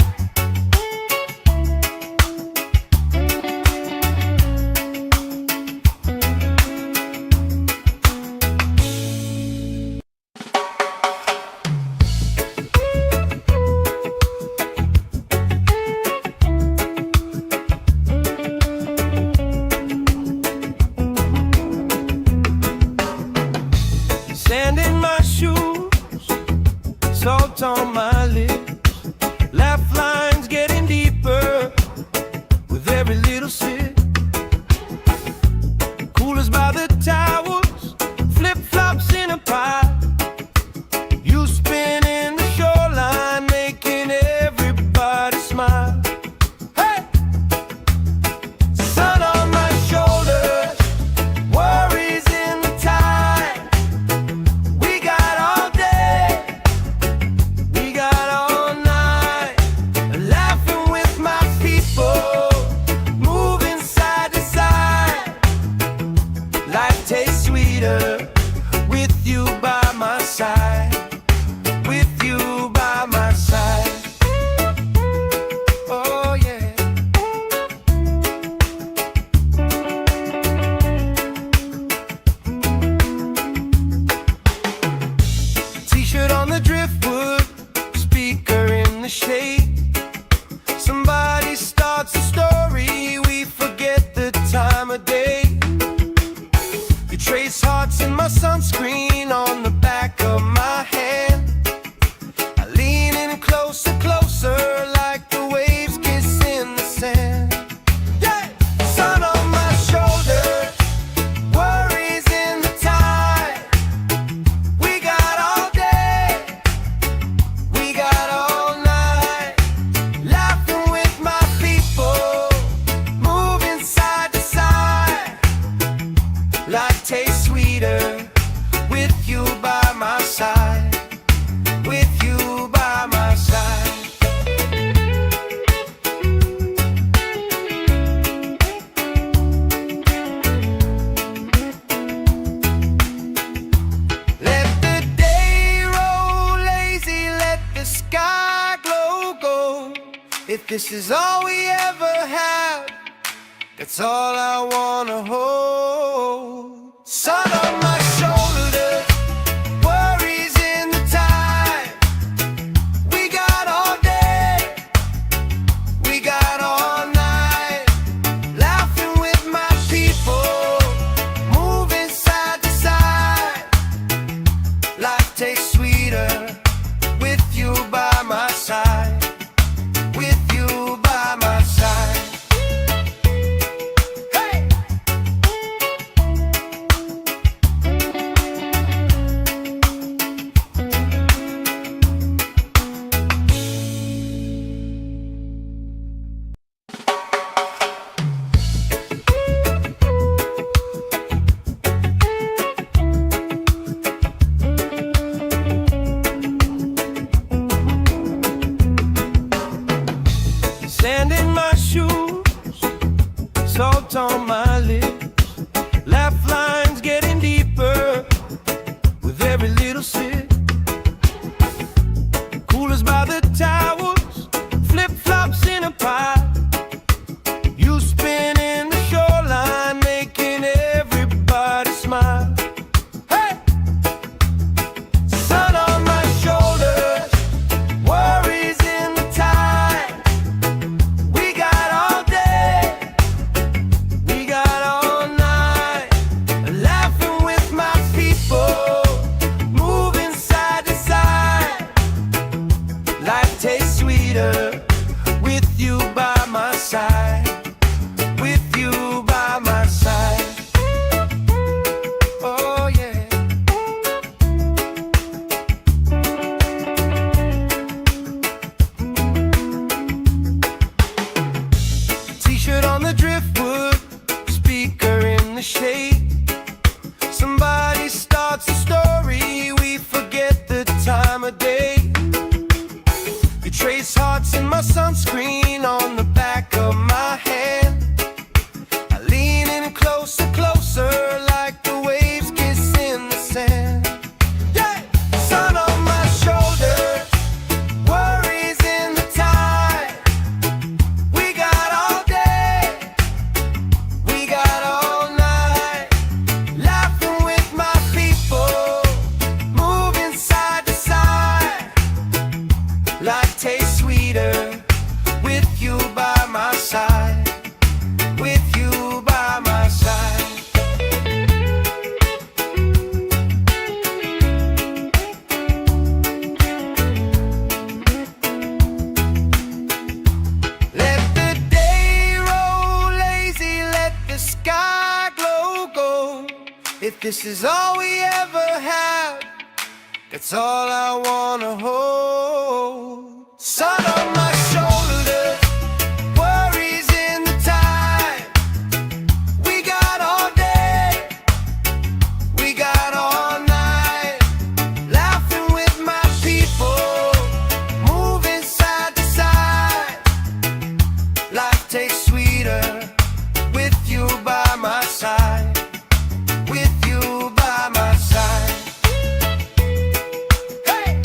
If this is all we ever have, that's all I wanna hold. Sun on my shoulders, worries in the tide. We got all day, we got all night, laughing with my people, moving side to side. Life tastes sweeter with you by my side, with you by my side. Hey! Sand in my shoes, salt on my lips, laugh lines getting deeper with every little sip. Coolers by the towers, flip-flops in a pile. You spin in the shoreline, making everybody smile. Hey! Sun on my shoulders, worries in the tide. We got all day, we got all night, laughing with my people, moving side to side. Life tastes sweeter with you by my side, with you by my side. Oh yeah. T-shirt on the driftwood, speaker in the shade. Somebody starts a story, we forget the time of day. You trace hearts in my sunscreen on the back of my hand. I lean in closer, closer, like the waves kiss in the sand. Yeah! Sun on my shoulders, worries in the tide. We got all day, we got all night, laughing with my people, moving side to side. Life tastes sweeter with you by my side, with you by my side. Let the day roll lazy, let the sky glow gold. If this is all we ever have, that's all I wanna hold. Sun on my shoulders, worries in the tide. We got all day, we got all night, laughing with my people, moving side to side. Life tastes sweeter with you by my side, with you by my side. Hey!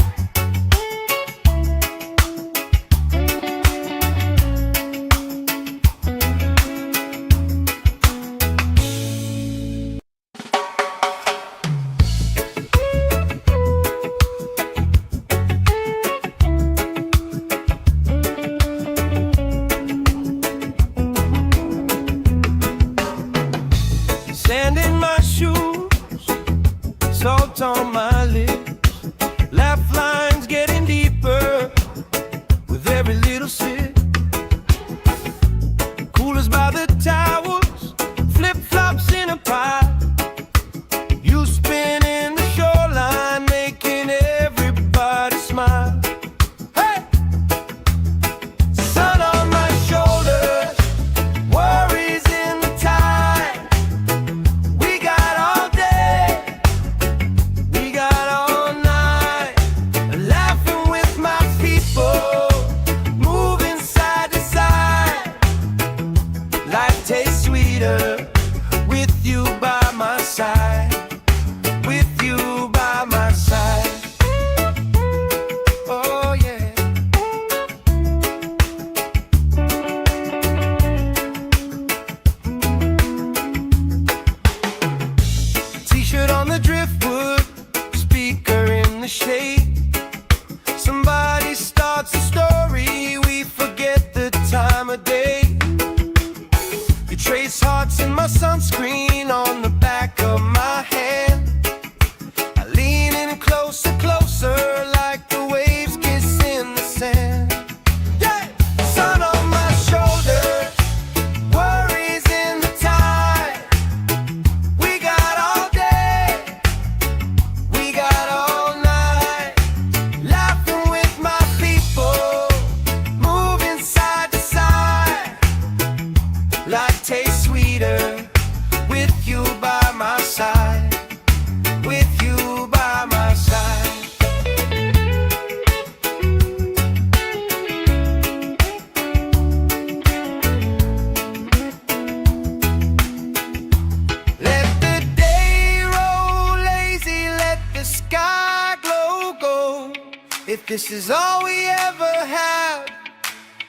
this is all we ever had,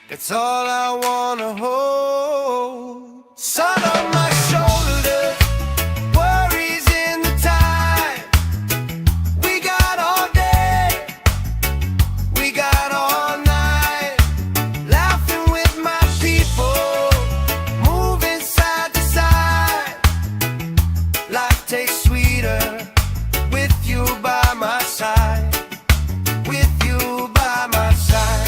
that's all I wanna hold. Sun on my shoulders, worries in the tide. We got all day, we got all night, laughing with my people, moving side to side. Life tastes sweeter with you by my side, with you by my side.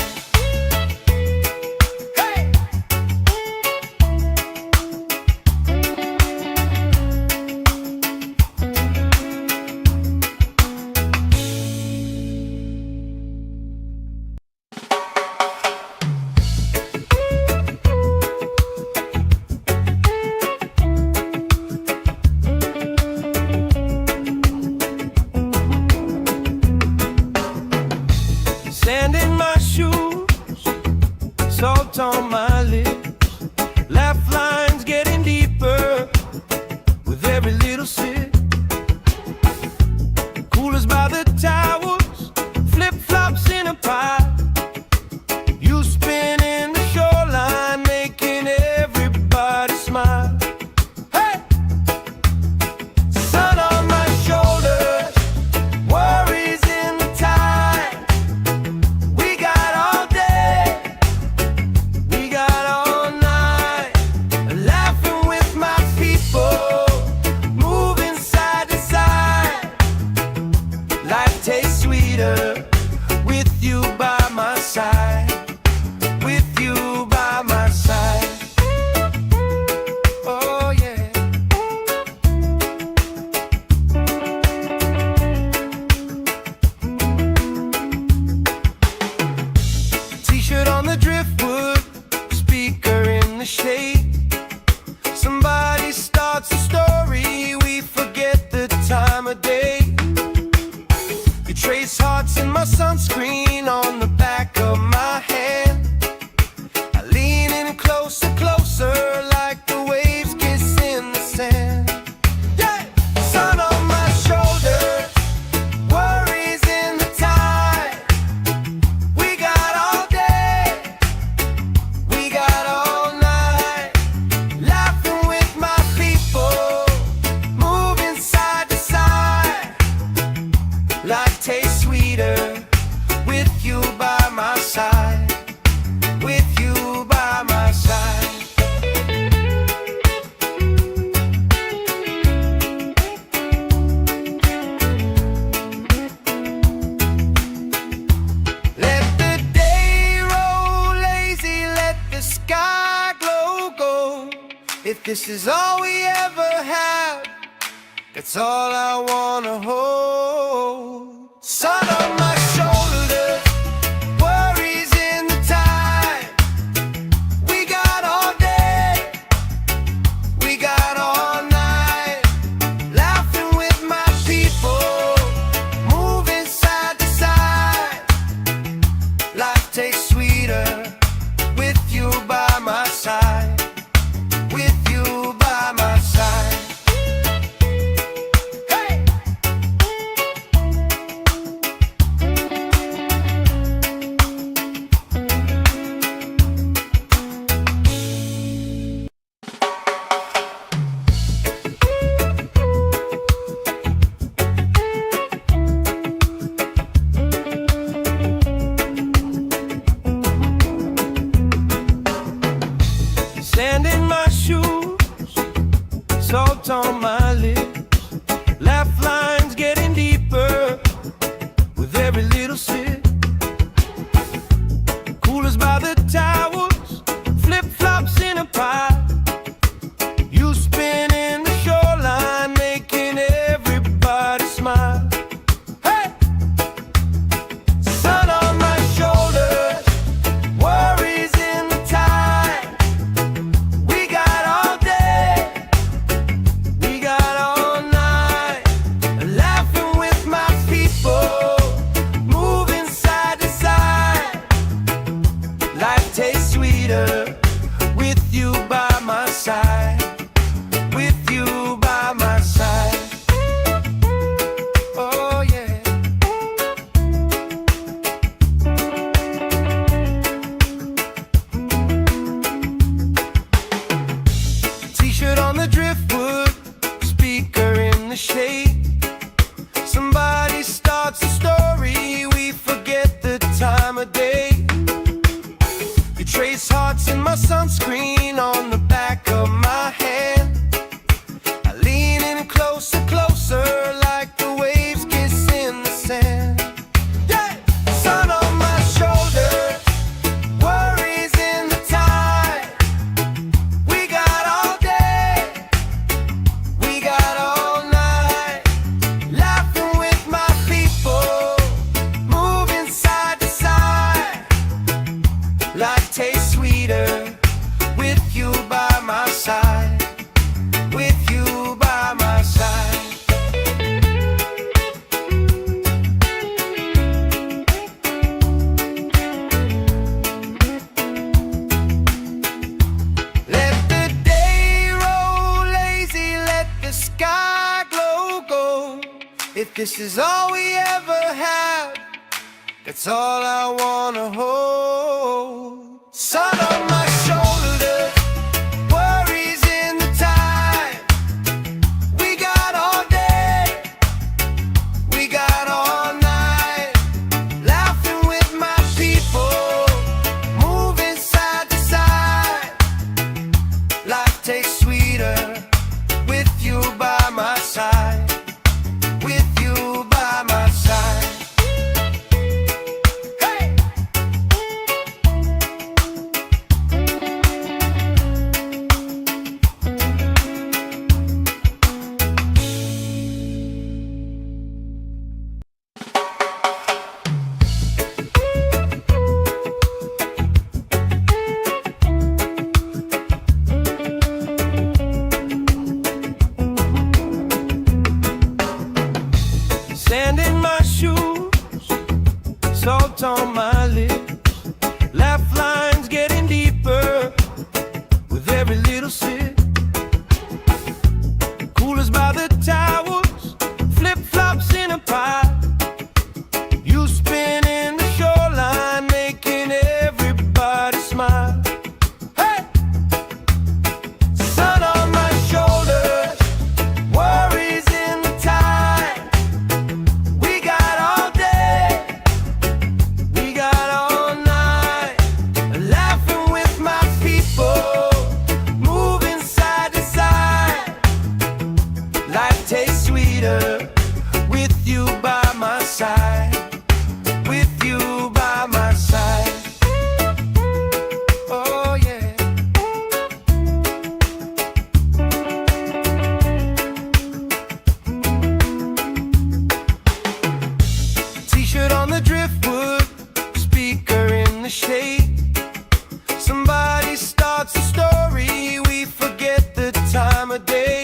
Hey! Sand in my shoes, salt on my lips, laugh lines getting deeper with every little sip. Coolers by the towers, flip-flops in a pile. You spinning the shoreline, making everybody smile. Hey! Sun on my shoulders, worries in the tide. We got all day, we got all night, laughing with my people, moving side to side. Life tastes sweeter with you by my side, with you by my side. Oh yeah. T-shirt on the driftwood, speaker in the shade. Somebody starts a story, we forget the time of day. You trace hearts in my sunscreen on the back of my hand. I lean in closer, closer, like the waves kiss in the sand. Yeah! Sun on my shoulders, worries in the tide. We got all day, we got all night, laughing with my people, moving side to side. Life tastes sweeter with you by my side, with you by my side. Let the day roll lazy, let the sky glow gold. If this is all we ever had, that's all I wanna hold. Sun on my shoulders, worries in the tide. We got all day, we got all night, laughing with my people, moving side to side. Life tastes sweeter with you by my side, with you by my side. Hey! Sand in my shoes, salt on my lips, laugh lines getting deeper with every little sip. Coolers by the towers, flip-flops in a pile. You spinning the shoreline, making everybody smile. Hey! Sun on my shoulders, worries in the tide. We got all day, we You trace hearts in my sunscreen on the back of my hand. I lean in closer, closer, like the waves kiss in the sand. Yeah! Sun on my shoulder, worries in the tide. We got all day, we got all night, laughing with my people, moving side to side. Life tastes sweeter with you by my side, with you by my side. Let the day roll lazy, let the sky glow gold. If this is all we ever have, that's all I wanna hold. Sun on my shoulder, worries in the tide. We got all day, we got all night, laughing with my people, moving side to side. Life tastes sweeter with you by my side, with you by my side. Hey! Sand in my shoes, salt on my lips, laugh lines getting deeper with every little sip. Coolers by the towels, flip-flops in a pile. You spin in the shoreline, making everybody smile. Hey! Sun on my shoulders, worries in the tide. We got all day, we got all night, laughing with my people, moving side to side. Life tastes sweeter with you by my side, with you by my side. Oh yeah. T-shirt on the driftwood, speaker in the shade. Somebody starts a story, we forget the time of day.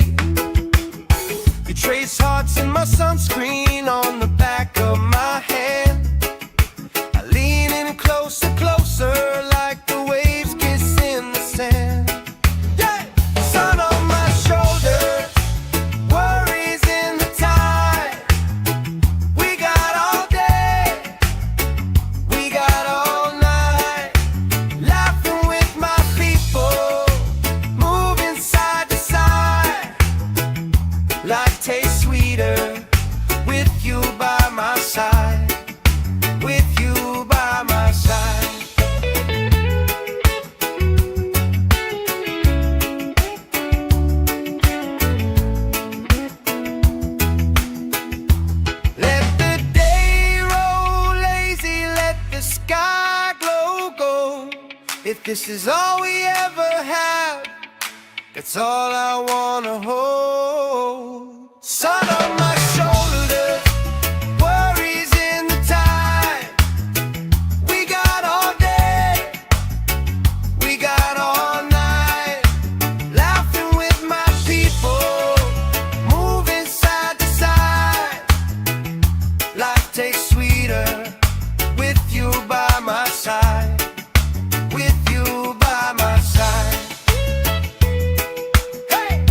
You trace hearts in my sunscreen on the back of my hand. I lean in closer, closer, like the waves kiss in the sand. Yeah! Sun on my shoulder, worries in the tide. We got all day, we got all night, laughing with my people, moving side to side. Life tastes sweeter with you by my side, with you by my side. Let the day roll lazy, let the sky glow gold. If this is all we ever have, that's all I wanna hold. Sun on my shoulder, worries in the tide. We got all day, we got all night, laughing with my people, moving side to side. Life tastes sweeter with you by my side, with you by my side. Hey!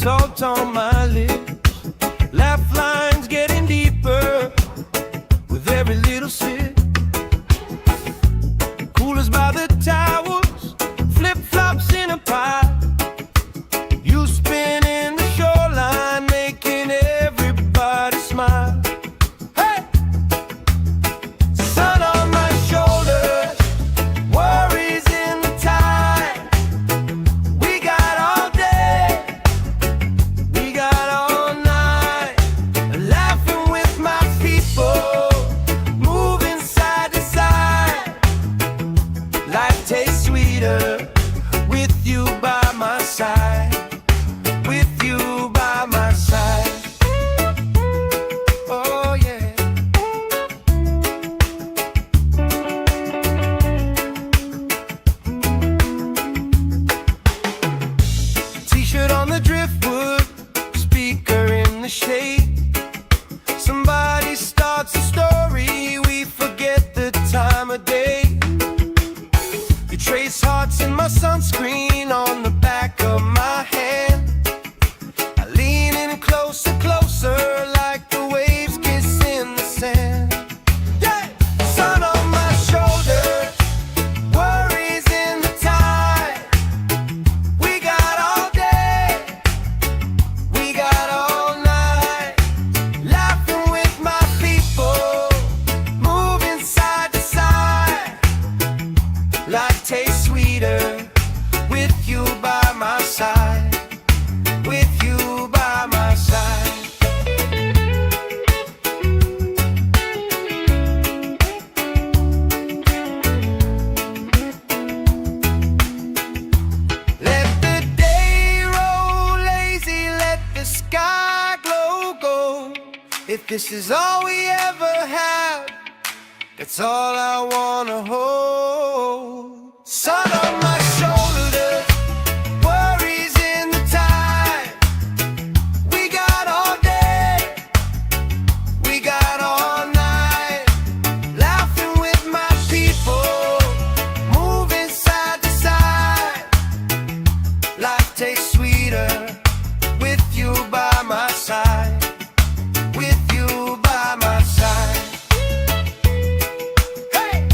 salt on my lips, laugh lines getting deeper with every little sip. Coolers by the towers, flip-flops in a pie. You spin in the shoreline, making everybody smile. Hey! Sun on my shoulders, worries in the tide. We got all day, we got all night, laughing with my people, moving side to side. Life tastes sweeter with you by my side. With you by my side. Oh yeah. T-shirt on the driftwood, speaker in the shade. Somebody starts a story, we forget the time of day. You trace hearts in my sunscreen on the back of my hand. Closer, closer, like the waves kiss in the sand. Yeah! Sun on my shoulders, worries in the tide. We got all day, we got all night, laughing with my people, moving side to side. Life tastes sweeter with you by my side. With you by my side. Let the day roll lazy, let the sky glow gold. If this is all we ever have, that's all I wanna hold. Sun on my shoulders, worries in the tide. We got all day, we got all night, laughing with my people, moving side to side. Life tastes sweeter with you by my side. With you by my side. Hey!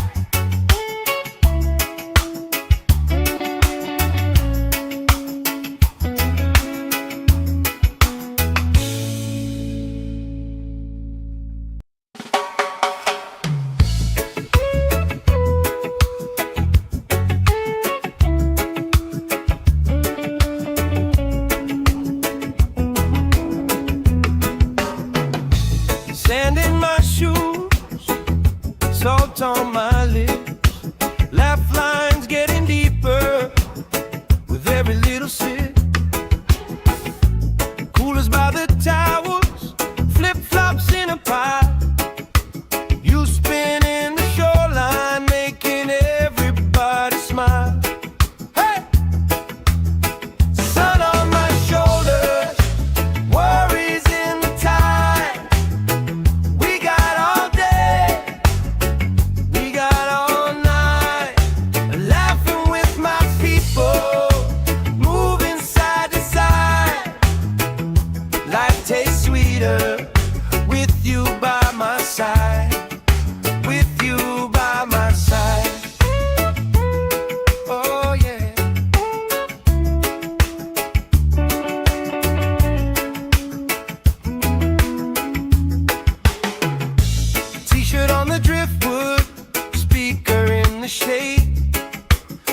Sand in my shoes, salt on my lips, laugh lines getting deeper with every little sip. Coolers by the towers, flip-flops in a pie. You spin in the shoreline, making everybody smile. Hey! Sun on my shoulders, worries in the tide. We got all day, we got all night, laughing with my people, moving side to side. Life tastes sweeter with you by my side. With you by my side. Oh yeah. T-shirt on the driftwood, speaker in the shade.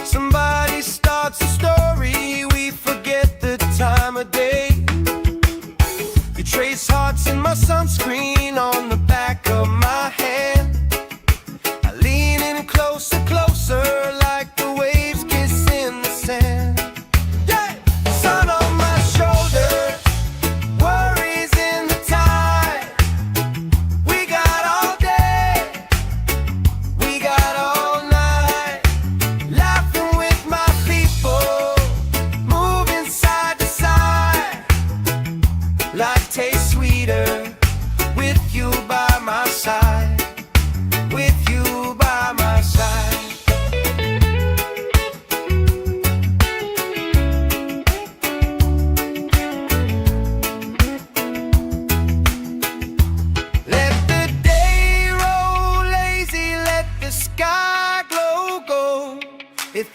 Somebody starts a story, we forget the time of day. You trace hearts in my sunscreen on the back of my hand. I lean in closer, closer, like the waves kiss in the sand. Yeah! Sun on my shoulders, worries in the tide. We got all day, we got all night, laughing with my people, moving side to side. Life tastes sweeter with you by my side. With you by my side.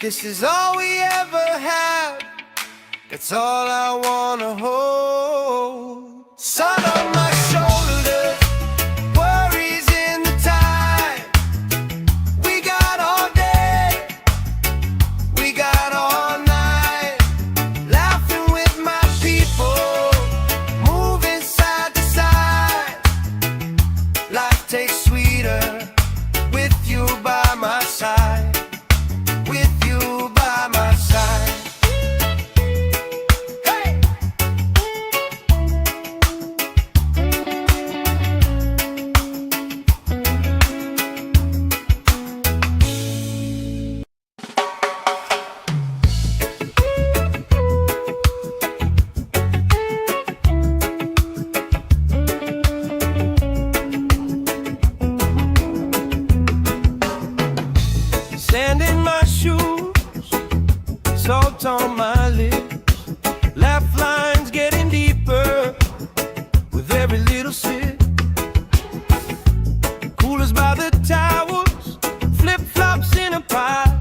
this is all we ever have, that's all I wanna hold. Sun on my shoulder, worries in the tide. We got all day, we got all night, laughing with my people, moving side to side. Life tastes sweeter with you by my side. With you by my side. Hey! Sand in my shoes, salt on my lips, laugh lines getting deeper with every little sip. Coolers by the towers, flip-flops in a pile.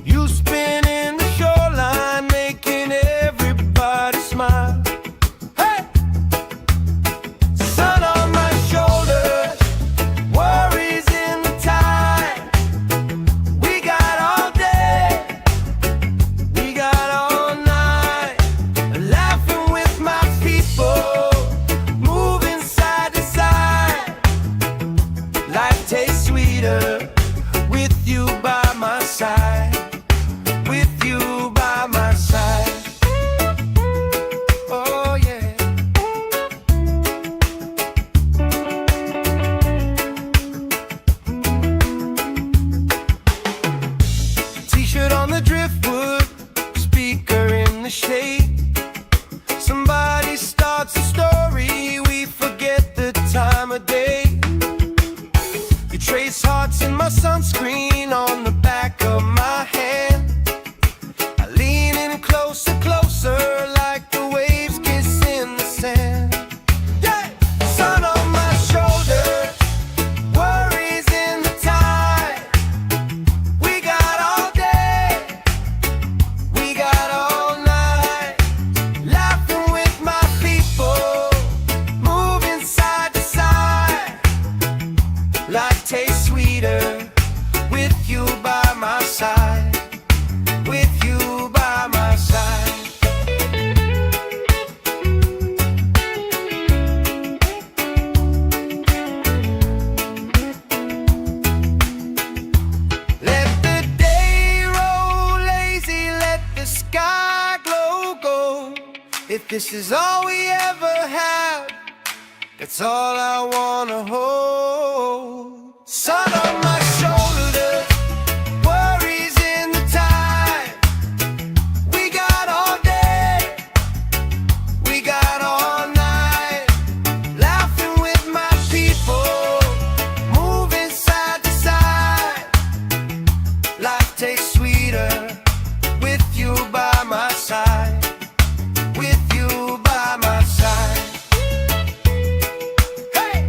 You spinning the shoreline, making everybody smile. Hey! Sun on my shoulders, worries in the tide. We got all day, we got all night, laughing with my people, moving side to side. Life tastes sweeter with you by my side. With you by my side. Oh yeah. T-shirt on the driftwood, speaker in the shade. Somebody starts a story, we forget the time of day. You trace hearts in my sunscreen on the back of my hand. I lean in closer, closer, like the waves kiss in the sand. Yeah! Sun on my shoulders, worries in the tide. We got all day, we got all night, laughing with my people, moving side to side. Life tastes sweeter with you by my side. With you by my side. Let the day roll lazy, let the sky glow gold. If this is all we ever have, that's all I wanna hold. Sun on my shoulder, worries in the tide. We got all day, we got all night, laughing with my people, moving side to side. Life tastes sweeter with you by my side. With you by my side. Hey!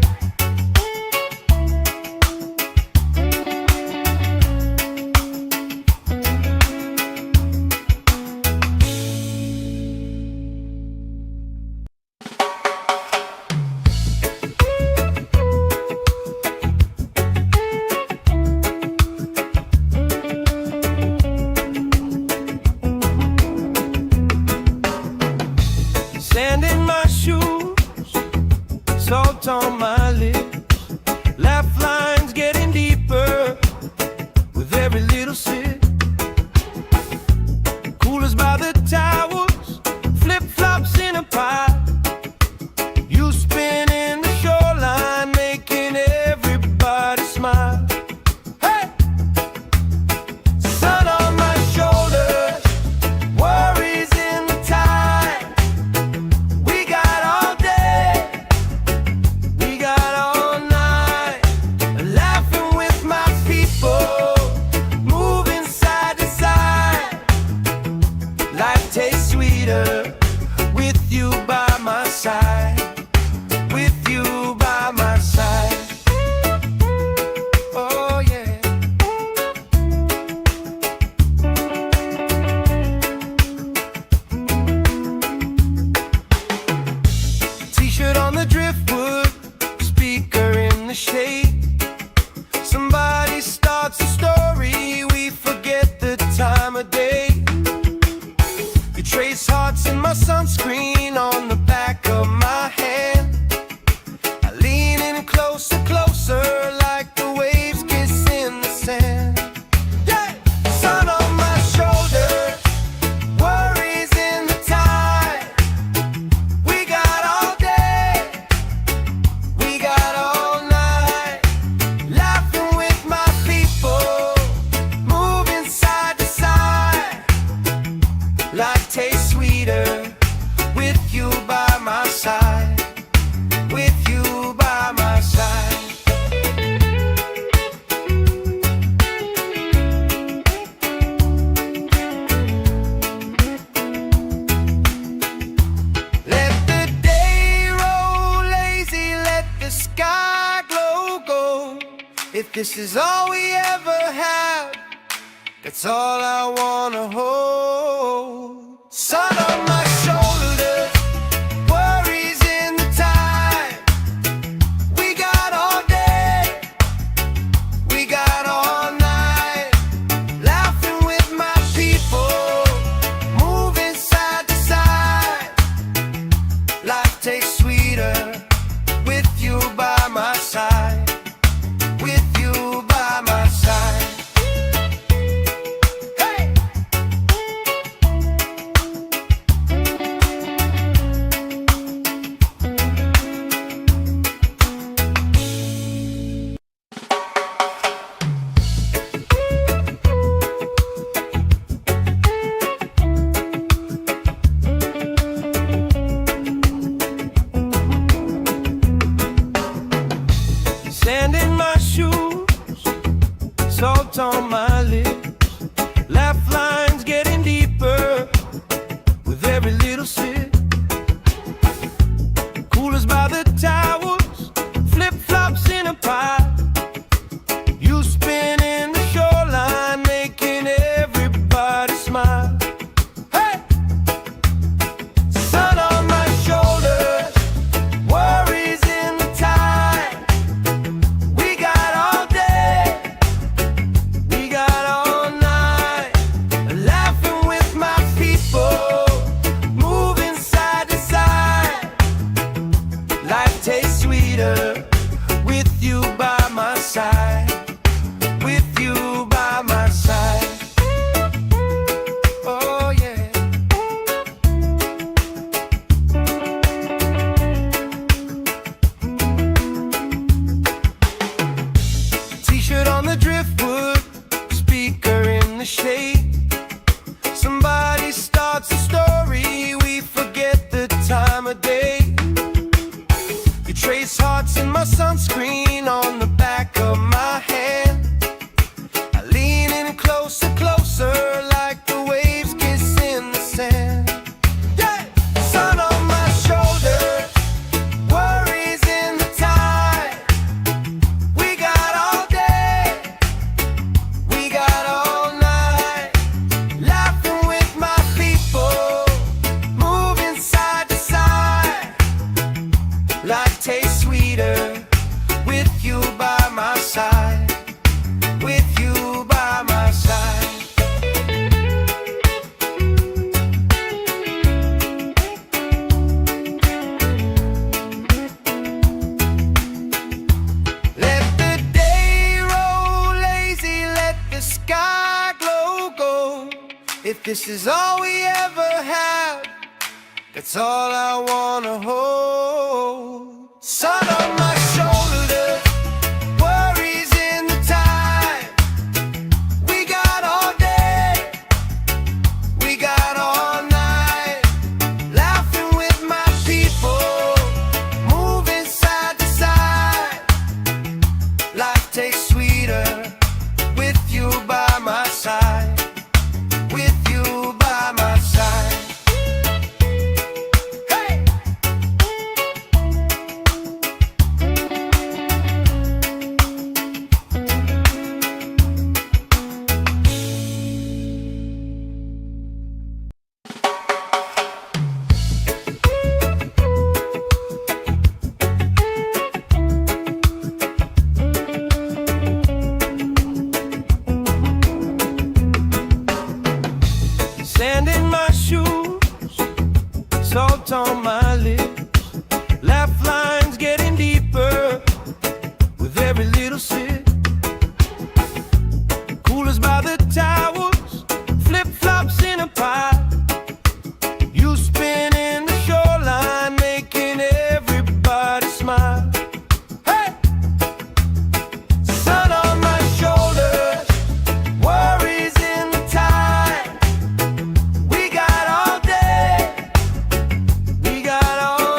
If this is all we ever have, that's all I wanna hold. Sun on my shoulders, worries in the tide. We got all day, we got all night, laughing with my people, moving side to side. Life tastes sweeter with you by my side. With you by my side. Hey! Sand in my shoes, salt on my lips, laugh lines getting deeper with every little sip. Coolers by the towels, flip-flops in a pile. You spin in the shoreline, making everybody smile. Hey! Sun on my shoulders, worries in the tide. We got all day, we got all night, laughing with my people, moving side to side. Life tastes sweeter with you by my side. With you by my side. Oh yeah. T-shirt on the driftwood, speaker in the shade. Somebody starts a story, we forget the time of day. You trace hearts in my sunscreen on the back of my hand. I lean in closer, closer, like the waves kiss in the sand. Yeah! Sun on my shoulders, worries in the tide. We got all day, we got all night, laughing with my people, moving side to side. Life tastes sweeter with you by my side. With you by my side. Let the day roll lazy, let the sky glow gold. If this is all we ever have, that's all I wanna hold. Sun on my shoulders, worries in the tide. We got all day, we got all night, laughing with my people, moving side to side. Life tastes sweeter with you by my side. With you by my side. Hey! Sand in my shoes, salt on my lips, laugh lines getting deeper with every little sip. Coolers by the towels, flip-flops in a pile. You spin in the shoreline, making everybody smile. Hey! Sun on my shoulders, worries in the tide. We got all day, we got all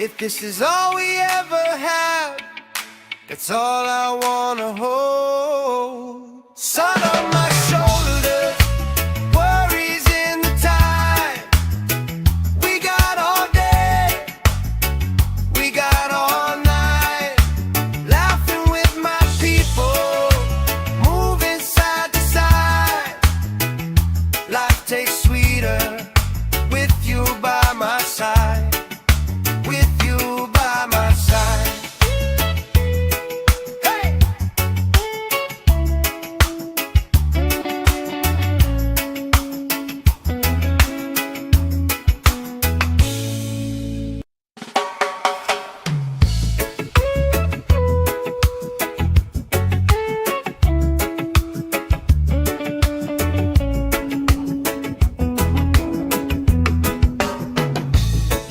If this is all we ever had, that's all I wanna hold. Sun on my shoulders, worries in the tide. We got all day, we got all night, laughing with my people, moving side to side. Life tastes sweeter with you by my side. With you by my side. Hey!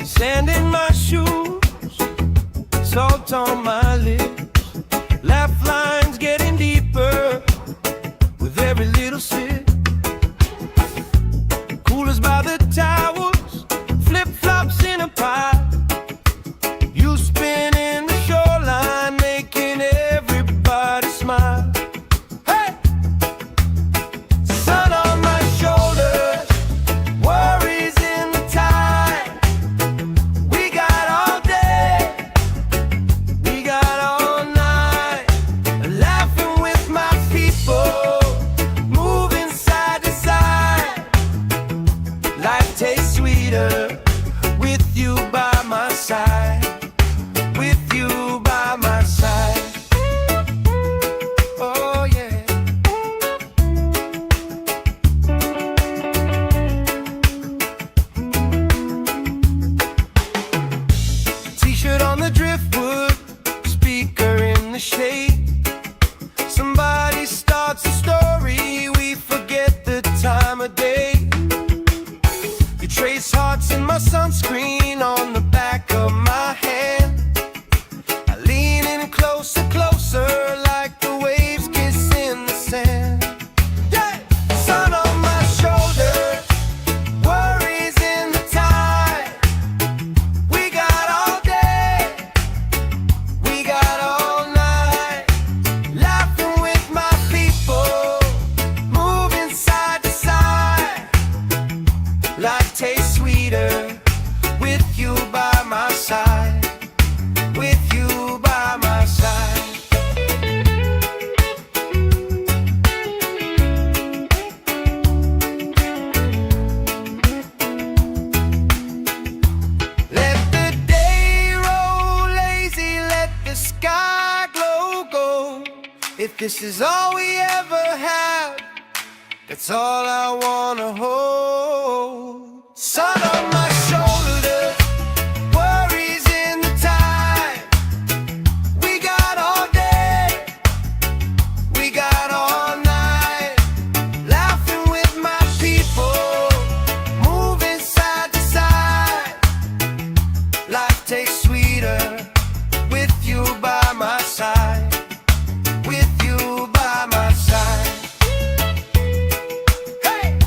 Sand in my shoes, salt on my lips, laugh lines getting deeper with every little sip. Coolers by the towers, flip-flops in a pile. You spinning the shoreline, making everybody smile. Hey! Sun on my shoulders, worries in the tide. We got all day, we got all night, laughing with my people, moving side to side. Life tastes sweeter with you by my side. With you by my side. Oh yeah. T-shirt on the driftwood, speaker in the shade. Somebody starts a story, we forget the time of day. You trace hearts in my sunscreen on the back of my hand. I lean in closer, closer, like the waves kiss in the sand. Yeah! Sun on my shoulders, worries in the tide. We got all day, we got all night, laughing with my people, moving side to side. Life tastes sweeter with you by my side. With you by my side. Let the day roll lazy, let the sky glow gold. If this is all we ever had, that's all I wanna hold. Sun on my shoulders, worries in the tide. We got all day, we got all night, laughing with my people, moving side to side. Life tastes sweeter with you by my side. With you by my side. Hey!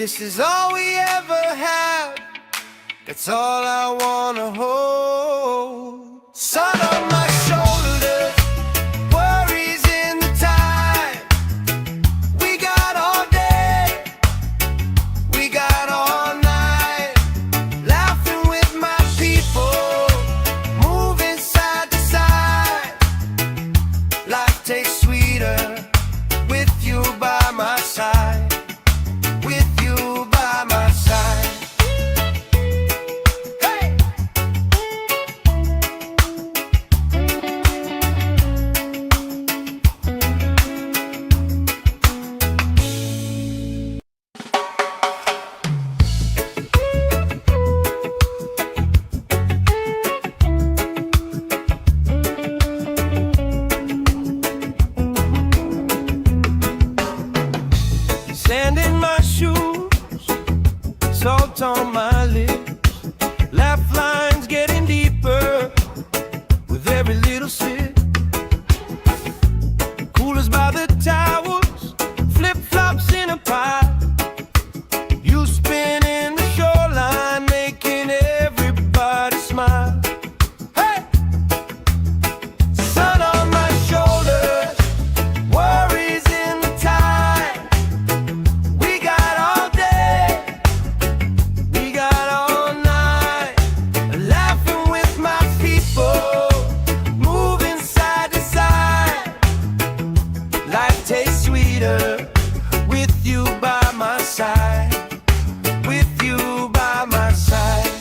this is all we ever have, that's all I wanna hold. Sun on my shoulders, worries in the tide. We got all day, we got all night, laughing with my people, moving side to side. Life tastes sweeter with you by my side, with you by my side. Hey! Sand in my shoes, salt on my lips, laugh lines getting deeper with every little sip. Coolers by the towers, flip-flops in a pile. You spinning the shoreline, making everybody smile. Hey! Sun on my shoulders, worries in the tide. We got all day, we got all night, laughing with my people, moving side to side. Life tastes sweeter with you by my side, with you by my side.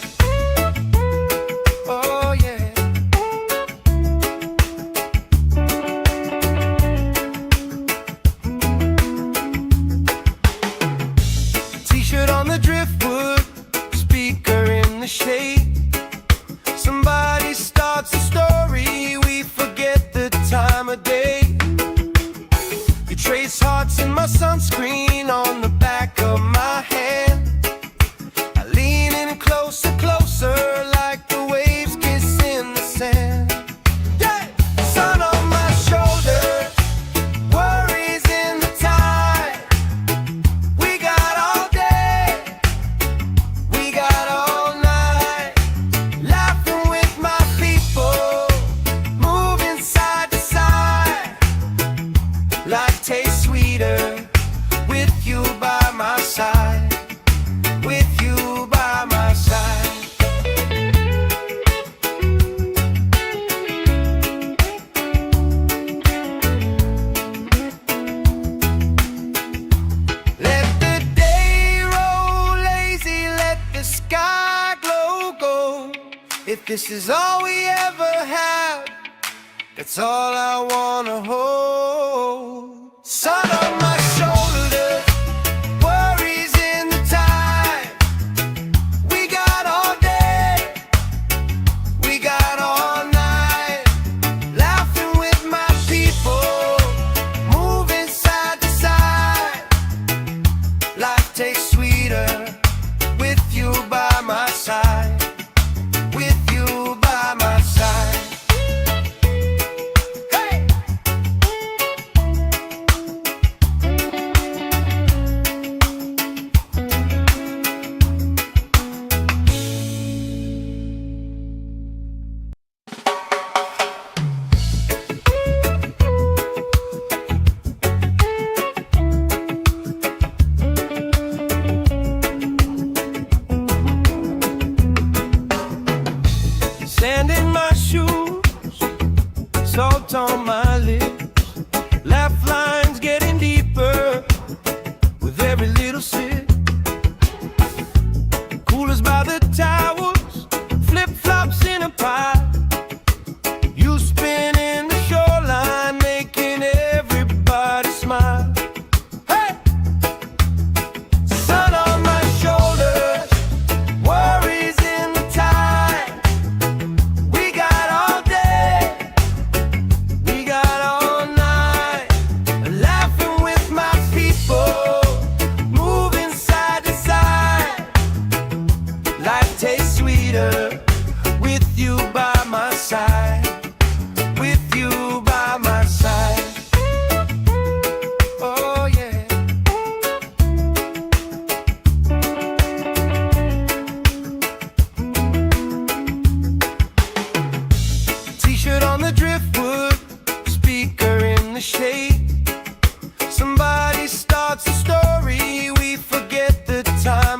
Oh yeah. T-shirt on the driftwood, speaker in the shade. Somebody starts a story, we forget the time of day. You trace hearts in my sunscreen on the back of my hand. I lean in closer, closer, like the waves kiss in the sand. Yeah! Sun on my shoulders, worries in the tide. We got all day, we got all night, laughing with my people, moving side to side. Life tastes sweeter with you by my side, with you by my side. Let the day roll lazy, let the sky glow gold. If this is all we ever have, that's all I wanna hold. Sun on my shoulders, worries in the tide. We got all day, we got all night, laughing with my people, moving side to side. Life tastes sweeter with you by my side, with you by my side. Hey!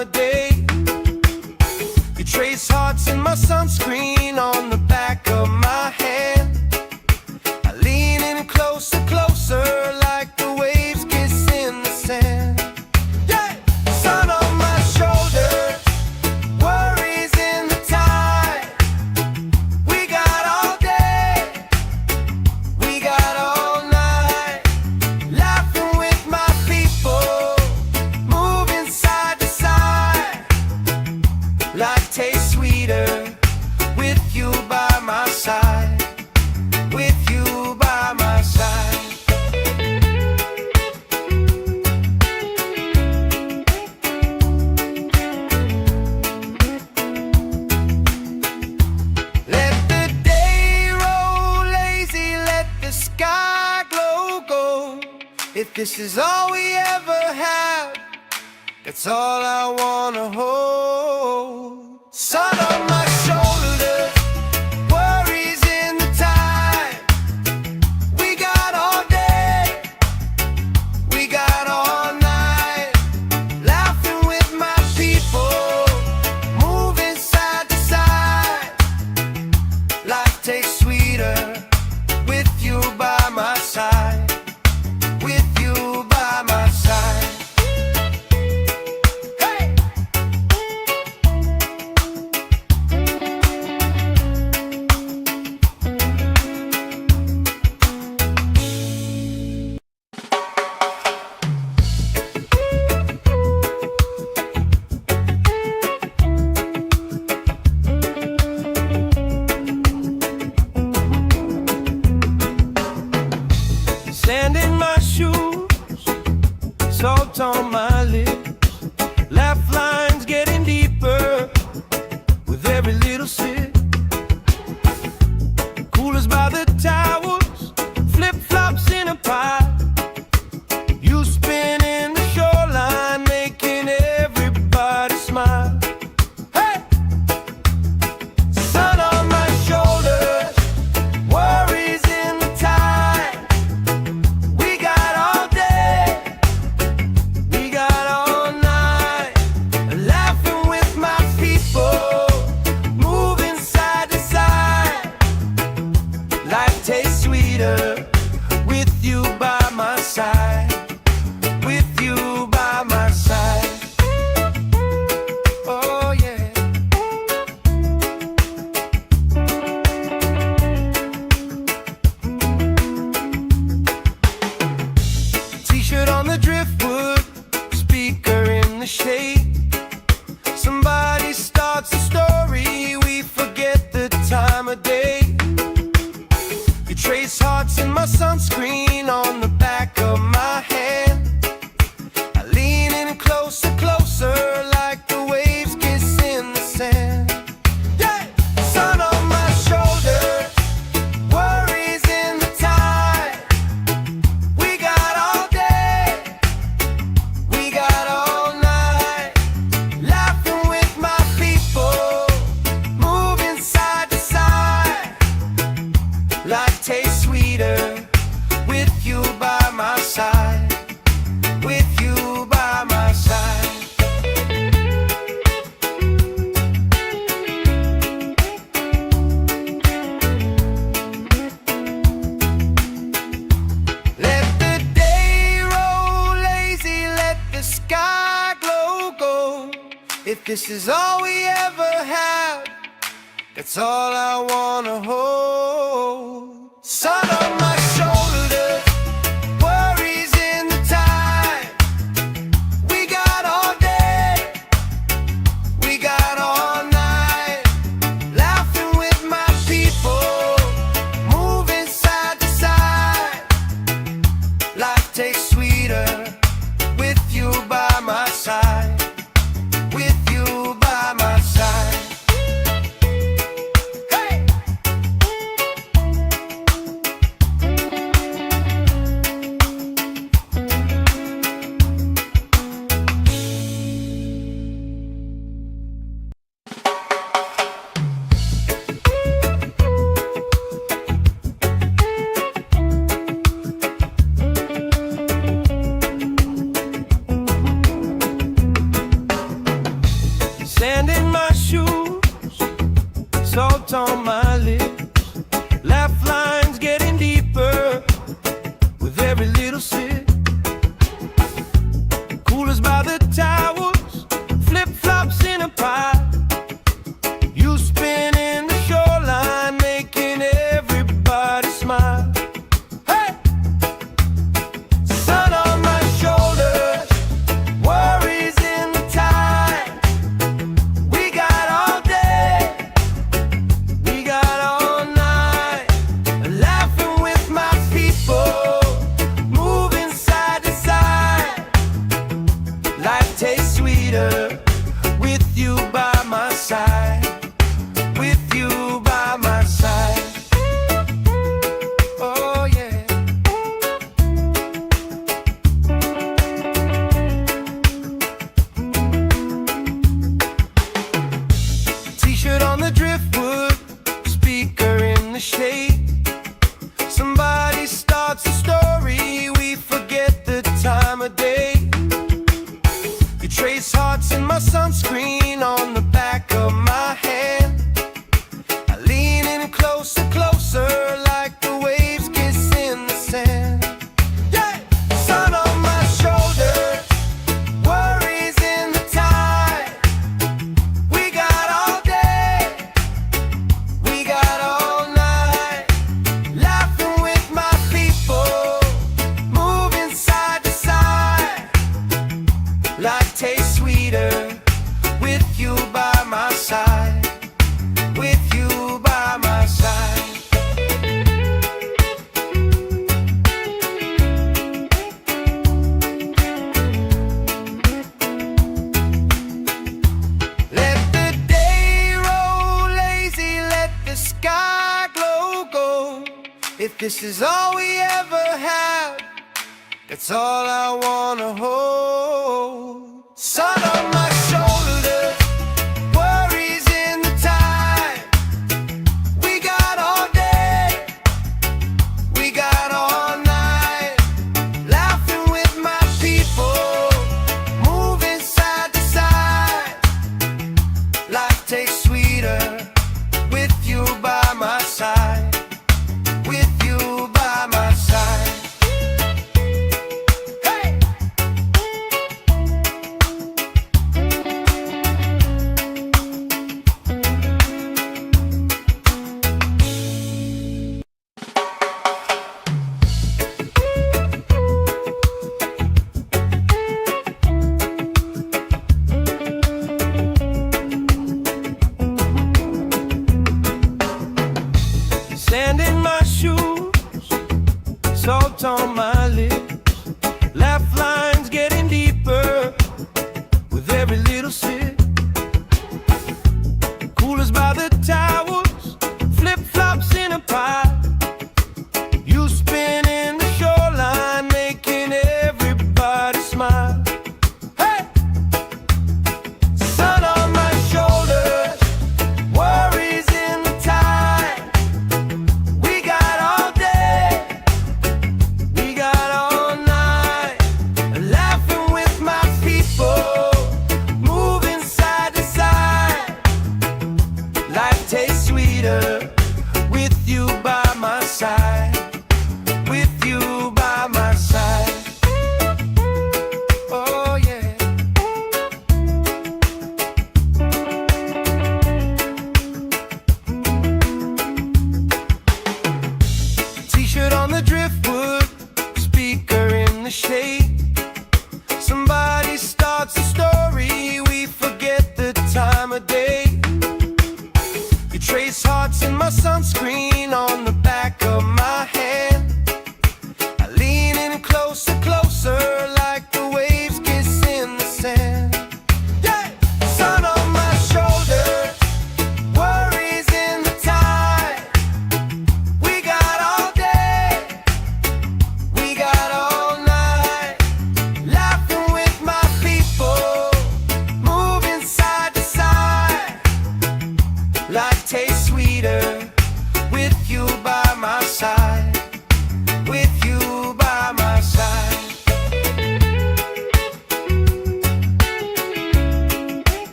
of day. You trace hearts in my sunscreen on the back of my hand. I lean in closer, closer, like the waves kiss in the sand. Yeah! Sun on my shoulders, worries in the tide. We got all day, we got all night, laughing with my people, moving side to side. Life tastes sweeter with you by my side. With you by my side. Let the day roll lazy, let the sky glow gold. If this is all we ever have, that's all I wanna hold. Sun on my shoulders, worries in the tide. We got all day, we got all night, laughing with my people, moving side to side. Life tastes sweeter with you by my side. With you by my side. Hey! Sand in my shoes, salt on my lips, laugh lines getting deeper with every little sip. Coolers by the towers, flip-flops in a pile. You spin in the shoreline, making everybody smile. Hey! Sun on my shoulders, worries in the tide. We got all day, we got all night, laughing with my people, moving side to side. Life tastes sweeter with you by my side. With you by my side. Oh yeah. T-shirt on the driftwood, speaker in the shade. Somebody starts a story, we forget the time of day. You trace hearts in my sunscreen on the back of my hand. I lean in closer, closer, like the waves kiss in the sand. Yeah! Sun on my shoulders, worries in the tide. We got all day, we got all night, laughing with my people, moving side to side. Life tastes sweeter with you by my side. With you by my side. Let the day roll lazy, let the sky glow gold. If this is all we ever have, that's all I wanna hold. Sun on my shoulders, worries in the tide. We got all day, we got all night, laughing with my people, moving side to side. Life tastes sweeter with you by my side. With you by my side. Hey! Sand in my shoes, salt on my lips, laugh lines getting deeper with every little sip. Coolers by the towers, flip-flops in a pie. You spinning the shoreline, making everybody smile. Hey! Sun on my shoulders, worries in the tide. We got all day, we got all night, laughing with my people, moving side to side. Life tastes sweeter with you by my side, with you by my side. Oh yeah. T-shirt on the driftwood, speaker in the shade. Somebody starts a story, we forget the time of day. You trace hearts in my sunscreen on the back of my hand. I lean in closer, closer, like the waves kiss in the sand. Yeah! Sun on my shoulders, worries in the tide. We got all day, we got all night, laughing with my people, moving side to side. Life tastes sweeter with you by my side, with you by my side. Let the day roll lazy, let the sky glow gold. If this is all we ever have, that's all I wanna hold. Sun on my shoulders, worries in the tide. We got all day, we got all night, laughing with my people, moving side to side. Life tastes sweeter with you by my side, with you by my side. Hey!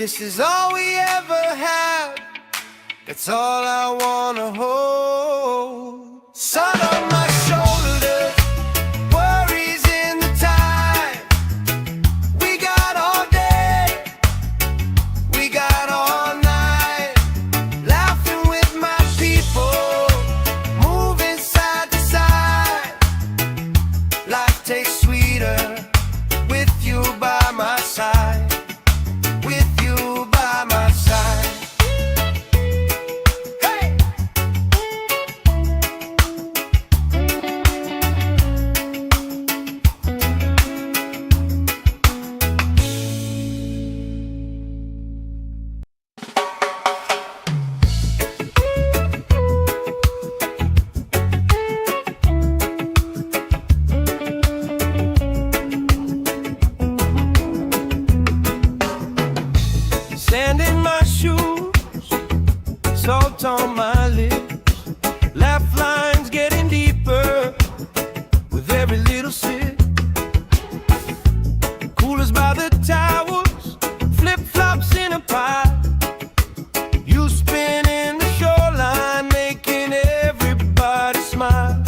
this is all we ever had, that's all I wanna hold. Sun on my shoulders, worries in the tide. We got all day, we got all night, laughing with my people, moving side to side. Life tastes sweeter with you by my side, with you by my side. Hey! Sand in my shoes, salt on my lips, laugh lines getting deeper with every little sip. Coolers by the towers, flip-flops in a pie. You spinning the shoreline, making everybody smile.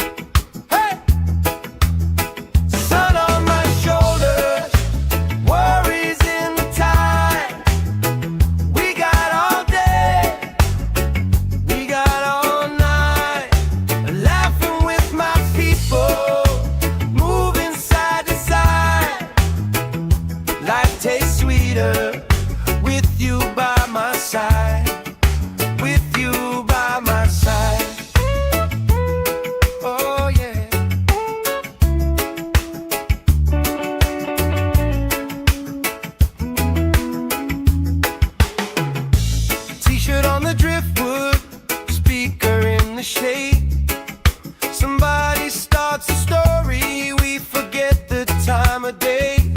Hey! Sun on my shoulders, worries in the tide. We got all day, we got all night, laughing with my people, moving side to side. Life tastes sweeter with you by my side, with you by my side. Oh yeah. T-shirt on the driftwood, speaker in the shade. Somebody starts a story, we forget the time of day.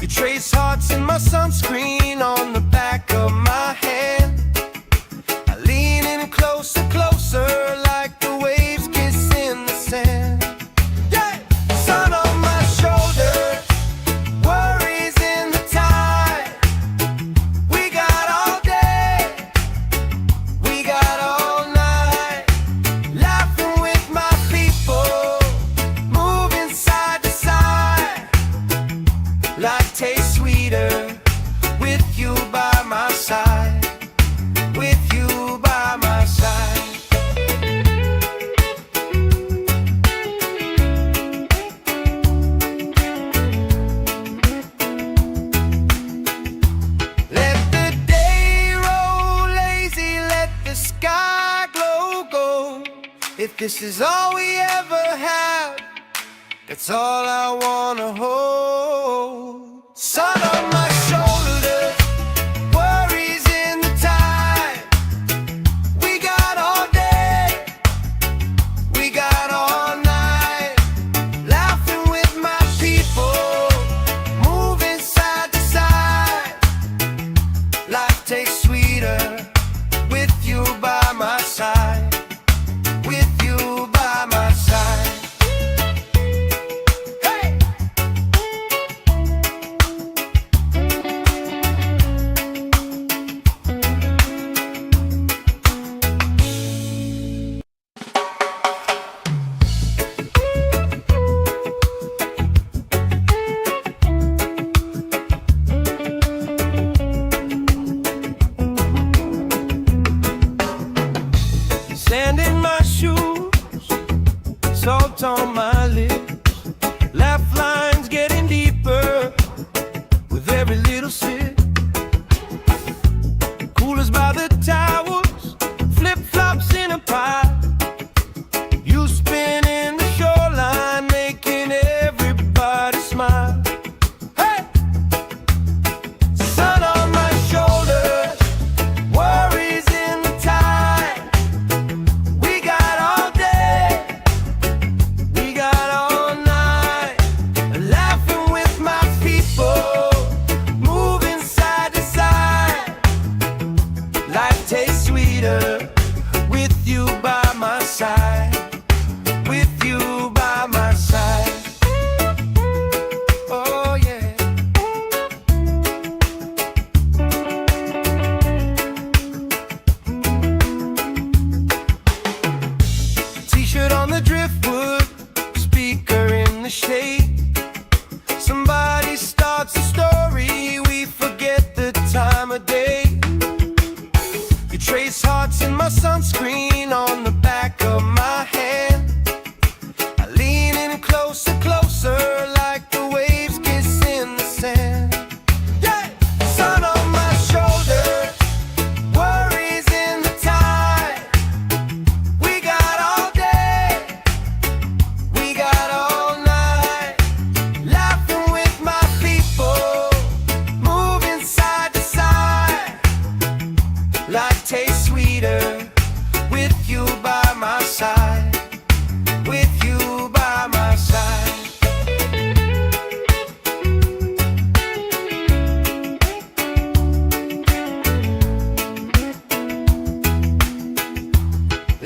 You trace hearts in my sunscreen on the back of my hand. I lean in closer, closer, like the waves kiss in the sand. Yeah! Sun on my shoulders, worries in the tide. We got all day, we got all night, laughing with my people, moving side to side. Life tastes sweeter with you by my side, with you by my side. Let the day roll lazy, let the sky glow gold. If this is all we ever had, that's all I wanna hold. Sun on my shoulders, worries in the tide. We got all day, we got all night, laughing with my people, moving side to side. Life tastes sweeter with you by my side, with you by my side. Hey! Sand in my shoes, salt on my lips, laugh lines getting deeper with every little sip. Coolers by the towers, flip-flops in a pie. You spinning the shoreline, making everybody smile. Hey! Sun on my shoulders, worries in the tide. We got all day, we got all night, laughing with my people, moving side to side. Life tastes sweeter with you by my side, with you by my side. Oh yeah. hearts in my sunscreen on the back of my hand. I lean in closer, closer, like the waves kiss in the sand. Yeah! Sun on my shoulders, worries in the tide. We got all day, we got all night, laughing with my people, moving side to side. Life tastes sweeter with you by my side, with you by my side.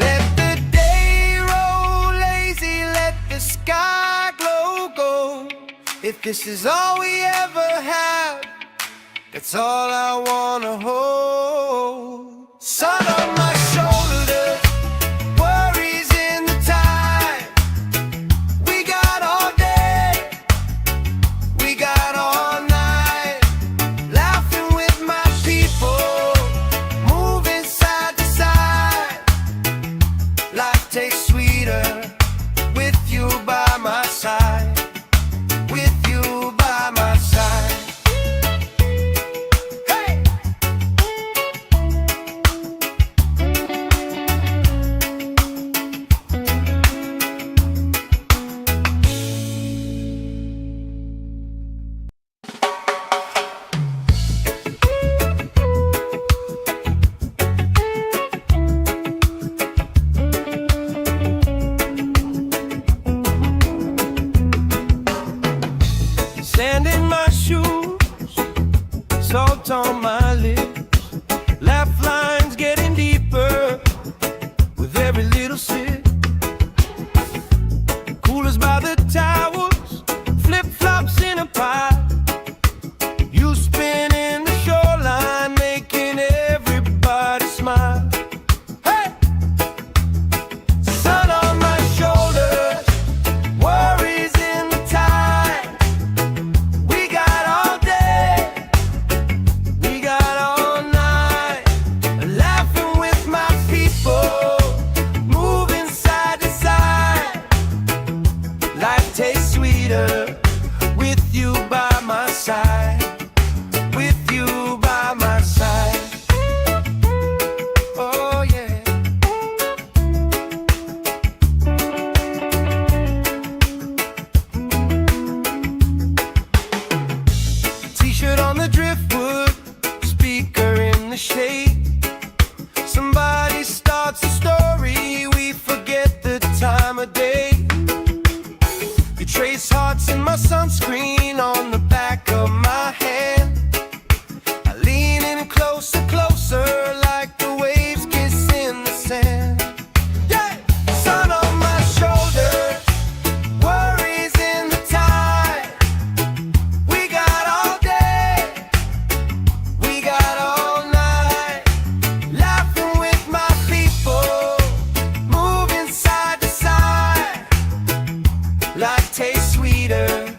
Let the day roll lazy, let the sky glow gold. If this is all we ever have, that's all I wanna hold. Sun on my shoulders, worries in the tide. We got all day, we got all night, laughing with my people, moving side to side. Life tastes sweeter with you by my side, with you by my side. Sand in my shoes, salt on my lips, laugh lines getting deeper with every little sip. Coolers by the towels, flip-flops in a pile. You spinning the shoreline, making everybody smile. Hey! Sun on my shoulders, worries in the tide. We got all day, we got all night, laughing with my people, moving side to side. Life tastes sweeter with you by my side, with you by my side. Oh yeah. T-shirt on the driftwood, speaker in the shade. Somebody starts a story, we forget the time of day. You trace hearts in my sunscreen on the back of my hand. I lean in closer, closer, like the waves kiss in the sand. Yeah! Sun on my shoulders, worries in the tide. We got all day, we got all night, laughing with my people, moving side to side. Life tastes sweeter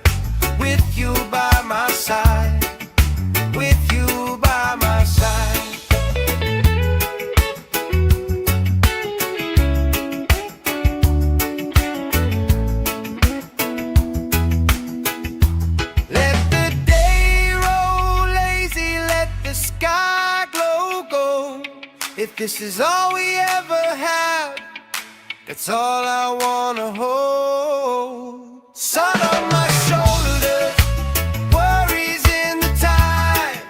with you by my side, with you by my side. Let the day roll lazy, let the sky glow gold. If this is all we ever have, that's all I wanna hold. Sun on my shoulders, worries in the tide.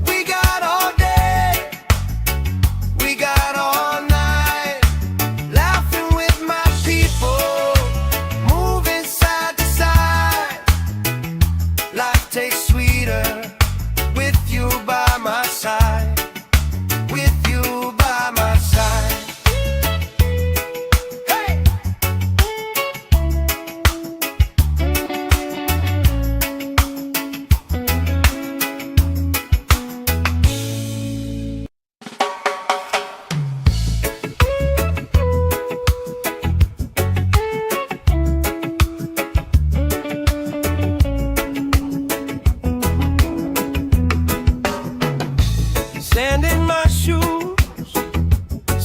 We got all day, we got all night, laughing with my people, moving side to side. Life tastes sweeter with you by my side, with you by my side. Hey!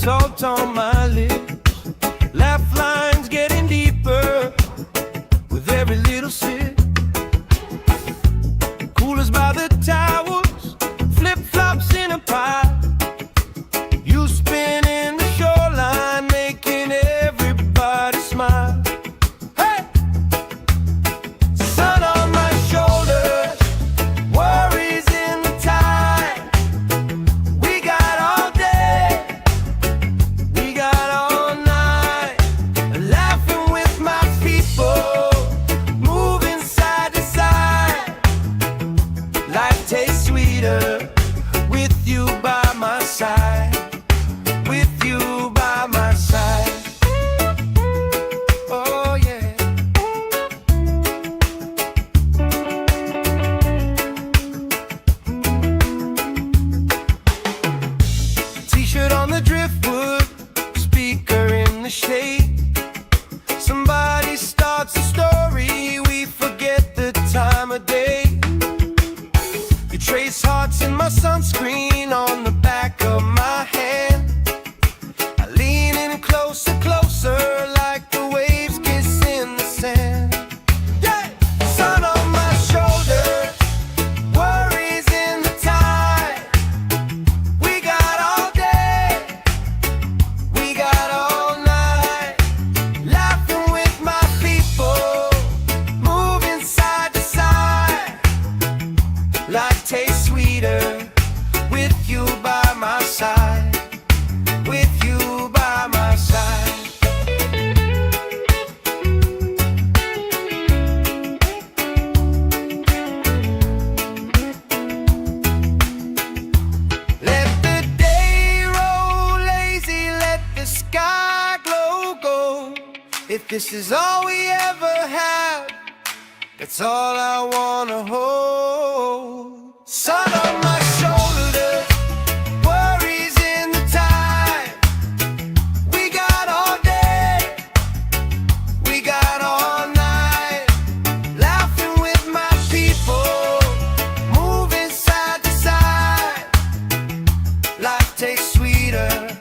salt on my lips, laugh lines getting deeper with every little sip. Coolers by the towers, flip-flops in a pie. You spinning the shoreline, making everybody smile. Hey! Sun on my shoulders, worries in the tide. We got all day, we got all night, laughing with my people, moving side to side. Life tastes sweeter with you by my side, with you by my side. Oh yeah. T-shirt on the driftwood, speaker in the shade. Somebody starts a story, we forget the time of day. You trace hearts in my sunscreen on the back of my hand. I lean in closer, closer, like the waves kiss in the sand. Yeah! Sun on my shoulders, worries in the tide. We got all day, we got all night, laughing with my people, moving side to side. Life tastes sweeter with you by my side, with you by my side. Let the day roll lazy, let the sky glow gold. If this is all we ever have, that's all I wanna hold. Sun on my shoulders, worries in the tide. We got all day, we got all night, laughing with my people, moving side to side. Life tastes sweeter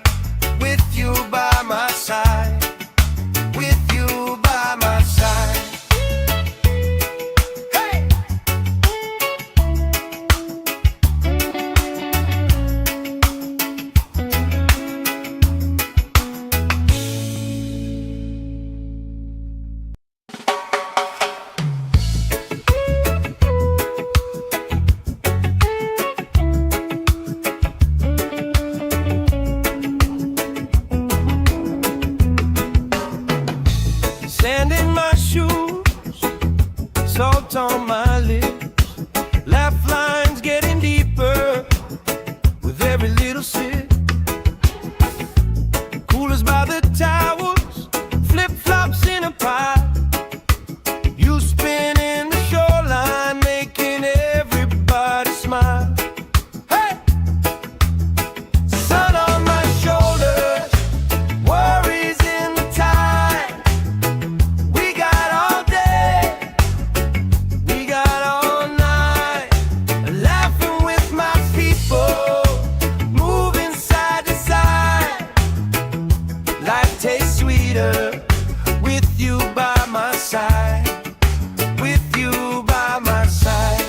with you by my side, with you by my side. Hey! Sand in my shoes, salt on my lips, laugh lines getting deeper with every little sip. Coolers by the towers, flip-flops in a pie. You spinning the shoreline, making everybody smile. Hey! Sun on my shoulders, worries in the tide. We got all day, we got all night, laughing with my people, moving side to side. Life tastes sweeter with you by my side, with you by my side.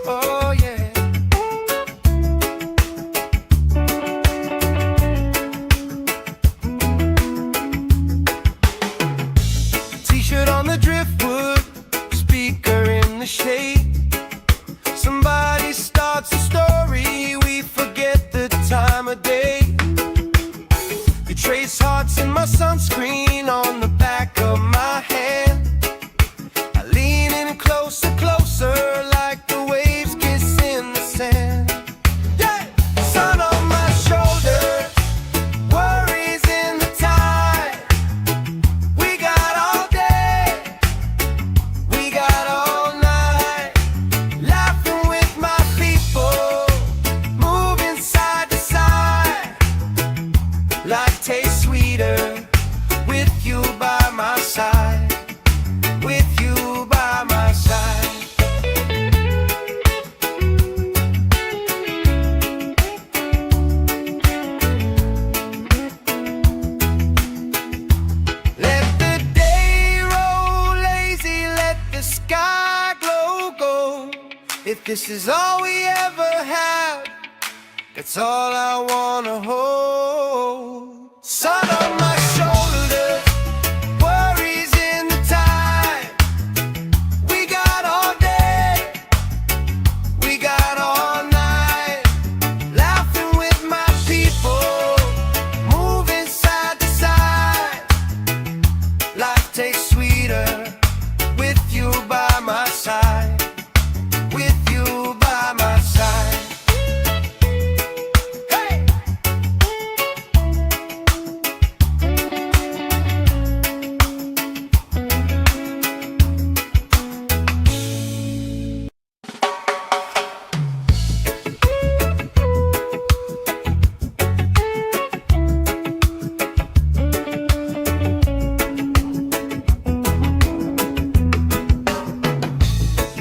Oh yeah. T-shirt on the driftwood, speaker in the shade. Somebody starts a story, we forget the time of day. You trace hearts in my sunscreen on the back of my hand. I lean in closer, closer, like the waves kiss in the sand. Yeah! Sun on my shoulders, worries in the tide. We got all day, we got all night, laughing with my people, moving side to side. Life tastes sweeter this is all we ever had, that's all I wanna hold. Sun on my shoulders, worries in the tide. We got all day, we got all night, laughing with my people, moving side to side. Life tastes sweeter with you by my side, with you by my side. Hey!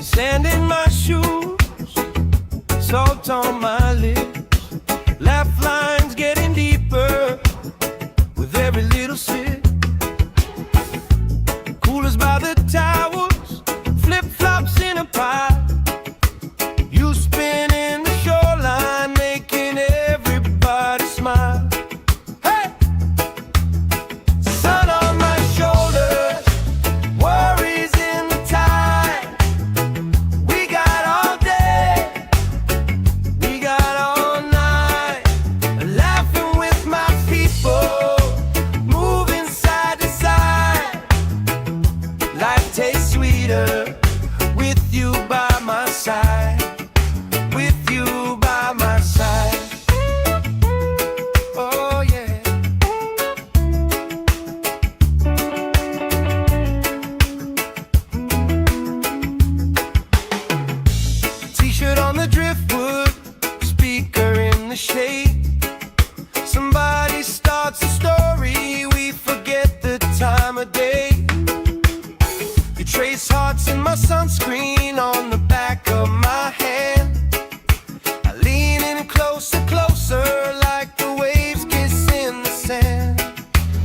Sand in my shoes, salt on my lips, laugh lines getting deeper with every little sip. Coolers by the towers, flip-flops in a pie. You spin in the shoreline, making everybody smile. Hey! Sun on my shoulders, worries in the tide. We got all day, we got all night, laughing with my people, moving side to side. Life tastes sweeter with you by my side, with you by my side. Oh yeah. T-shirt on the driftwood, speaker in the shade. Somebody starts a story, we forget the time of day. You trace hearts in my sunscreen on the back of my hand. I lean in closer, closer, like the waves kiss in the sand.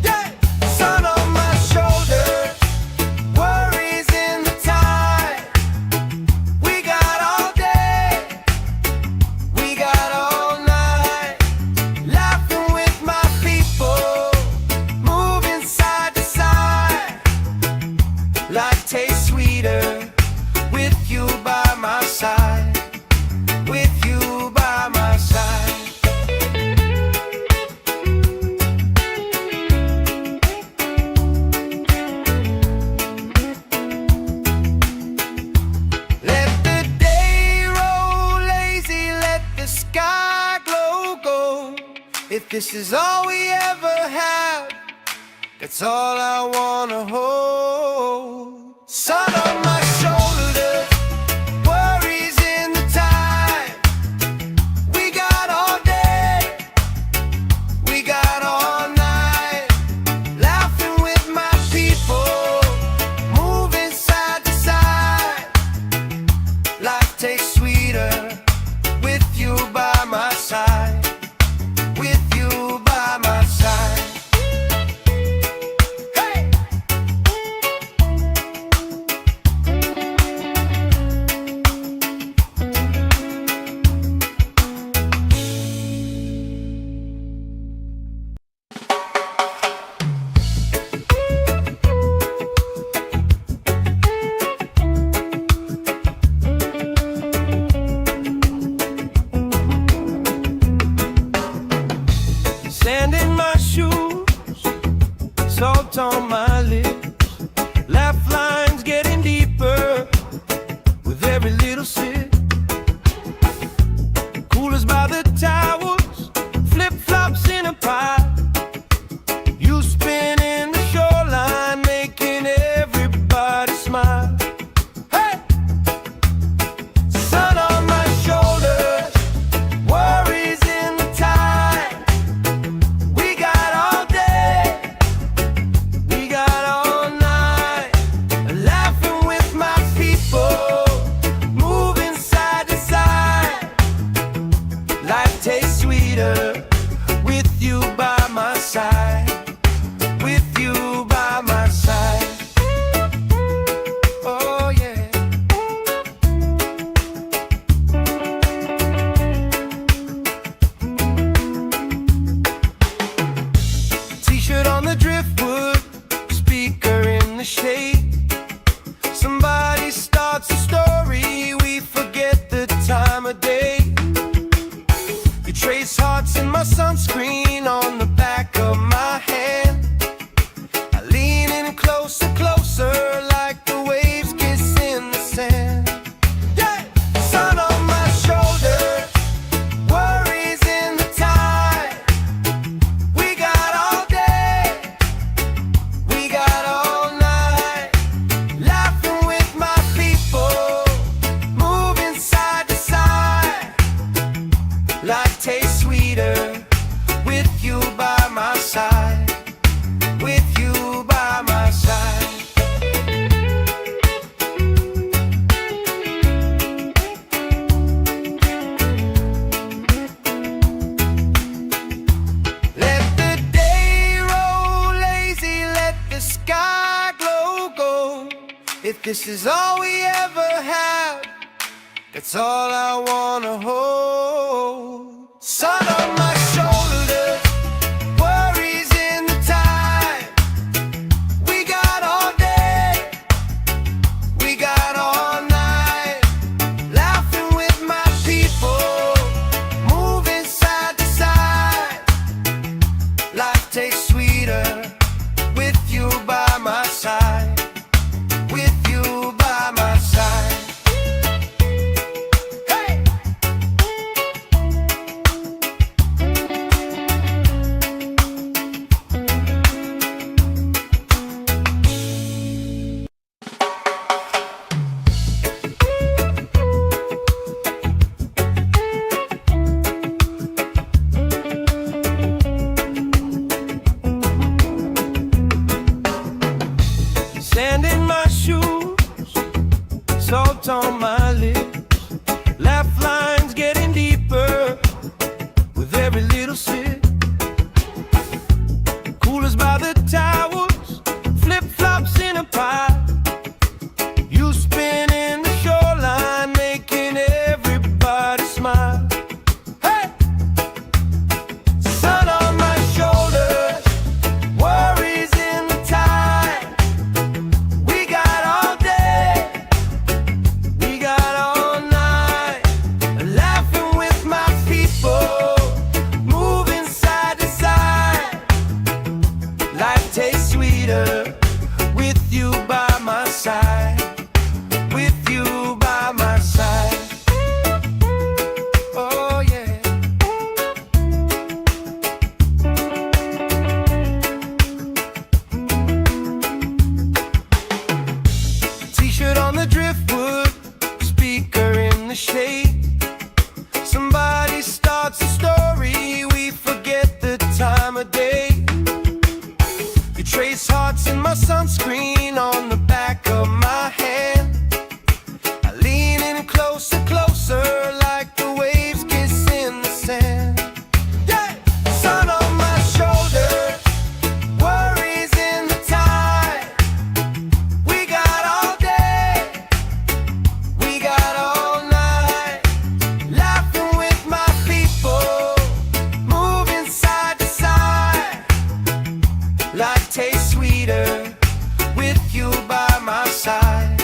Yeah! Sun on my shoulders, worries in the tide. We got all day, we got all night, laughing with my people, moving side to side. Life tastes sweeter with you by my side, with you by my side. Let the day roll lazy, let the sky glow gold. If this is all we ever had, that's all I wanna hold. Sun on my shoulders, worries in the tide. We got all day, we got all night, laughing with my people, moving side to side. Life tastes sweeter with you by my side, with you by my side. Hey! Sand in my shoes, salt on my lips, laugh lines getting deeper with every little sip. Coolers by the towers, flip-flops in a pie. You spin in the shoreline, making everybody smile. Hey! Sun on my shoulders, worries in the tide. We got all day, we got If this is all we ever have, that's all I wanna hold. Sun on my shoulders, worries in the tide. We got all day, we got all night, laughing with my people, moving side to side. Life tastes sweeter with you by my side. With you by my side. Hey! Sand in my shoes, salt on my lips, laugh lines getting deeper with every little sip. Coolers by the towels, flip-flops in a pile. You spinning the shoreline, making everybody smile. Hey! Sun on my shoulders, worries in the tide. We got all day, we got all night, laughing with my people, moving side to side. Life tastes sweeter with you by my side. With you by my side. Oh yeah. T-shirt on the driftwood, speaker in the shade. Somebody starts a story, we forget the time of day. You trace hearts in my sunscreen on the back of my hand. I lean in closer, closer, like the waves kiss in the sand. Yeah! Sun on my shoulders, worries in the tide. We got all day, we got all night, laughing with my people, moving side to side. Life tastes sweeter with you by my side.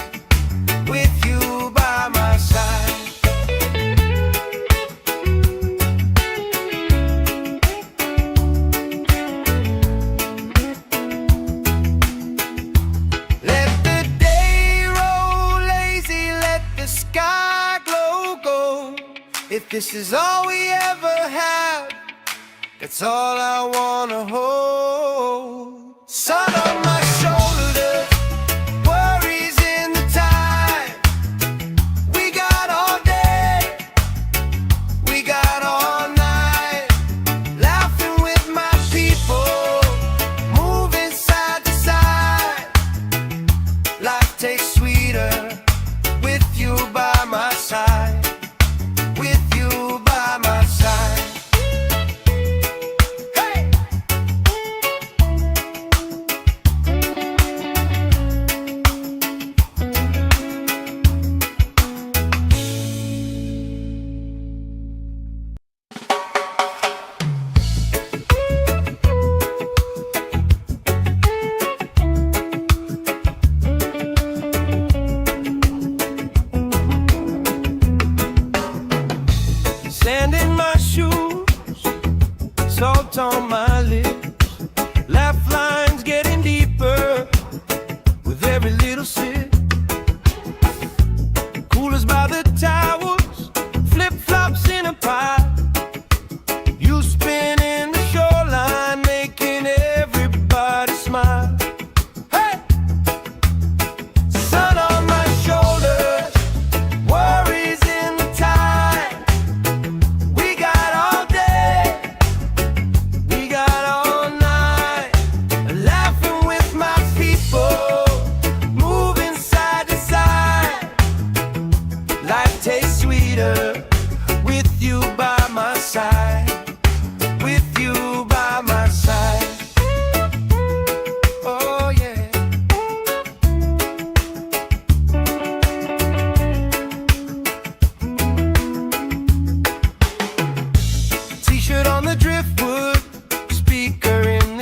With you by my side. Let the day roll lazy, let the sky glow gold. If this is all we ever have, that's all I wanna hold. Sun on my shoulders, worries in the tide. We got all day, we got all night, laughing with my people, moving side to side. Life tastes sweeter with you by my side. With you by my side. Hey! Sand in my shoes, salt on my lips, laugh lines getting deeper with every little sip. Coolers by the towels, flip-flops in a pile. You spinning the shoreline, making everybody smile. Hey! Sun on my shoulders, worries in the tide. We got all day, we got all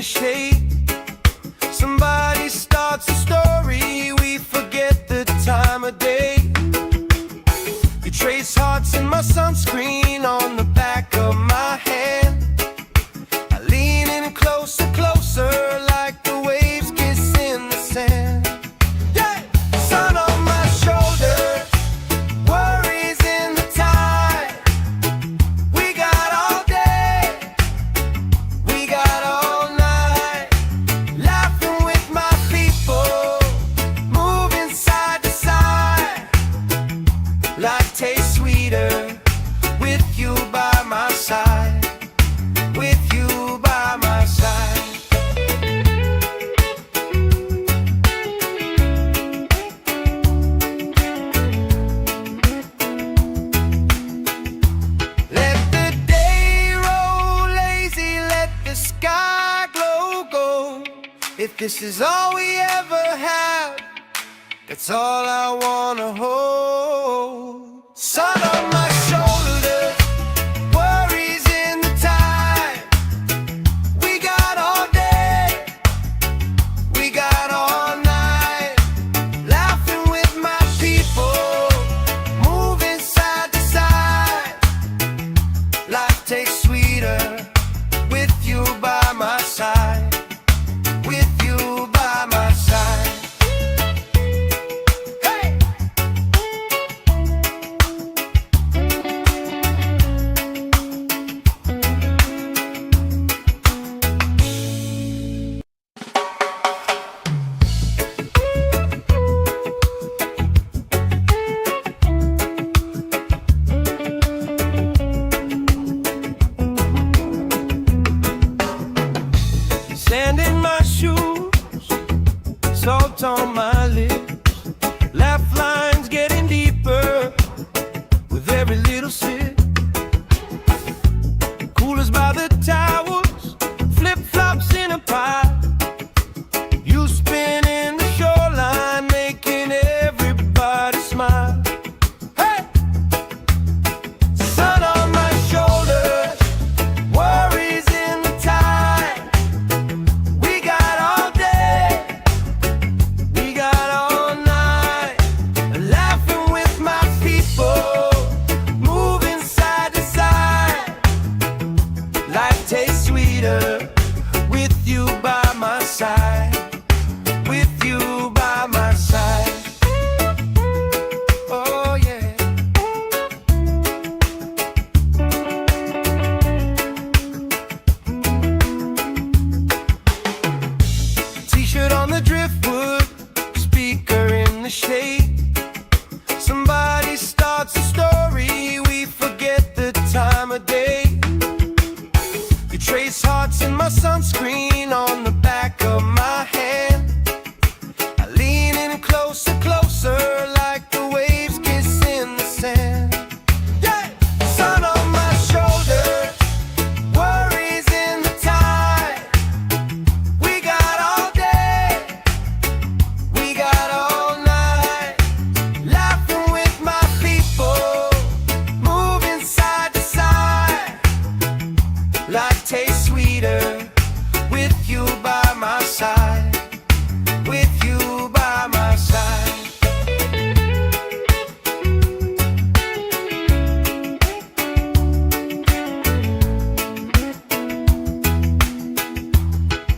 shade. Somebody starts a story, we forget the time of day. You trace hearts in my sunscreen on the back of my hand. I lean in closer, closer, like the waves kiss in the sand. Yeah! Sun on my shoulders, worries in the tide. We got all day, we got all night, laughing with my people, moving side to side. Life tastes sweeter with you by my side, with you by my side. Let the day roll lazy, let the sky glow gold. If this is all we ever have, that's all I wanna hold. Sun on my shoulders, worries in the tide. We got all day, we got all night, laughing with my people, moving side to side. Life tastes sweeter with you by my side, with you by my side. Hey! Sand in my shoes, salt on my lips, laugh lines getting deeper with every little sip. Coolers by the towels, flip-flops in a pile. You spinning the shoreline, making everybody smile. Hey! Sun on my shoulders, worries in the tide. We got all day, we got all night, laughing with my people, moving side to side. Life tastes sweeter with you by my side, with you by my side. Oh yeah. T-shirt on the driftwood, speaker in the shade. Somebody starts a story, we forget the time of day. You trace hearts in my sunscreen on the back of my hand. I lean in closer, closer, like the waves kiss in the sand. Yeah! Sun on my shoulders, worries in the tide. We got all day, we got all night, laughing with my people, moving side to side. Life tastes sweeter with you by my side, with you by my side.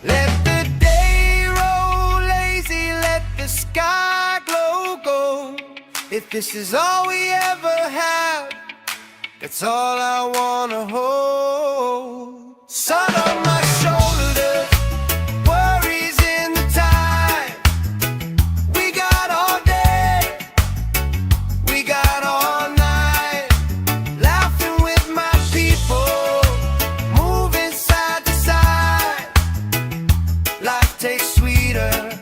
Let the day roll lazy, let the sky glow gold. If this is all we ever have, that's all I wanna hold. Sun on my shoulders, worries in the tide. We got all day, we got all night, laughing with my people, moving side to side. Life tastes sweeter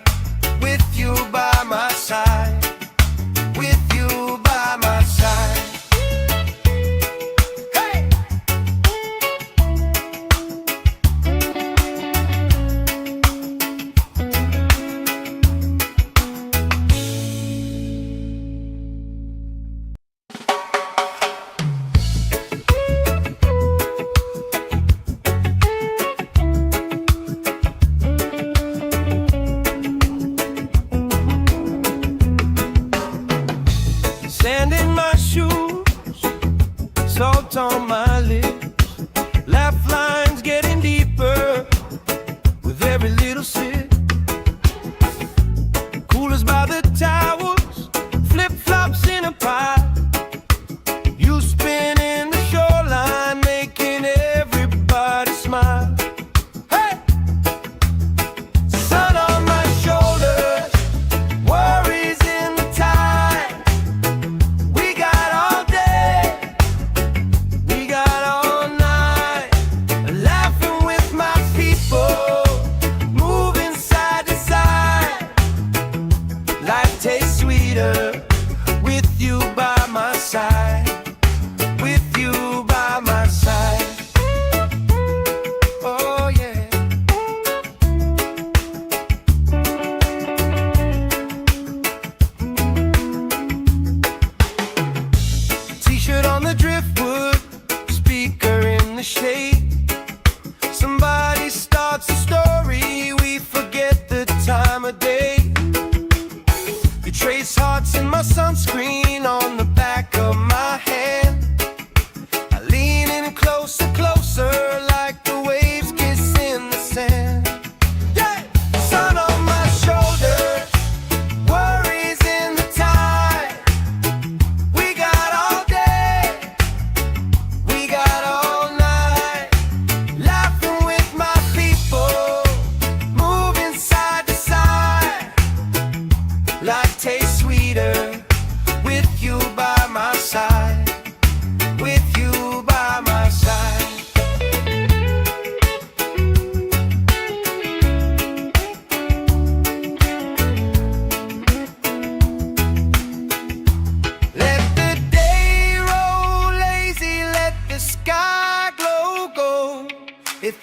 with you by my side, with you by my side. Hey!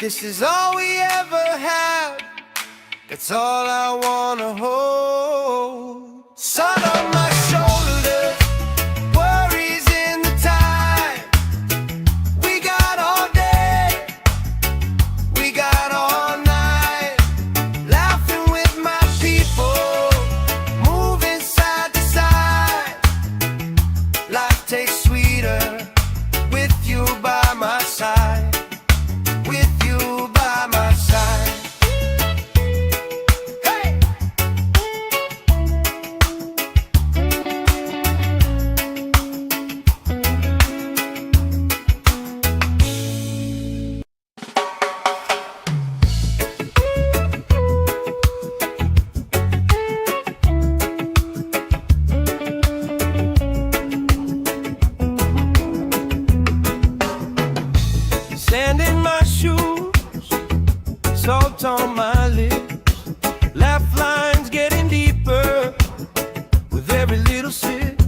this is all we ever had, that's all I wanna hold. Sun on my shoulders, worries in the tide. We got all day, we got all night, laughing with my people, moving side to side. Life tastes sweeter with you by my side, with you by my side. Hey! Sand in my shoes, salt on my lips, laugh lines getting deeper with every little sip.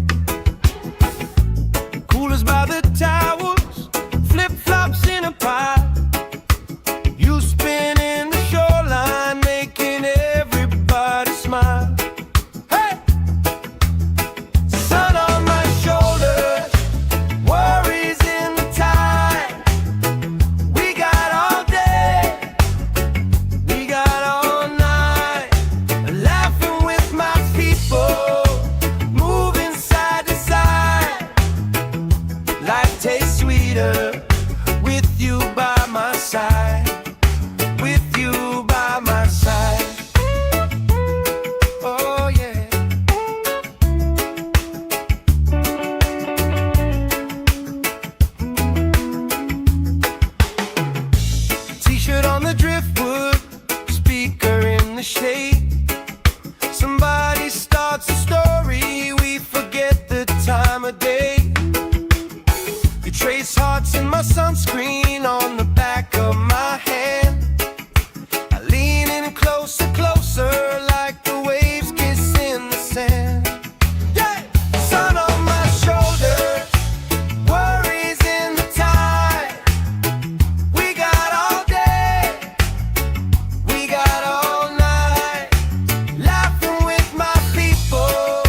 Coolers by the towers, flip-flops in a pile. You spin in the shoreline, making everybody smile. Hey! Sun on my shoulders, worries in the tide. We got all day, we got all night, laughing with my people, moving side to side. Life tastes sweeter with you by my side, with you by my side. Oh yeah. T-shirt on the driftwood, speaker in the shade. Somebody starts a story, we forget the time of day. You trace hearts in my sunscreen on the back of my hand. I lean in closer, closer, like the waves kiss in the sand. Yeah! Sun on my shoulders, worries in the tide. We got all day, we got all night, laughing with my people,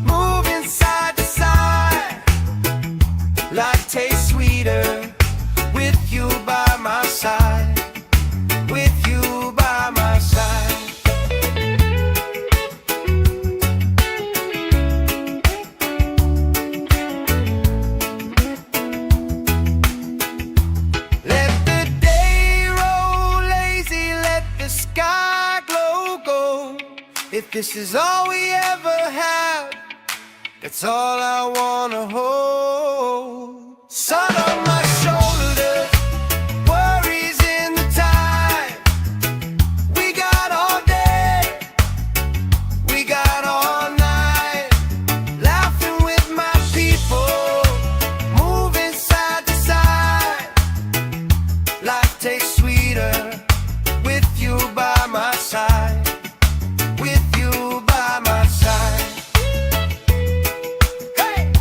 moving side to side. Life tastes sweeter with you by my side, with you by my side. Let the day roll lazy, let the sky glow gold. If this is all we ever had, that's all I wanna hold. Sun on my shoulders, worries in the tide. We got all day, we got all night, laughing with my people, moving side to side. Life tastes sweeter with you by my side, with you by my side. Hey!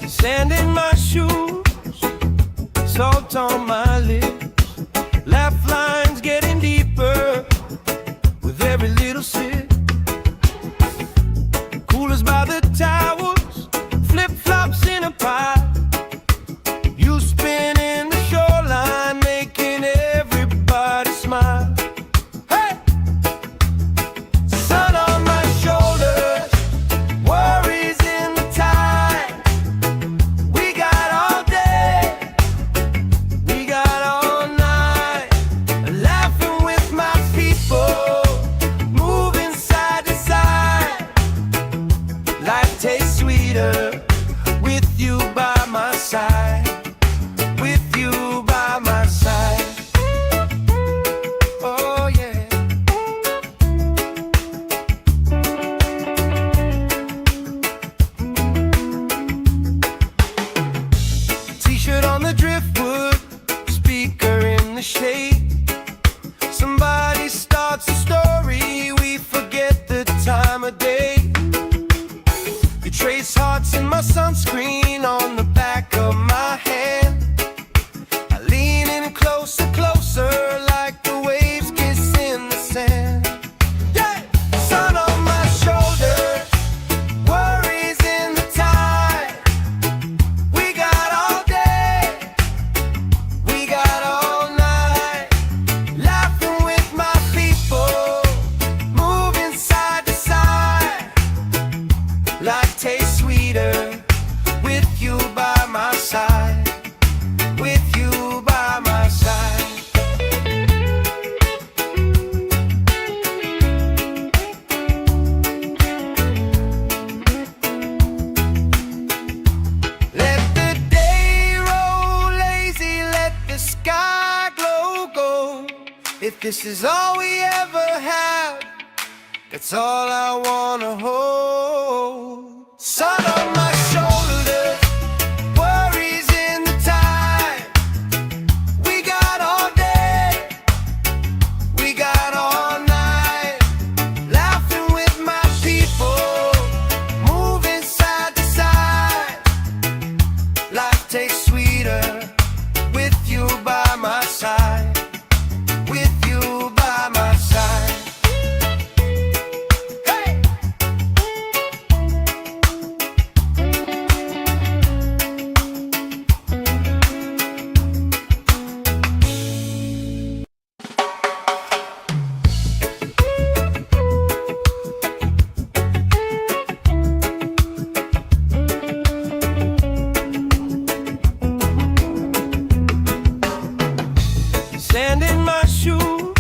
Sand in my shoes, salt on my lips, laugh lines getting deeper with every little sip. Coolers by the towers, flip-flops in a pile. You spin in the shoreline, making everybody smile. Hey! Sun on my shoulders, worries in the tide. We got all day, we got trace hearts in my sunscreen on the back of my hand. I lean in closer, closer, like the waves kiss in the sand. Yeah! Sun on my shoulders, worries in the tide. We got all day, we got all night, laughing with my people, moving side to side. Life tastes sweeter with you by my side, with you by my side. Let the day roll lazy, let the sky glow gold. If this is all we ever have, that's all I wanna hold. Sun on my shoulders, worries in the tide. We got all day, we got all night, laughing with my people, moving side to side. Life tastes sweeter with you by my side, with you by my side. Sand in my shoes,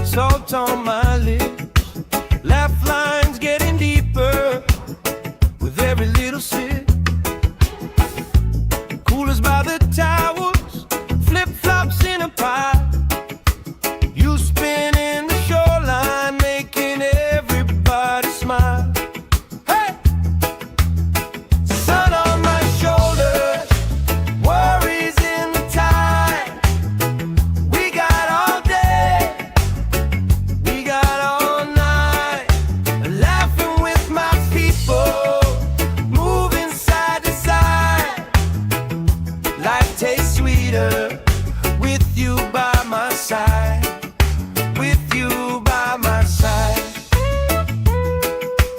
salt on my lips, laugh lines getting deeper with every little sip. Coolers by the towers, flip-flops in a pile. You spinning the shoreline, making everybody smile. Hey! Sun on my shoulders, worries in the tide. We got all day, we got all night, laughing with my people, moving side to side. Life tastes sweeter with you by my side, with you by my side.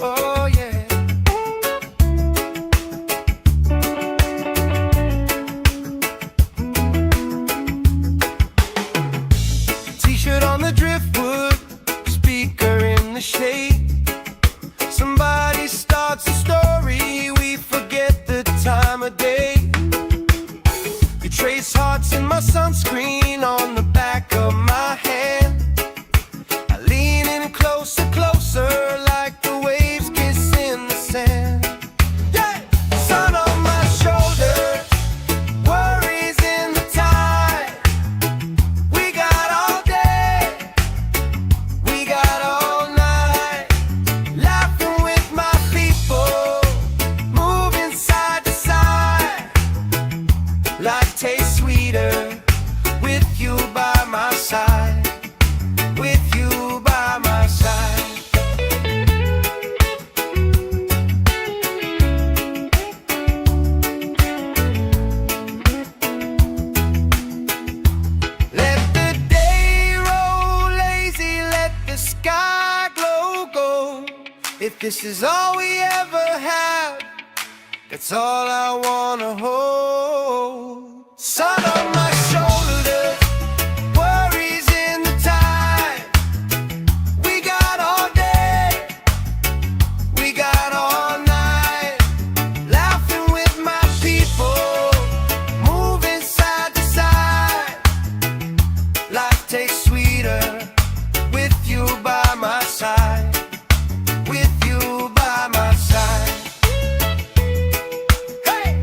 Oh yeah. T-shirt on the driftwood, speaker in the shade. Somebody starts a story, we forget the time of day. You trace hearts in my sunscreen on the back of my hand. I lean in closer, closer, like the waves kiss in the sand. Yeah! Sun on my shoulders, worries in the tide. We got all day, we got all night, laughing with my people, moving side to side. Life tastes sweeter with you by my side, with you by my side. Let the day roll lazy, let the sky glow gold. If this is all we ever have, that's all I wanna hold. Sun on my shoulders, worries in the tide. We got all day, we got all night, laughing with my people, moving side to side. Life tastes sweeter with you by my side, with you by my side. Hey!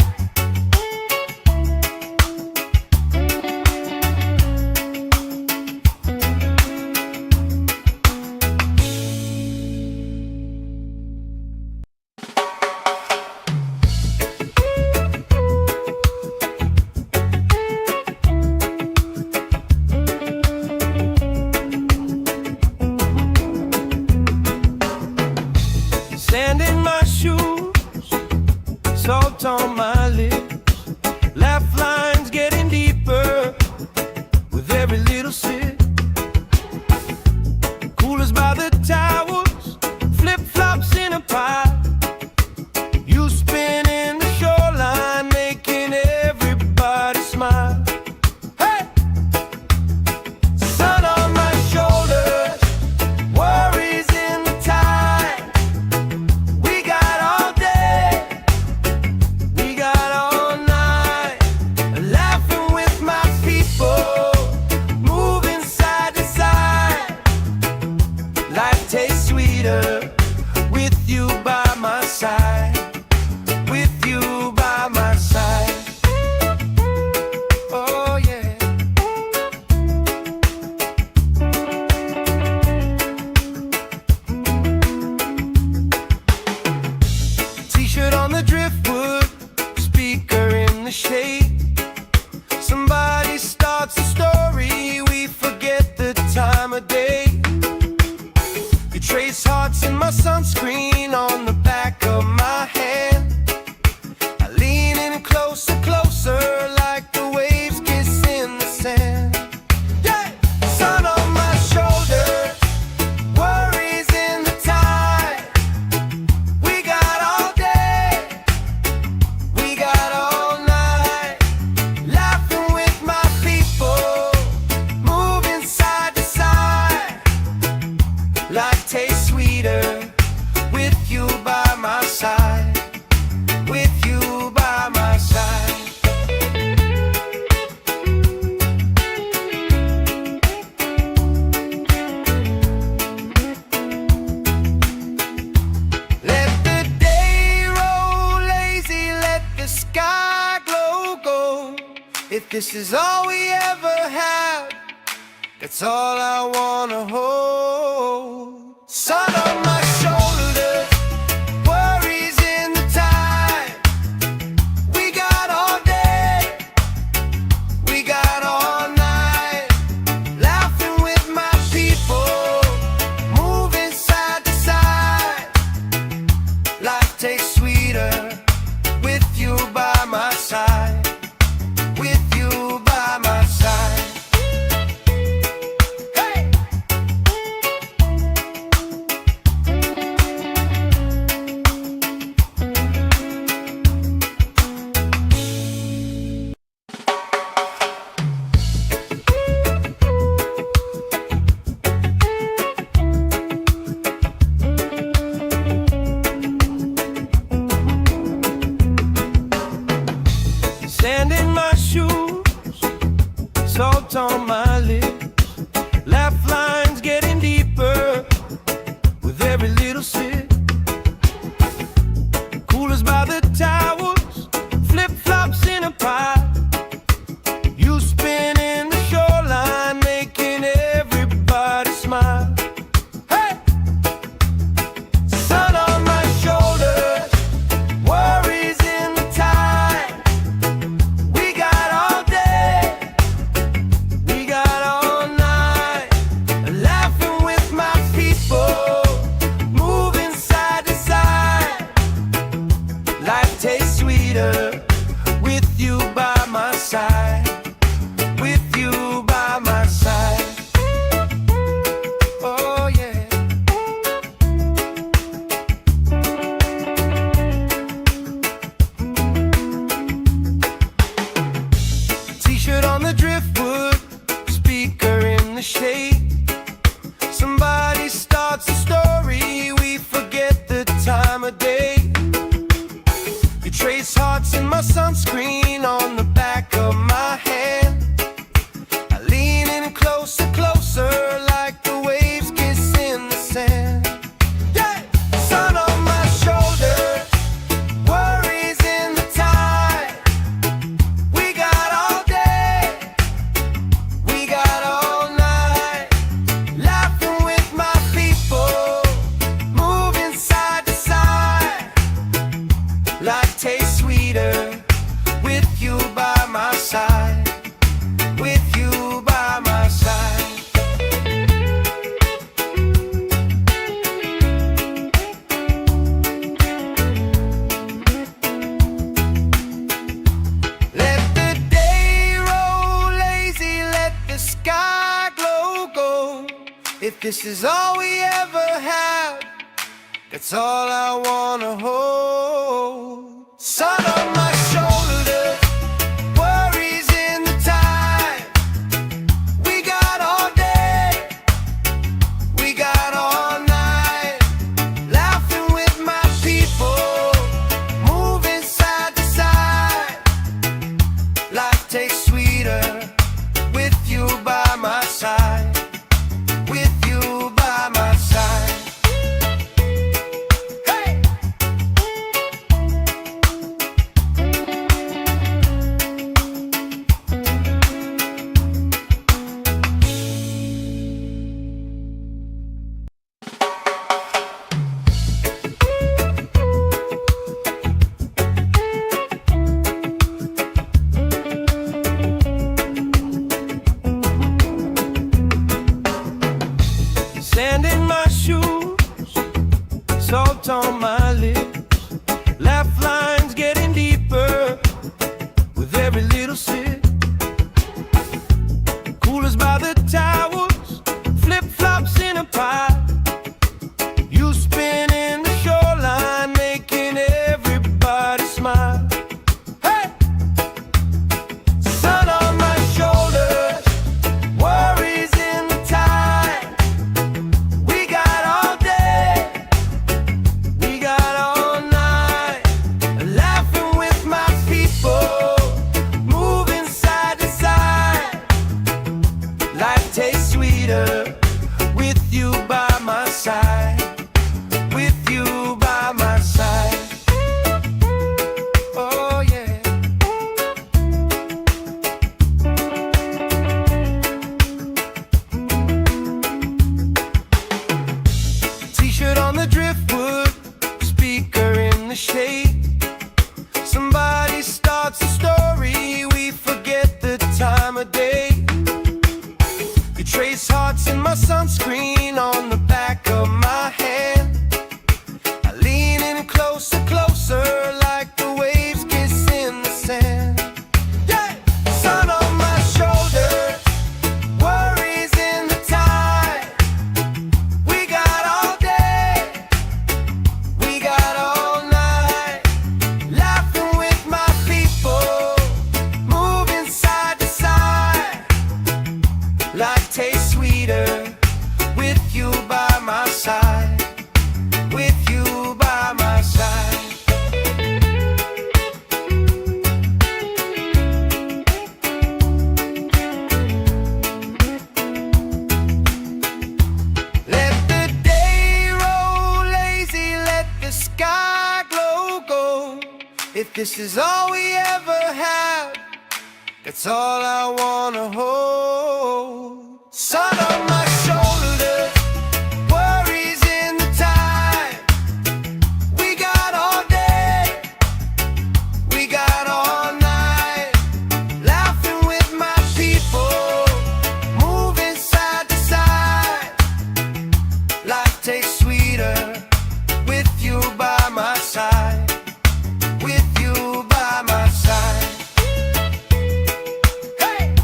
Sand in my shoes, salt on my lips, laugh lines getting deeper with every little sip. Coolers by the towers, flip-flops in a pile. You spin in the shoreline, making everybody smile. Hey! Sun on my shoulders, worries in the tide. We got all day, we got all night, laughing with my people, moving side to side. Life tastes sweeter with you by my side. With you by my side. Oh yeah. T-shirt on the driftwood, speaker in the shade. Somebody starts a story, we forget the time of day. You trace hearts in my sunscreen on the back of my hand. I lean in closer, closer, like the waves kiss in the sand. Yeah! Sun on my shoulders, worries in the tide. We got all day, we got all night, laughing with my people, moving side to side. Life tastes sweeter with you by my side. With you by my side. Let the day roll lazy, let the sky glow gold. If this is all we ever have, that's all I wanna hold. Sun on my shoulders, worries in the tide. We got all day, we got all night, laughing with my people, moving side to side. Life tastes sweeter with you by my side. With you by my side. Hey! Sand in my shoes, salt on my lips, laugh lines getting deeper with every little sip. Coolers by the towers, flip-flops in a pile. You spin in the shoreline, making everybody smile. Hey! Sun on my shoulders, worries in the tide. We got all day, we got all night, laughing with my people, moving side to side. Life tastes sweeter with you by my side. With you by my side. Oh yeah. T-shirt on the driftwood, speaker in the shade. Somebody starts a story, we forget the time of day. You trace hearts in my sunscreen on the back of my hand. I lean in closer, closer, like the waves kiss in the sand. Yeah! Sun on my shoulders, worries in the tide. We got all day, we got all night, laughing with my people, moving side to side. Life tastes sweeter with this is all we ever had, that's all I wanna hold. Sun on my shoulders, worries in the tide. We got all day, we got all night, laughing with my people, moving side to side. Life tastes sweeter with you by my side, with you by my side. Hey! Sand in my shoes, salt on my lips, laugh lines getting deeper with every little sip. Coolers by the towers, flip-flops in a pie. You spin in the shoreline, making everybody smile. Hey! Sun on my shoulders, worries in the tide. We got all day, we got all night, laughing with my people, moving side to side. Life tastes sweeter with you by my side, with you by my side. Oh yeah. T-shirt on the driftwood, speaker in the shade. Somebody starts a story, we forget the time of day. You trace hearts in my sunscreen on the back of my hand. I lean in closer, closer, like the waves kiss in the sand. Yeah! Sun on my shoulders, worries in the tide. We got all day, we got all night, laughing with my people, moving side to side. Life tastes sweeter with you by my side, with you by my side. Let the day roll lazy, let the sky glow gold. If this is all we ever had, that's all I wanna hold. Sun on my shoulders, worries in the tide. We got all day, we got all night, laughing with my people, moving side to side. Life tastes sweeter with you by my side, with you by my side. Hey!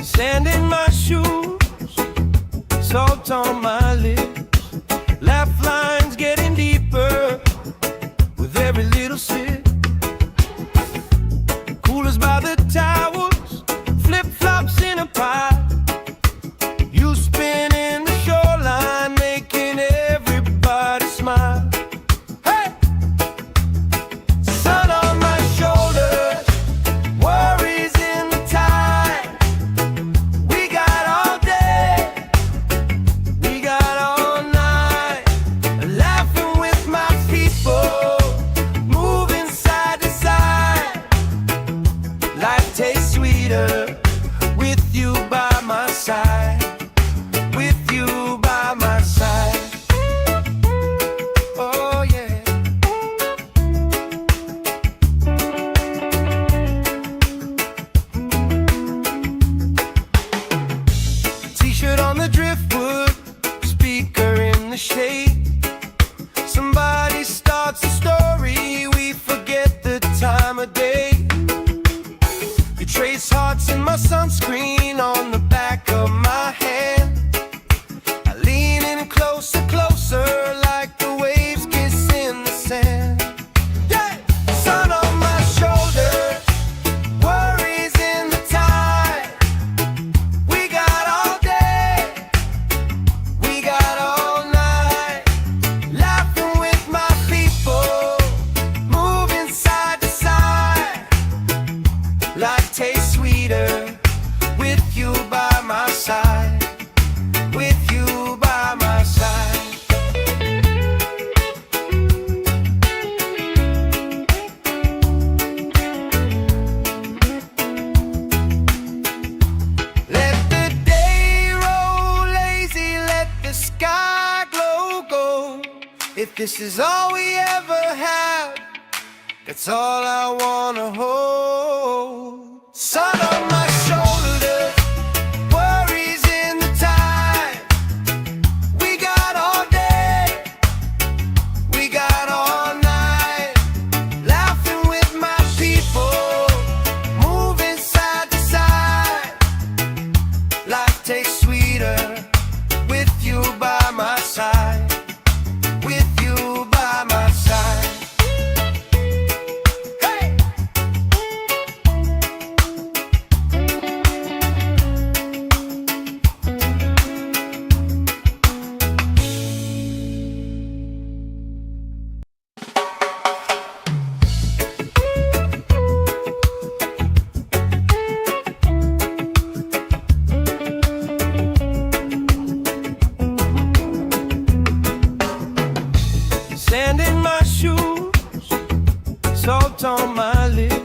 Sand in my shoes, salt on my lips, laugh lines getting deeper with every little sip. Coolers by the towers, flip-flops in a pie. You spin in the shoreline, making everybody smile. Hey! Sun on my shoulders, worries in the tide. We got all day, we got all night, laughing with my people, moving side to side. Life tastes sweeter with you by my side, with you by my side. Oh yeah. trace hearts in my sunscreen on the back of my hand. I lean in closer, closer, like the waves kiss in the sand. Yeah! Sun on my shoulders, worries in the tide. We got all day, we got all night, laughing with my people, moving side to side. Life tastes sweeter with you by my side, with you by my side. Let the day roll lazy, let the sky glow gold. If this is all we ever have, that's all I wanna hold. Sun on my shoulders, worries in the tide. We got all day, we got all night, laughing with my people, moving side to side. Life tastes sweeter with you by my side, with you by my side. Sand in my shoes, salt on my lips.